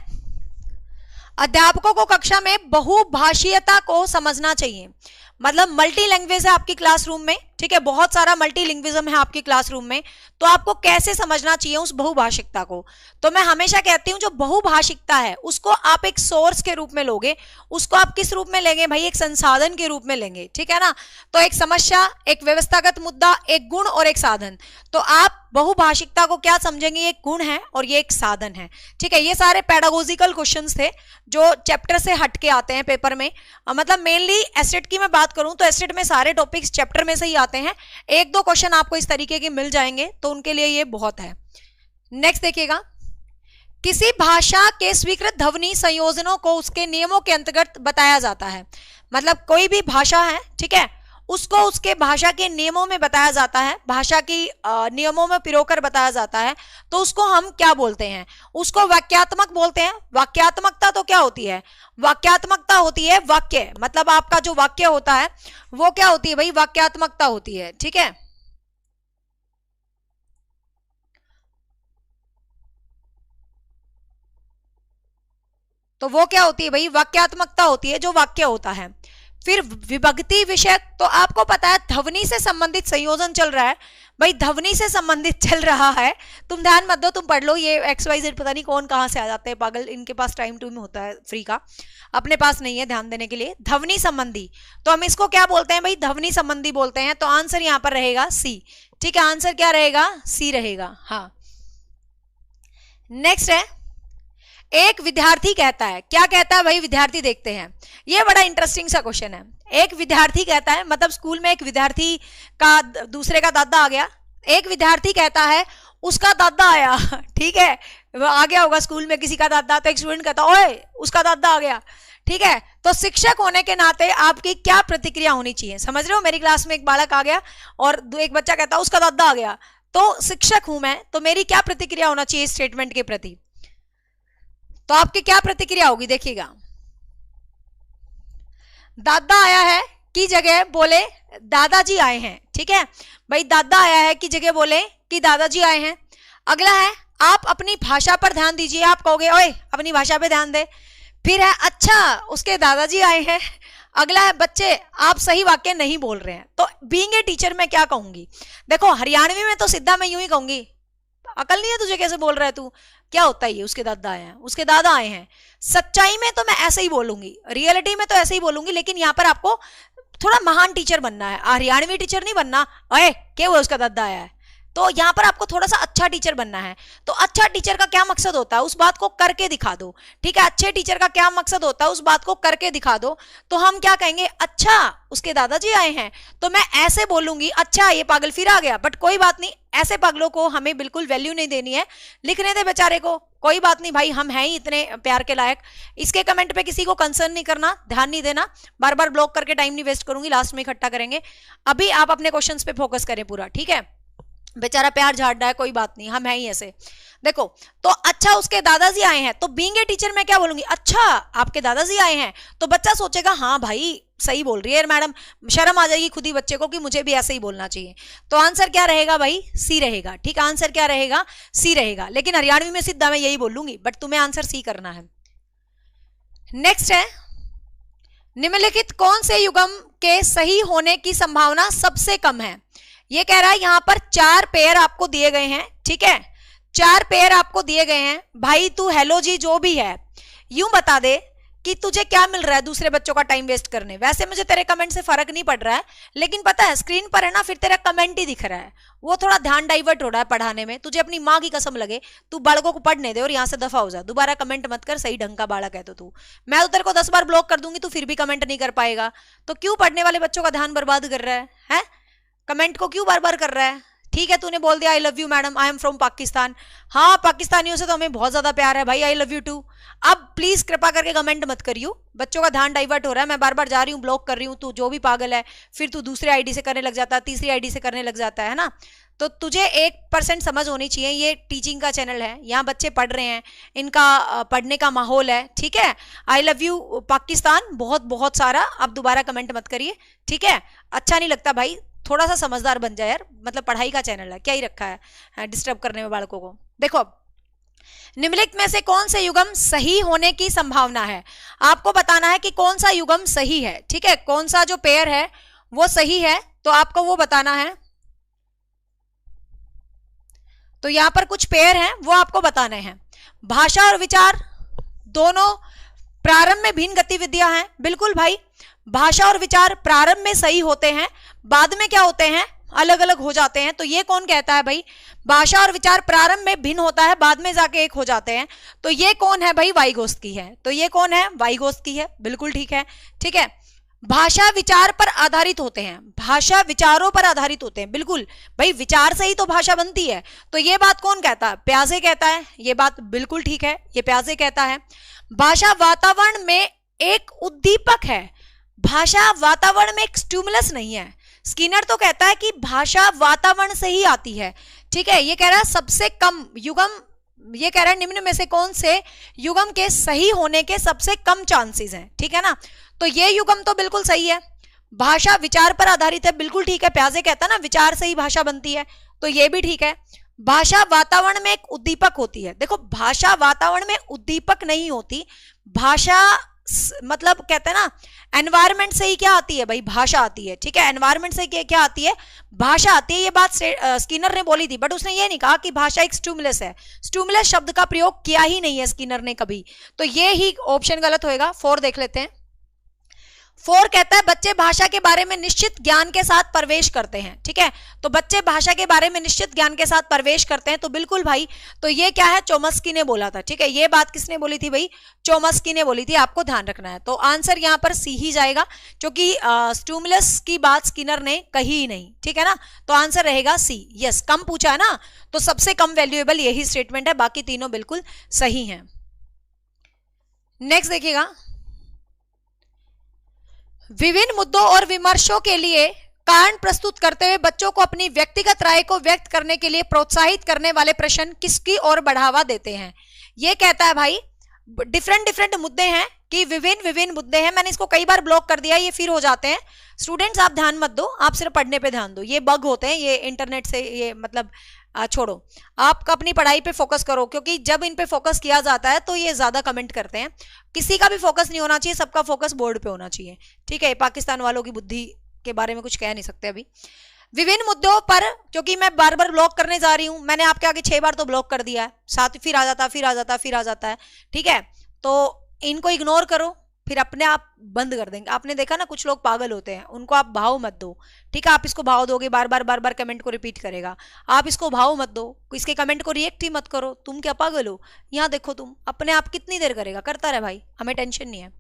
अध्यापकों को कक्षा में बहुभाषीयता को समझना चाहिए, मतलब मल्टी लैंग्वेज है आपकी क्लासरूम में, ठीक है, बहुत सारा मल्टीलिंग्विज्म है आपकी क्लासरूम में, तो आपको कैसे समझना चाहिए उस बहुभाषिकता को। तो मैं हमेशा कहती हूं जो बहुभाषिकता है उसको आप एक सोर्स के रूप में लोगे, उसको आप किस रूप में लेंगे भाई, एक संसाधन के रूप में लेंगे, ठीक है ना। तो एक समस्या, एक व्यवस्थागत मुद्दा, एक गुण और एक साधन। तो आप बहुभाषिकता को क्या समझेंगे, ये एक गुण है और ये एक साधन है, ठीक है। ये सारे पेडागोजिकल क्वेश्चंस थे जो चैप्टर से हटके आते हैं पेपर में। मतलब मेनली एस्टेट की मैं बात करूं तो एस्टेट में सारे टॉपिक्स चैप्टर में से ही आते हैं, एक दो क्वेश्चन आपको इस तरीके के मिल जाएंगे तो उनके लिए ये बहुत है। नेक्स्ट देखिएगा, किसी भाषा के स्वीकृत ध्वनि संयोजनों को उसके नियमों के अंतर्गत बताया जाता है। मतलब कोई भी भाषा है, ठीक है, उसको उसके भाषा के नियमों में बताया जाता है, भाषा की नियमों में पिरोकर बताया जाता है, तो उसको हम क्या बोलते हैं, उसको वाक्यात्मक बोलते हैं। वाक्यात्मकता तो क्या होती है, वाक्यात्मकता होती है वाक्य, मतलब आपका जो वाक्य होता है वो क्या होती है भाई, वाक्यात्मकता होती है, ठीक है। तो वो क्या होती है भाई, वाक्यात्मकता होती है जो वाक्य होता है। फिर विभक्ति विषय, तो आपको पता है ध्वनि से संबंधित संयोजन चल रहा है भाई, ध्वनि से संबंधित चल रहा है, तुम ध्यान मत दो, तुम पढ़ लो। ये XYZ पता नहीं कौन कहां से आ जाते हैं पागल, इनके पास टाइम टू में होता है फ्री का, अपने पास नहीं है ध्यान देने के लिए। ध्वनि संबंधी, तो हम इसको क्या बोलते हैं भाई, ध्वनि संबंधी बोलते हैं। तो आंसर यहां पर रहेगा सी, ठीक है, आंसर क्या रहेगा, सी रहेगा। हाँ, नेक्स्ट है, एक विद्यार्थी कहता है, क्या कहता है भाई विद्यार्थी, देखते हैं, ये बड़ा इंटरेस्टिंग सा क्वेश्चन है। एक विद्यार्थी कहता है, मतलब स्कूल में एक विद्यार्थी का दूसरे का दादा आ गया, एक विद्यार्थी कहता है उसका दादा आया, ठीक है, वो आ गया होगा स्कूल में किसी का दादा, तो एक स्टूडेंट कहता ओए उसका दादा आ गया, ठीक है। तो शिक्षक होने के नाते आपकी क्या प्रतिक्रिया होनी चाहिए, समझ रहे हो। मेरी क्लास में एक बालक आ गया और एक बच्चा कहता उसका दादा आ गया, तो शिक्षक हूं मैं, तो मेरी क्या प्रतिक्रिया होना चाहिए इस स्टेटमेंट के प्रति। तो आपकी क्या प्रतिक्रिया होगी, देखिएगा, दादा आया है की जगह बोले दादाजी आए हैं, ठीक है भाई, दादा आया है की जगह बोले कि दादाजी आए हैं। अगला है, आप अपनी भाषा पर ध्यान दीजिए, आप कहोगे ओए अपनी भाषा पे ध्यान दे। फिर है, अच्छा उसके दादाजी आए हैं। अगला है, बच्चे आप सही वाक्य नहीं बोल रहे हैं। तो बीइंग ए टीचर मैं क्या कहूंगी, देखो हरियाणवी में तो सीधा मैं यूं ही कहूंगी, अकल नहीं है तुझे, कैसे बोल रहा है तू, क्या होता है ये, उसके दादा आए हैं, उसके दादा आए हैं। सच्चाई में तो मैं ऐसे ही बोलूंगी, रियलिटी में तो ऐसे ही बोलूंगी, लेकिन यहाँ पर आपको थोड़ा महान टीचर बनना है, हरियाणवी टीचर नहीं बनना, अरे क्या हुआ उसका दादा आया है। तो यहाँ पर आपको थोड़ा सा अच्छा टीचर बनना है। तो अच्छा टीचर का क्या मकसद होता है, उस बात को करके दिखा दो, ठीक है। अच्छे टीचर का क्या मकसद होता है, उस बात को करके दिखा दो। तो हम क्या कहेंगे, अच्छा उसके दादाजी आए हैं, तो मैं ऐसे बोलूंगी, अच्छा ये पागल फिर आ गया। बट कोई बात नहीं, ऐसे पागलों को हमें बिल्कुल वैल्यू नहीं देनी है, लिखने दे बेचारे को, कोई बात नहीं भाई, हम हैं ही इतने प्यार के लायक। इसके कमेंट पे किसी को कंसर्न नहीं करना, ध्यान नहीं देना, बार बार ब्लॉक करके टाइम नहीं वेस्ट करूंगी, लास्ट में इकट्ठा करेंगे। अभी आप अपने क्वेश्चंस पे फोकस करें पूरा, ठीक है। बेचारा प्यार झाड़ रहा है, कोई बात नहीं, हम हैं ही ऐसे। देखो, तो अच्छा उसके दादाजी आए हैं, तो बीइंग ए टीचर मैं क्या बोलूंगी, अच्छा आपके दादाजी आए हैं। तो बच्चा सोचेगा हाँ भाई सही बोल रही है मैडम, शर्म आ जाएगी खुद ही बच्चे को कि मुझे भी ऐसे ही बोलना चाहिए। तो आंसर क्या रहेगा भाई, सी रहेगा, ठीक, आंसर क्या रहेगा, सी रहेगा। लेकिन हरियाणवी में सीधा मैं यही बोलूंगी, बट तुम्हें आंसर सी करना है। नेक्स्ट है, निम्नलिखित कौन से युग्म के सही होने की संभावना सबसे कम है। ये कह रहा है यहां पर 4 पेयर आपको दिए गए हैं, ठीक है, 4 पेयर आपको दिए गए हैं। भाई तू हेलो जी जो भी है, यूं बता दे कि तुझे क्या मिल रहा है दूसरे बच्चों का टाइम वेस्ट करने। वैसे मुझे तेरे कमेंट से फर्क नहीं पड़ रहा है, लेकिन पता है स्क्रीन पर है ना, फिर तेरा कमेंट ही दिख रहा है, वो थोड़ा ध्यान डाइवर्ट हो रहा है पढ़ाने में। तुझे अपनी माँ की कसम लगे, तू बालकों को पढ़ने दे और यहाँ से दफा हो जा, दोबारा कमेंट मत कर, सही ढंग का बालक है तो तू, मैं तो तेरे को 10 बार ब्लॉक कर दूंगी, तू फिर भी कमेंट नहीं कर पाएगा। तो क्यों पढ़ने वाले बच्चों का ध्यान बर्बाद कर रहा है? कमेंट को क्यों बार बार कर रहा है? ठीक है, तूने बोल दिया I love you madam, I am from Pakistan. हाँ, पाकिस्तानियों से तो हमें बहुत ज्यादा प्यार है भाई, आई लव यू टू। अब प्लीज कृपा करके कमेंट मत करियो, बच्चों का ध्यान डाइवर्ट हो रहा है, मैं बार बार जा रही हूँ, ब्लॉक कर रही हूँ, तू जो भी पागल है, फिर तू दूसरे आईडी से करने लग जाता है, तीसरी आईडी से करने लग जाता है ना। तो तुझे 1% समझ होनी चाहिए, ये टीचिंग का चैनल है, यहाँ बच्चे पढ़ रहे हैं, इनका पढ़ने का माहौल है, ठीक है। आई लव यू पाकिस्तान बहुत बहुत सारा, अब दोबारा कमेंट मत करिए, ठीक है, अच्छा नहीं लगता भाई, थोड़ा सा समझदार बन जाए यार, मतलब पढ़ाई का चैनल है, क्या ही रखा है डिस्टर्ब करने में बालकों को। देखो, निम्नलिखित में से कौन से युग्म सही होने की संभावना है, आपको बताना है कि कौन सा युग्म सही है, ठीक है, कौन सा जो पेयर है वो सही है। तो आपको वो बताना है। तो यहां पर कुछ पेयर हैं, वो आपको बताने हैं। भाषा और विचार दोनों प्रारंभ में भिन्न गतिविधियां हैं। बिल्कुल भाई, भाषा और विचार प्रारंभ में सही होते हैं, बाद में क्या होते हैं, अलग अलग हो जाते हैं। तो ये कौन कहता है भाई, भाषा और विचार प्रारंभ में भिन्न होता है, बाद में जाके एक हो जाते हैं। तो ये कौन है भाई, वाइगोत्स्की है। तो ये कौन है, वाइगोत्स्की है। बिल्कुल ठीक है, ठीक है। भाषा विचार पर आधारित होते हैं, भाषा विचारों पर आधारित होते हैं। बिल्कुल भाई, विचार से ही तो भाषा बनती है। तो ये बात कौन कहता है, प्याजे कहता है। ये बात बिल्कुल ठीक है, ये प्याजे कहता है। भाषा वातावरण में एक उद्दीपक है, भाषा वातावरण में एक स्टिमुलस नहीं है। स्किनर तो कहता है कि भाषा वातावरण से ही आती है, ठीक है। ये कह रहा है सबसे कम युग्म, ये कह रहा है निम्न में से कौन से युग्म के सही होने के सबसे कम चांसेस हैं, ठीक है ना। तो ये युग्म तो बिल्कुल सही है। भाषा विचार पर आधारित है, बिल्कुल ठीक है। प्याजे कहता है ना विचार से ही भाषा बनती है, तो ये भी ठीक है। भाषा वातावरण में एक उद्दीपक होती है। देखो, भाषा वातावरण में उद्दीपक नहीं होती, भाषा मतलब कहते हैं ना एनवायरमेंट से ही क्या आती है भाई, भाषा आती है, ठीक है। एनवायरमेंट से क्या आती है, भाषा आती है। ये बात स्किनर ने बोली थी, बट उसने ये नहीं कहा कि भाषा एक स्टिमुलस है। स्टिमुलस शब्द का प्रयोग किया ही नहीं है स्किनर ने कभी। तो ये ही ऑप्शन गलत होएगा। 4 देख लेते हैं। 4 कहता है बच्चे भाषा के बारे में निश्चित ज्ञान के साथ प्रवेश करते हैं, ठीक है। तो बच्चे भाषा के बारे में निश्चित ज्ञान के साथ प्रवेश करते हैं, तो बिल्कुल भाई। तो ये क्या है, चोम्स्की ने बोला था, ठीक है। ये बात किसने बोली थी भाई, चोम्स्की ने बोली थी, आपको ध्यान रखना है। तो आंसर यहाँ पर सी ही जाएगा, क्योंकि स्टिमुलस की बात स्किनर ने कही ही नहीं, ठीक है ना। तो आंसर रहेगा सी। यस, कम पूछा है ना, तो सबसे कम वैल्यूएबल यही स्टेटमेंट है, बाकी तीनों बिल्कुल सही है। नेक्स्ट देखिएगा, विभिन्न मुद्दों और विमर्शों के लिए कारण प्रस्तुत करते हुए बच्चों को अपनी व्यक्तिगत राय को व्यक्त करने के लिए प्रोत्साहित करने वाले प्रश्न किसकी ओर बढ़ावा देते हैं। ये कहता है भाई डिफरेंट मुद्दे हैं कि विभिन्न मुद्दे हैं। मैंने इसको कई बार ब्लॉक कर दिया, ये फिर हो जाते हैं। स्टूडेंट्स आप ध्यान मत दो, आप सिर्फ पढ़ने पे ध्यान दो। ये बग होते हैं, ये इंटरनेट से, ये मतलब छोड़ो, आप अपनी पढ़ाई पे फोकस करो, क्योंकि जब इन पे फोकस किया जाता है तो ये ज्यादा कमेंट करते हैं। किसी का भी फोकस नहीं होना चाहिए, सबका फोकस बोर्ड पे होना चाहिए, ठीक है। पाकिस्तान वालों की बुद्धि के बारे में कुछ कह नहीं सकते अभी। विभिन्न मुद्दों पर, क्योंकि मैं बार बार ब्लॉक करने जा रही हूं, मैंने आपके आगे 6 बार तो ब्लॉक कर दिया है, साथ फिर आ जाता है, ठीक है। तो इनको इग्नोर करो, फिर अपने आप बंद कर देंगे। आपने देखा ना, कुछ लोग पागल होते हैं, उनको आप भाव मत दो, ठीक है। आप इसको भाव दोगे, बार बार कमेंट को रिपीट करेगा, आप इसको भाव मत दो, इसके कमेंट को रिएक्ट ही मत करो। तुम क्या पागल हो, यहाँ देखो, तुम अपने आप कितनी देर करेगा, करता रहे भाई, हमें टेंशन नहीं है।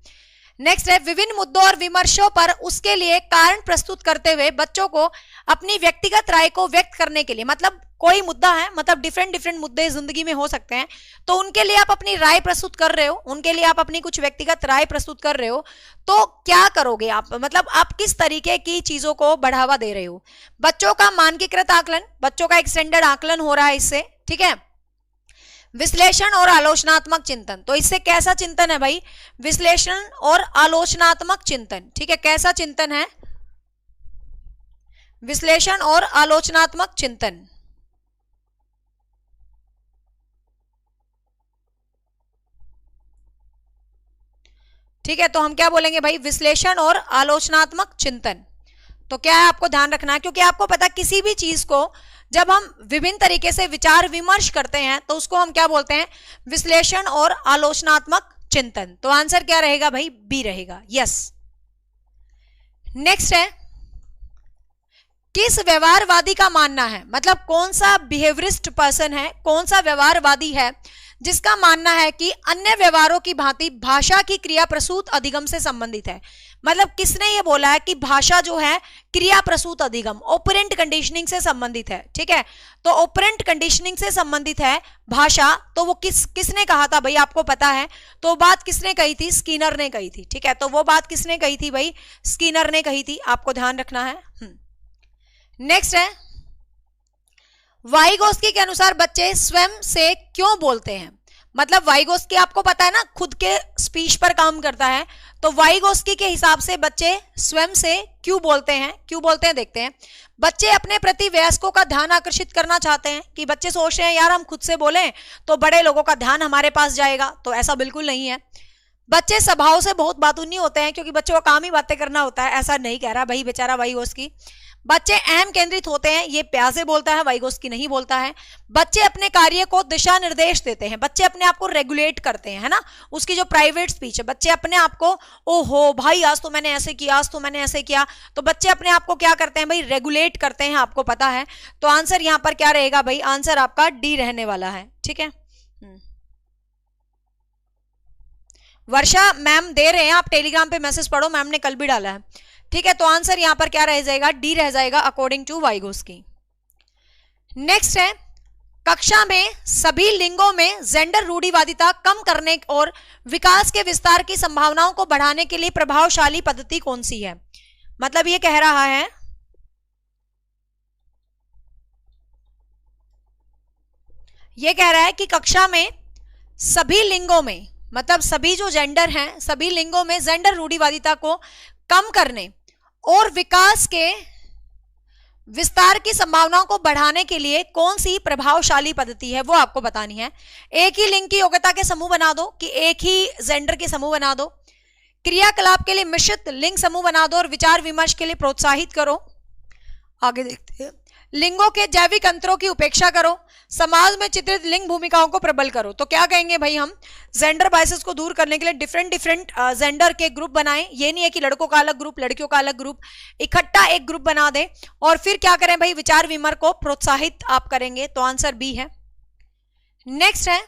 नेक्स्ट है, विभिन्न मुद्दों और विमर्शों पर उसके लिए कारण प्रस्तुत करते हुए बच्चों को अपनी व्यक्तिगत राय को व्यक्त करने के लिए, मतलब कोई मुद्दा है, मतलब डिफरेंट मुद्दे जिंदगी में हो सकते हैं, तो उनके लिए आप अपनी राय प्रस्तुत कर रहे हो, उनके लिए आप अपनी कुछ व्यक्तिगत राय प्रस्तुत कर रहे हो, तो क्या करोगे आप, मतलब आप किस तरीके की चीजों को बढ़ावा दे रहे हो। बच्चों का मानकीकृत आकलन, बच्चों का एक स्टैंडर्ड आकलन हो रहा है इससे, ठीक है। विश्लेषण और आलोचनात्मक चिंतन, तो इससे कैसा चिंतन है भाई, विश्लेषण और आलोचनात्मक चिंतन, ठीक है। कैसा चिंतन है, विश्लेषण और आलोचनात्मक चिंतन, ठीक है। तो हम क्या बोलेंगे भाई, विश्लेषण और आलोचनात्मक चिंतन। तो क्या है, आपको ध्यान रखना है, क्योंकि आपको पता किसी भी चीज को जब हम विभिन्न तरीके से विचार विमर्श करते हैं तो उसको हम क्या बोलते हैं, विश्लेषण और आलोचनात्मक चिंतन। तो आंसर क्या रहेगा भाई, बी रहेगा। यस। नेक्स्ट है, किस व्यवहारवादी का मानना है, मतलब कौन सा बिहेवियरिस्ट पर्सन है, कौन सा व्यवहारवादी है जिसका मानना है कि अन्य व्यवहारों की भांति भाषा की क्रिया प्रसूत अधिगम से संबंधित है। मतलब किसने ये बोला है कि भाषा जो है क्रिया प्रसूत अधिगम, ऑपरेंट कंडीशनिंग से संबंधित है, ठीक है। तो ऑपरेंट कंडीशनिंग से संबंधित है भाषा, तो वो किसने कहा था भाई, आपको पता है। तो बात किसने कही थी, स्किनर ने कही थी, ठीक है। तो वो बात किसने कही थी भाई, स्किनर ने कही थी, आपको ध्यान रखना है। नेक्स्ट है, वाइगोत्स्की के अनुसार बच्चे स्वयं से क्यों बोलते हैं, मतलब वाइगोत्स्की आपको पता है ना खुद के स्पीच पर काम करता है, तो वाइगोत्स्की के हिसाब से बच्चे स्वयं से क्यों बोलते हैं देखते हैं। बच्चे अपने प्रति वयस्कों का ध्यान आकर्षित करना चाहते हैं, कि बच्चे सोच रहे हैं यार हम खुद से बोलें तो बड़े लोगों का ध्यान हमारे पास जाएगा, तो ऐसा बिल्कुल नहीं है। बच्चे स्वभाव से बहुत बातूनी होते हैं, क्योंकि बच्चों का काम ही बातें करना होता है, ऐसा नहीं कह रहा भाई बेचारा वाइगोत्स्की। बच्चे अहम केंद्रित होते हैं, ये प्याजे बोलता है, वाइगोस्की नहीं बोलता है। बच्चे अपने कार्य को दिशा निर्देश देते हैं, बच्चे अपने आप को रेगुलेट करते हैं, है ना, उसकी जो प्राइवेट स्पीच है, बच्चे अपने आप को, ओहो भाई आज तो मैंने ऐसे किया, आज तो मैंने ऐसे किया, तो बच्चे अपने आप को क्या करते हैं भाई, रेगुलेट करते हैं, आपको पता है। तो आंसर यहां पर क्या रहेगा भाई, आंसर आपका डी रहने वाला है, ठीक है। वर्षा मैम दे रहे हैं, आप टेलीग्राम पे मैसेज पढ़ो, मैम ने कल भी डाला है, ठीक है। तो आंसर यहां पर क्या रह जाएगा, डी रह जाएगा अकॉर्डिंग टू वाइगोस्की। नेक्स्ट है, कक्षा में सभी लिंगों में जेंडर रूढ़िवादिता कम करने और विकास के विस्तार की संभावनाओं को बढ़ाने के लिए प्रभावशाली पद्धति कौन सी है। मतलब ये कह रहा है, ये कह रहा है कि कक्षा में सभी लिंगों में, मतलब सभी जो जेंडर हैं, सभी लिंगों में जेंडर रूढ़िवादिता को कम करने और विकास के विस्तार की संभावनाओं को बढ़ाने के लिए कौन सी प्रभावशाली पद्धति है, वो आपको बतानी है। एक ही लिंग की योग्यता के समूह बना दो, कि एक ही जेंडर के समूह बना दो, क्रियाकलाप के लिए मिश्रित लिंग समूह बना दो और विचार विमर्श के लिए प्रोत्साहित करो। आगे देखते हैं, लिंगों के जैविक अंतरों की उपेक्षा करो, समाज में चित्रित लिंग भूमिकाओं को प्रबल करो। तो क्या कहेंगे भाई, हम जेंडर बायसेस को दूर करने के लिए डिफरेंट जेंडर के ग्रुप बनाएं। ये नहीं है कि लड़कों का अलग ग्रुप, लड़कियों का अलग ग्रुप, इकट्ठा एक ग्रुप बना दें और फिर क्या करें भाई, विचार विमर्श को प्रोत्साहित आप करेंगे। तो आंसर बी है। नेक्स्ट है,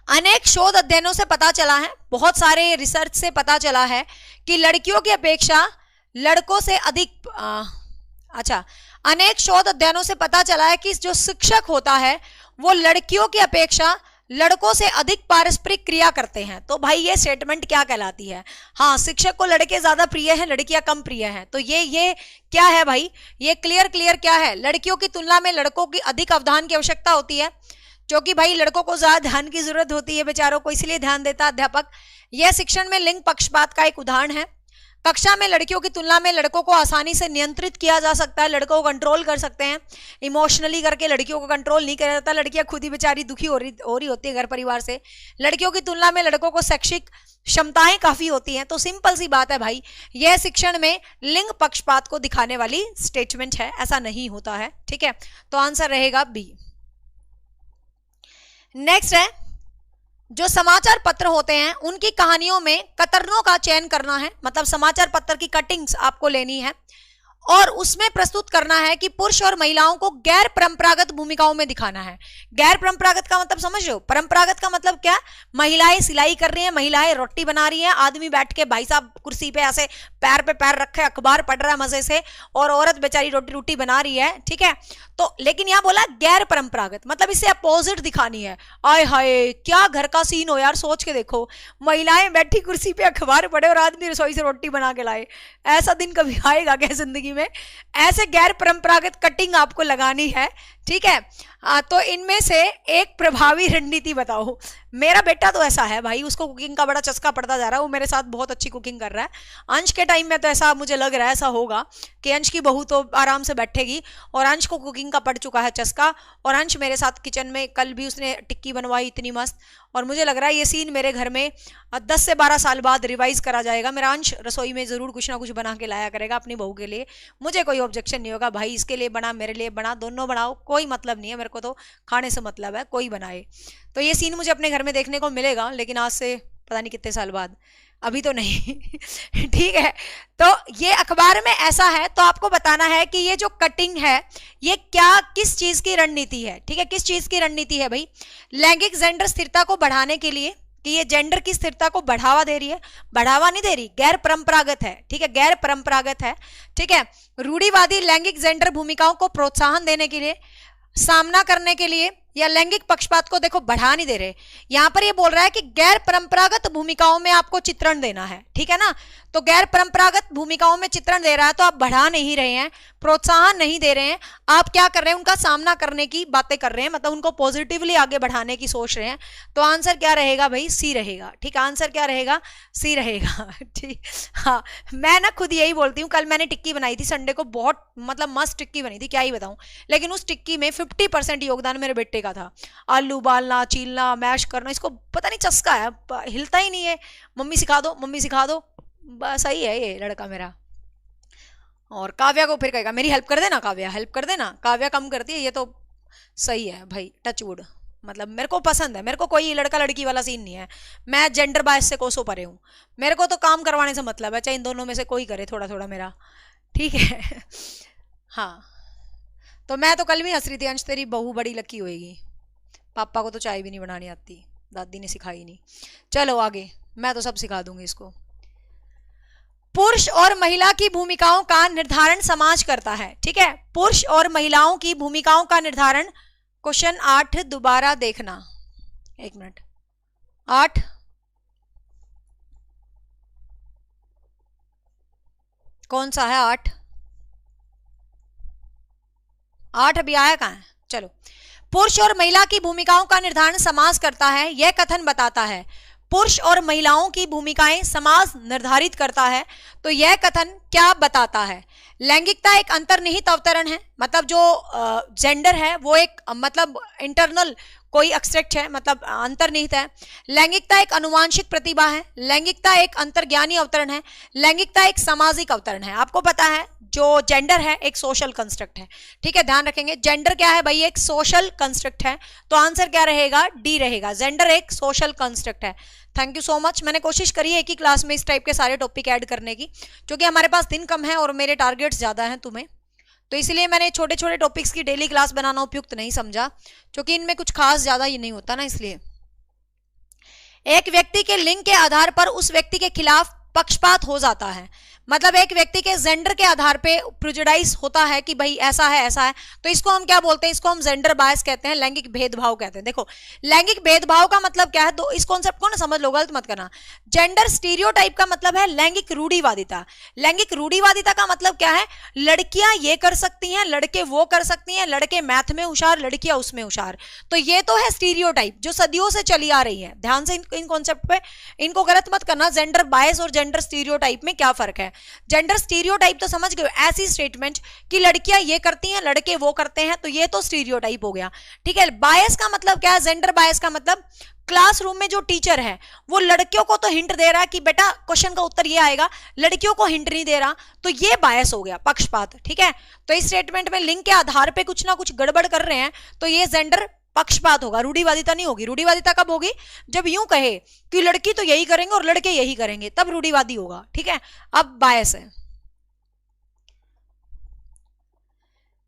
अनेक शोध अध्ययनों से पता चला है, बहुत सारे रिसर्च से पता चला है कि लड़कियों की अपेक्षा लड़कों से अधिक अनेक शोध अध्ययनों से पता चला है कि जो शिक्षक होता है वो लड़कियों की अपेक्षा लड़कों से अधिक पारस्परिक क्रिया करते हैं। तो भाई ये स्टेटमेंट क्या कहलाती है, हाँ शिक्षक को लड़के ज्यादा प्रिय हैं, लड़कियां कम प्रिय हैं। तो ये क्या है भाई, ये क्लियर क्या है, लड़कियों की तुलना में लड़कों की अधिक अवधान की आवश्यकता होती है, क्योंकि भाई लड़कों को ज्यादा ध्यान की जरूरत होती है बेचारों को, इसलिए ध्यान देता अध्यापक। यह शिक्षण में लिंग पक्षपात का एक उदाहरण है। कक्षा में लड़कियों की तुलना में लड़कों को आसानी से नियंत्रित किया जा सकता है, लड़कों को कंट्रोल कर सकते हैं, इमोशनली करके लड़कियों को कंट्रोल नहीं किया जाता। लड़कियां खुद ही बेचारी दुखी हो रही होती है घर परिवार से। लड़कियों की तुलना में लड़कों को शैक्षिक क्षमताएं काफी होती हैं। तो सिंपल सी बात है भाई, यह शिक्षण में लिंग पक्षपात को दिखाने वाली स्टेटमेंट है, ऐसा नहीं होता है, ठीक है। तो आंसर रहेगा बी। नेक्स्ट है, जो समाचार पत्र होते हैं उनकी कहानियों में कतरनों का चयन करना है, मतलब समाचार पत्र की कटिंग्स आपको लेनी है और उसमें प्रस्तुत करना है कि पुरुष और महिलाओं को गैर परंपरागत भूमिकाओं में दिखाना है। गैर परंपरागत का मतलब समझ रहे हो, परंपरागत का मतलब क्या, महिलाएं सिलाई कर रही हैं, महिलाएं रोटी बना रही हैं, आदमी बैठ के भाई साहब कुर्सी पे ऐसे पैर पे पैर रखे अखबार पढ़ रहा है मजे से, और औरत बेचारी रोटी बना रही है, ठीक है। तो लेकिन यहाँ बोला गैर परंपरागत, मतलब इससे अपोजिट दिखानी है। आय हाय क्या घर का सीन हो यार, सोच के देखो, महिलाएं बैठी कुर्सी पे अखबार पढ़े और आदमी रसोई से रोटी बना के लाए, ऐसा दिन कभी आएगा क्या जिंदगी में। ऐसे गैर परंपरागत कटिंग आपको लगानी है, ठीक है। तो इनमें से एक प्रभावी रणनीति बताओ। मेरा बेटा तो ऐसा है भाई, उसको कुकिंग का बड़ा चस्का पड़ता जा रहा है, वो मेरे साथ बहुत अच्छी कुकिंग कर रहा है। अंश के टाइम में तो ऐसा मुझे लग रहा है, ऐसा होगा कि अंश की बहू तो आराम से बैठेगी और अंश को कुकिंग का पड़ चुका है चस्का, और अंश मेरे साथ किचन में, कल भी उसने टिक्की बनवाई इतनी मस्त, और मुझे लग रहा है ये सीन मेरे घर में 10 से 12 साल बाद रिवाइज करा जाएगा। मेरा अंश रसोई में जरूर कुछ ना कुछ बना के लाया करेगा अपनी बहू के लिए, मुझे कोई ऑब्जेक्शन नहीं होगा भाई, इसके लिए बना, मेरे लिए बना, दोनों बनाओ, कोई मतलब नहीं है, मेरे को तो खाने से मतलब है, कोई बनाए। तो ये सीन मुझे अपने घर में देखने को मिलेगा, लेकिन आज से पता नहीं कितने साल बाद, अभी तो नहीं ठीक है। तो ये अखबार में ऐसा है, तो आपको बताना है कि ये जो कटिंग है ये क्या, किस चीज की रणनीति है, ठीक है, किस चीज की रणनीति है भाई। लैंगिक जेंडर स्थिरता को बढ़ाने के लिए, कि ये जेंडर की स्थिरता को बढ़ावा दे रही है, बढ़ावा नहीं दे रही, गैर परंपरागत है, ठीक है, गैर परंपरागत है, ठीक है। रूढ़िवादी लैंगिक जेंडर भूमिकाओं को प्रोत्साहन देने के लिए, सामना करने के लिए, या लैंगिक पक्षपात को देखो बढ़ा नहीं दे रहे, यहां पर ये बोल रहा है कि गैर परंपरागत भूमिकाओं में आपको चित्रण देना है, ठीक है ना। तो गैर परंपरागत भूमिकाओं में चित्रण दे रहा है, तो आप बढ़ा नहीं रहे हैं, प्रोत्साहन नहीं दे रहे हैं, आप क्या कर रहे हैं, उनका सामना करने की बातें कर रहे हैं, मतलब उनको पॉजिटिवली आगे बढ़ाने की सोच रहे हैं। तो आंसर क्या रहेगा भाई, सी रहेगा, ठीक, आंसर क्या रहेगा, सी रहेगा, ठीक। हाँ मैं ना खुद यही बोलती हूँ, कल मैंने टिक्की बनाई थी संडे को, बहुत मतलब मस्त टिक्की बनी थी, क्या ही बताऊं, लेकिन उस टिक्की में 50% योगदान मेरे बेटे का था। आलू उबालना, छीलना, मैश करना, इसको पता नहीं चस्का है, हिलता ही नहीं है, मम्मी सिखा दो, मम्मी सिखा दो, बस सही है ये लड़का मेरा। और काव्या को फिर कहेगा मेरी हेल्प कर देना, काव्या हेल्प कर देना, काव्या कम करती है, ये तो सही है भाई, टचवुड। मतलब मेरे को पसंद है, मेरे को कोई लड़का लड़की वाला सीन नहीं है, मैं जेंडर बायस से कोसों परे हूँ, मेरे को तो काम करवाने से मतलब है, चाहे इन दोनों में से कोई करे थोड़ा थोड़ा मेरा, ठीक है। हाँ, तो मैं तो कल भी हंस रही थी, अंश तेरी बहू बड़ी लकी होएगी, पापा को तो चाय भी नहीं बनानी आती, दादी ने सिखाई नहीं। चलो आगे, मैं तो सब सिखा दूंगी इसको। पुरुष और महिला की भूमिकाओं का निर्धारण समाज करता है, ठीक है, पुरुष और महिलाओं की भूमिकाओं का निर्धारण, क्वेश्चन 8 दोबारा देखना, एक मिनट, 8 कौन सा है, 8 अभी आया कहां है, चलो। पुरुष और महिला की भूमिकाओं का निर्धारण समाज करता है, यह कथन बताता है, पुरुष और महिलाओं की भूमिकाएं समाज निर्धारित करता है, तो यह कथन क्या बताता है? लैंगिकता एक अंतर्निहित अवतरण है, मतलब जो जेंडर है वो एक मतलब इंटरनल कोई एक्सट्रैक्ट है, मतलब अंतर्निहित है। लैंगिकता एक अनुवांशिक प्रतिभा है, लैंगिकता एक अंतर्ज्ञानी अवतरण है, लैंगिकता एक सामाजिक अवतरण है। आपको पता है जो जेंडर है एक सोशल कंस्ट्रक्ट है, ठीक है, ध्यान रखेंगे। जेंडर क्या है भाई, एक सोशल कंस्ट्रक्ट है, तो आंसर क्या रहेगा, डी रहेगा, जेंडर एक सोशल कंस्ट्रक्ट है। Thank you so much. मैंने कोशिश करी है कि क्लास में इस टाइप के सारे टॉपिक ऐड करने की, क्योंकि हमारे पास दिन कम है और मेरे टारगेट्स ज्यादा हैं तुम्हें, तो इसलिए मैंने छोटे छोटे टॉपिक्स की डेली क्लास बनाना उपयुक्त नहीं समझा, क्योंकि इनमें कुछ खास ज्यादा ही नहीं होता ना, इसलिए। एक व्यक्ति के लिंग के आधार पर उस व्यक्ति के खिलाफ पक्षपात हो जाता है, मतलब एक व्यक्ति के जेंडर के आधार पे प्रेजुडाइज होता है कि भाई ऐसा है, तो इसको हम क्या बोलते हैं, इसको हम जेंडर बायस कहते हैं, लैंगिक भेदभाव कहते हैं। देखो लैंगिक भेदभाव का मतलब क्या है, तो इस कॉन्सेप्ट को ना समझ लो, गलत मत करना। जेंडर स्टीरियोटाइप का मतलब है लैंगिक रूढ़िवादिता। लैंगिक रूढ़िवादिता का मतलब क्या है, लड़कियां ये कर सकती हैं, लड़के वो कर सकती हैं, लड़के मैथ में होशियार, लड़कियां उसमें होशियार, तो ये तो है स्टीरियोटाइप जो सदियों से चली आ रही है। ध्यान से इन कॉन्सेप्ट पे, इनको गलत मत करना। जेंडर बायस और जेंडर स्टीरियोटाइप में क्या फर्क है? जेंडर स्टीरियोटाइप तो समझ गए, ऐसी स्टेटमेंट कि लड़कियां ये करती हैं, लड़के वो करते हैं, तो ये तो स्टीरियोटाइप हो गया, ठीक है। बायस का मतलब क्या है, जेंडर बायस का मतलब क्लासरूम में जो टीचर है वो लड़कियों को तो हिंट दे रहा है कि बेटा क्वेश्चन का उत्तर ये आएगा, लड़कियों को हिंट नहीं दे रहा, तो ये बायस हो गया, पक्षपात, ठीक है। तो इस स्टेटमेंट में लिंग के आधार पे कुछ ना कुछ गड़बड़ कर रहे हैं, तो ये जेंडर पक्षपात होगा, रूढ़िवादिता नहीं होगी। रूढ़िवादिता कब होगी, जब यूं कहे कि लड़की तो यही करेंगे और लड़के यही करेंगे, तब रूढ़िवादी होगा, ठीक है। अब बायस है।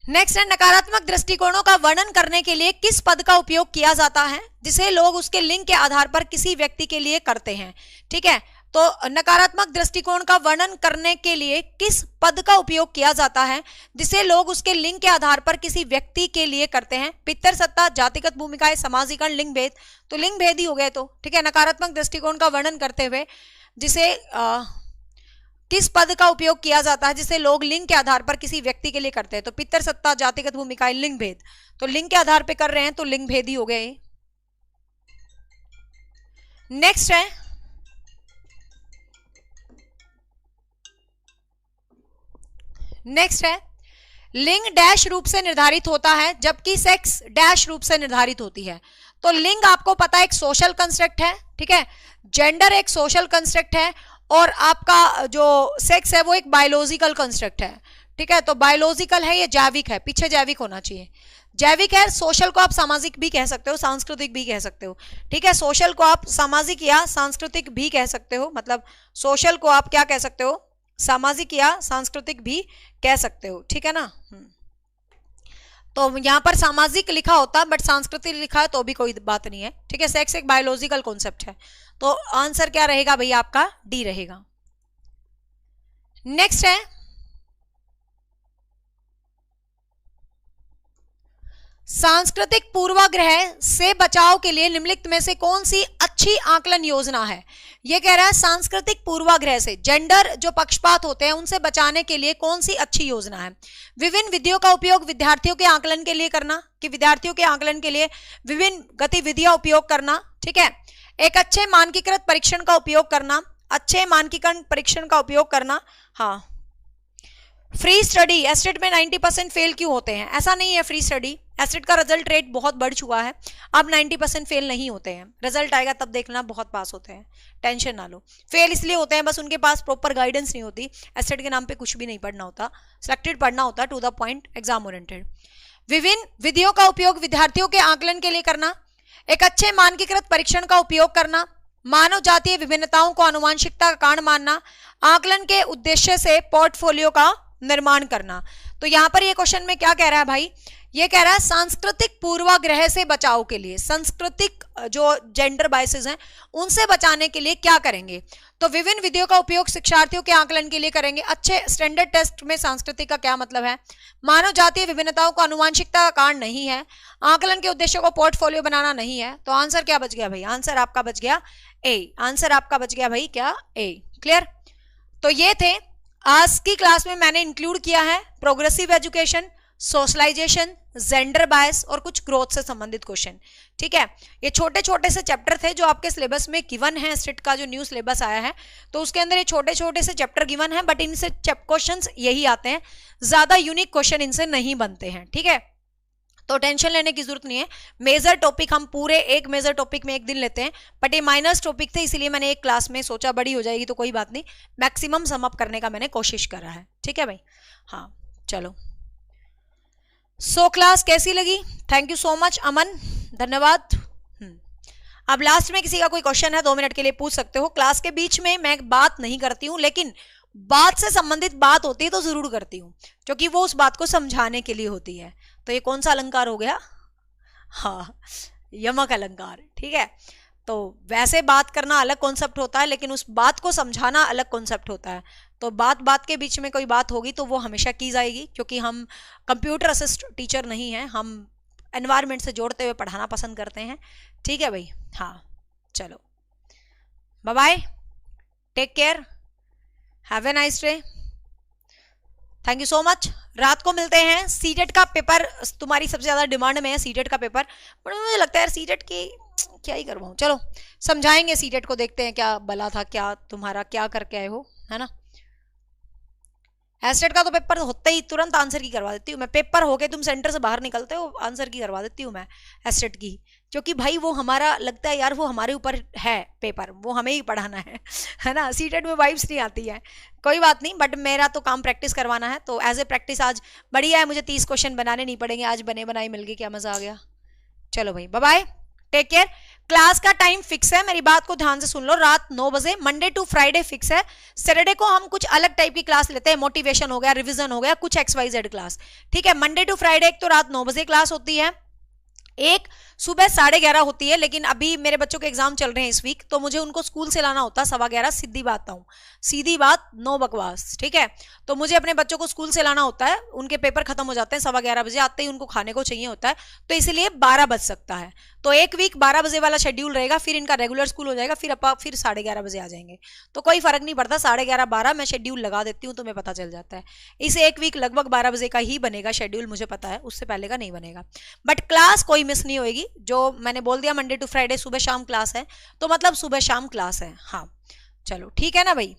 नेक्स्ट है, नकारात्मक दृष्टिकोणों का वर्णन करने के लिए किस पद का उपयोग किया जाता है, जिसे लोग उसके लिंग के आधार पर किसी व्यक्ति के लिए करते हैं, ठीक है। तो नकारात्मक दृष्टिकोण का वर्णन करने के लिए किस पद का उपयोग किया जाता है, जिसे लोग उसके लिंग के आधार पर किसी व्यक्ति के लिए करते हैं? पितर सत्ता, जातिगत भूमिकाएं, समाजीकरण, लिंग भेद, तो लिंग भेद ही हो गए, तो ठीक है। नकारात्मक दृष्टिकोण का वर्णन करते हुए जिसे किस पद का उपयोग किया जाता है, जिसे लोग लिंग के आधार पर किसी व्यक्ति के लिए करते हैं? तो पितर सत्ता, जातिगत भूमिकाएं, लिंग भेद, तो लिंग के आधार पर कर रहे हैं, तो लिंग भेद ही हो गए। नेक्स्ट है, लिंग डैश रूप से निर्धारित होता है जबकि सेक्स डैश रूप से निर्धारित होती है। तो लिंग आपको पता है एक सोशल कंस्ट्रक्ट है, ठीक है, जेंडर एक सोशल कंस्ट्रक्ट है, और आपका जो सेक्स है वो एक बायोलॉजिकल कंस्ट्रक्ट है, ठीक है। तो बायोलॉजिकल है, ये जैविक है, पीछे जैविक होना चाहिए, जैविक है। सोशल को आप सामाजिक भी कह सकते हो, सांस्कृतिक भी कह सकते हो, ठीक है। सोशल को आप सामाजिक या सांस्कृतिक भी कह सकते हो, मतलब सोशल को आप क्या कह सकते हो, सामाजिक या सांस्कृतिक भी कह सकते हो, ठीक है ना। तो यहां पर सामाजिक लिखा होता बट सांस्कृतिक लिखा है तो भी कोई बात नहीं है, ठीक है। सेक्स एक बायोलॉजिकल कॉन्सेप्ट है, तो आंसर क्या रहेगा भैया आपका, डी रहेगा। नेक्स्ट है, सांस्कृतिक पूर्वाग्रह से बचाव के लिए निम्नलिखित में से कौन सी अच्छी आकलन योजना है? यह कह रहा है सांस्कृतिक पूर्वाग्रह से, जेंडर जो पक्षपात होते हैं उनसे बचाने के लिए कौन सी अच्छी योजना है? विभिन्न विधियों का उपयोग विद्यार्थियों के आकलन के लिए करना, कि विद्यार्थियों के आकलन के लिए विभिन्न गतिविधियां उपयोग करना, ठीक है। एक अच्छे मानकीकृत परीक्षण का उपयोग करना, अच्छे मानकीकरण परीक्षण का उपयोग करना, हाँ। फ्री स्टडी एस्टेट में 90% फेल क्यों होते हैं? ऐसा नहीं है, फ्री स्टडी एस्टेट का रिजल्ट रेट बहुत बढ़ चुका है, अब 90% फेल नहीं होते हैं। रिजल्ट आएगा तब देखना, बहुत पास होते हैं, टेंशन ना लो। फेल इसलिए होते हैं बस उनके पास प्रॉपर गाइडेंस नहीं होती, एस्टेट के नाम पे कुछ भी नहीं पढ़ना होता, सिलेक्टेड पढ़ना होता, to the point, exam oriented. विभिन्न विधियों का उपयोग विद्यार्थियों के आकलन के लिए करना, एक अच्छे मानकीकृत परीक्षण का उपयोग करना, मानव जातीय विभिन्नताओं को आनुवांशिकता का कारण मानना, आकलन के उद्देश्य से पोर्टफोलियो का निर्माण करना। तो यहां पर ये क्वेश्चन में क्या कह रहा है भाई, ये कह रहा है सांस्कृतिक पूर्वाग्रह से बचाव के लिए, सांस्कृतिक जो जेंडर बायसेस हैं उनसे बचाने के लिए क्या करेंगे? तो विभिन्न विधियों का उपयोग शिक्षार्थियों के आकलन के लिए करेंगे। अच्छे स्टैंडर्ड टेस्ट में सांस्कृतिक का क्या मतलब है? मानव जातीय विभिन्नताओं को आनुवांशिकता का कारण नहीं है, आकलन के उद्देश्यों को पोर्टफोलियो बनाना नहीं है। तो आंसर क्या बच गया भाई? आंसर आपका बच गया ए, आंसर आपका बच गया भाई क्या? ए। क्लियर? तो ये थे आज की क्लास में मैंने इंक्लूड किया है progressive education, socialisation, gender bias और कुछ ग्रोथ से संबंधित क्वेश्चन। ठीक है, ये छोटे छोटे से चैप्टर थे जो आपके सिलेबस में गिवन है, स्टेट का जो न्यू सिलेबस आया है तो उसके अंदर ये छोटे छोटे से चैप्टर गिवन है, बट इनसे क्वेश्चंस यही आते हैं, ज्यादा यूनिक क्वेश्चन इनसे नहीं बनते हैं। ठीक है, तो टेंशन लेने की जरूरत नहीं है। मेजर टॉपिक हम पूरे एक मेजर टॉपिक में एक दिन लेते हैं, बट ये माइनस टॉपिक थे इसलिए मैंने एक क्लास में सोचा, बड़ी हो जाएगी तो कोई बात नहीं, मैक्सिमम सम अप करने का मैंने कोशिश करा है। ठीक है भाई, हाँ चलो। सो क्लास कैसी लगी? थैंक यू सो मच अमन, धन्यवाद। अब लास्ट में किसी का कोई क्वेश्चन है 2 मिनट के लिए पूछ सकते हो। क्लास के बीच में मैं बात नहीं करती हूँ, लेकिन बात से संबंधित बात होती है तो जरूर करती हूँ, क्योंकि वो उस बात को समझाने के लिए होती है। तो ये कौन सा अलंकार हो गया? हाँ, यमक अलंकार। ठीक है, तो वैसे बात करना अलग कॉन्सेप्ट होता है, लेकिन उस बात को समझाना अलग कॉन्सेप्ट होता है। तो बात बात के बीच में कोई बात होगी तो वो हमेशा की जाएगी, क्योंकि हम कंप्यूटर असिस्ट टीचर नहीं हैं, हम एनवायरनमेंट से जोड़ते हुए पढ़ाना पसंद करते हैं। ठीक है भाई, हाँ चलो, bye bye, take care, have a nice day, thank you so much. रात को मिलते हैं। सीटेट का पेपर तुम्हारी सबसे ज्यादा डिमांड में है, सीटेट का पेपर, पर मुझे लगता है यार सीटेट की क्या ही करवाऊं। चलो समझाएंगे सीटेट को, देखते हैं क्या बला था, क्या तुम्हारा क्या करके आए हो, है ना। एस्टेट का तो पेपर होते ही तुरंत आंसर की करवा देती हूँ मैं, पेपर होके तुम सेंटर से बाहर निकलते हो आंसर की करवा देती हूँ मैं एस्टेट की, क्योंकि भाई वो हमारा लगता है यार, वो हमारे ऊपर है पेपर, वो हमें ही पढ़ाना है ना। सीटेट में वाइब्स नहीं आती है, कोई बात नहीं, बट मेरा तो काम प्रैक्टिस करवाना है, तो एज ए प्रैक्टिस आज बढ़िया है, मुझे 30 क्वेश्चन बनाने नहीं पड़ेंगे, आज बने बनाए मिल गए, क्या मजा आ गया। चलो भाई bye bye, take care. Class का टाइम फिक्स है, मेरी बात को ध्यान से सुन लो, रात 9 बजे, मंडे टू फ्राइडे फिक्स है। सैटरडे को हम कुछ अलग टाइप की क्लास लेते हैं, मोटिवेशन हो गया, रिवीजन हो गया, कुछ XYZ क्लास। ठीक है, मंडे टू फ्राइडे एक तो रात 9 बजे क्लास होती है, एक सुबह 11:30 होती है, लेकिन अभी मेरे बच्चों के एग्जाम चल रहे हैं इस वीक, तो मुझे उनको स्कूल से लाना होता है 11:15, सीधी बात हूँ, सीधी बात, नो बकवास। ठीक है, तो मुझे अपने बच्चों को स्कूल से लाना होता है, उनके पेपर खत्म हो जाते हैं 11:15 बजे, आते ही उनको खाने को चाहिए होता है, तो इसलिए 12 बज सकता है। तो एक वीक 12 बजे वाला शेड्यूल रहेगा, फिर इनका रेगुलर स्कूल हो जाएगा, फिर 11:30 बजे आ जाएंगे, तो कोई फर्क नहीं पड़ता, 11:30 12 मैं शेड्यूल लगा देती हूँ, तुम्हें पता चल जाता है। इस एक वीक लगभग 12 बजे का ही बनेगा शेड्यूल, मुझे पता है, उससे पहले का नहीं बनेगा, बट क्लास कोई मिस नहीं होगी। जो मैंने बोल दिया मंडे टू फ्राइडे सुबह शाम क्लास है, तो मतलब सुबह शाम क्लास है। हाँ चलो ठीक है ना भाई,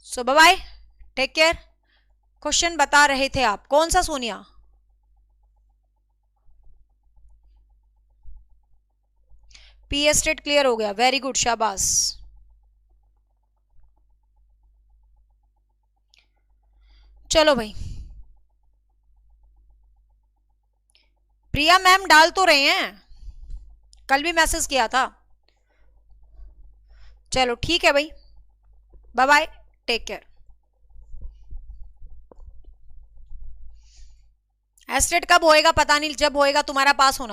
so bye bye, take care. Question बता रहे थे आप, कौन सा सोनिया? पी एस्टेट क्लियर हो गया, वेरी गुड, शाबाश। चलो भाई, प्रिया मैम डाल तो रहे हैं, कल भी मैसेज किया था। चलो ठीक है भाई, बाय बाय, टेक केयर। एस्टेट कब होएगा पता नहीं, जब होएगा तुम्हारा पास होना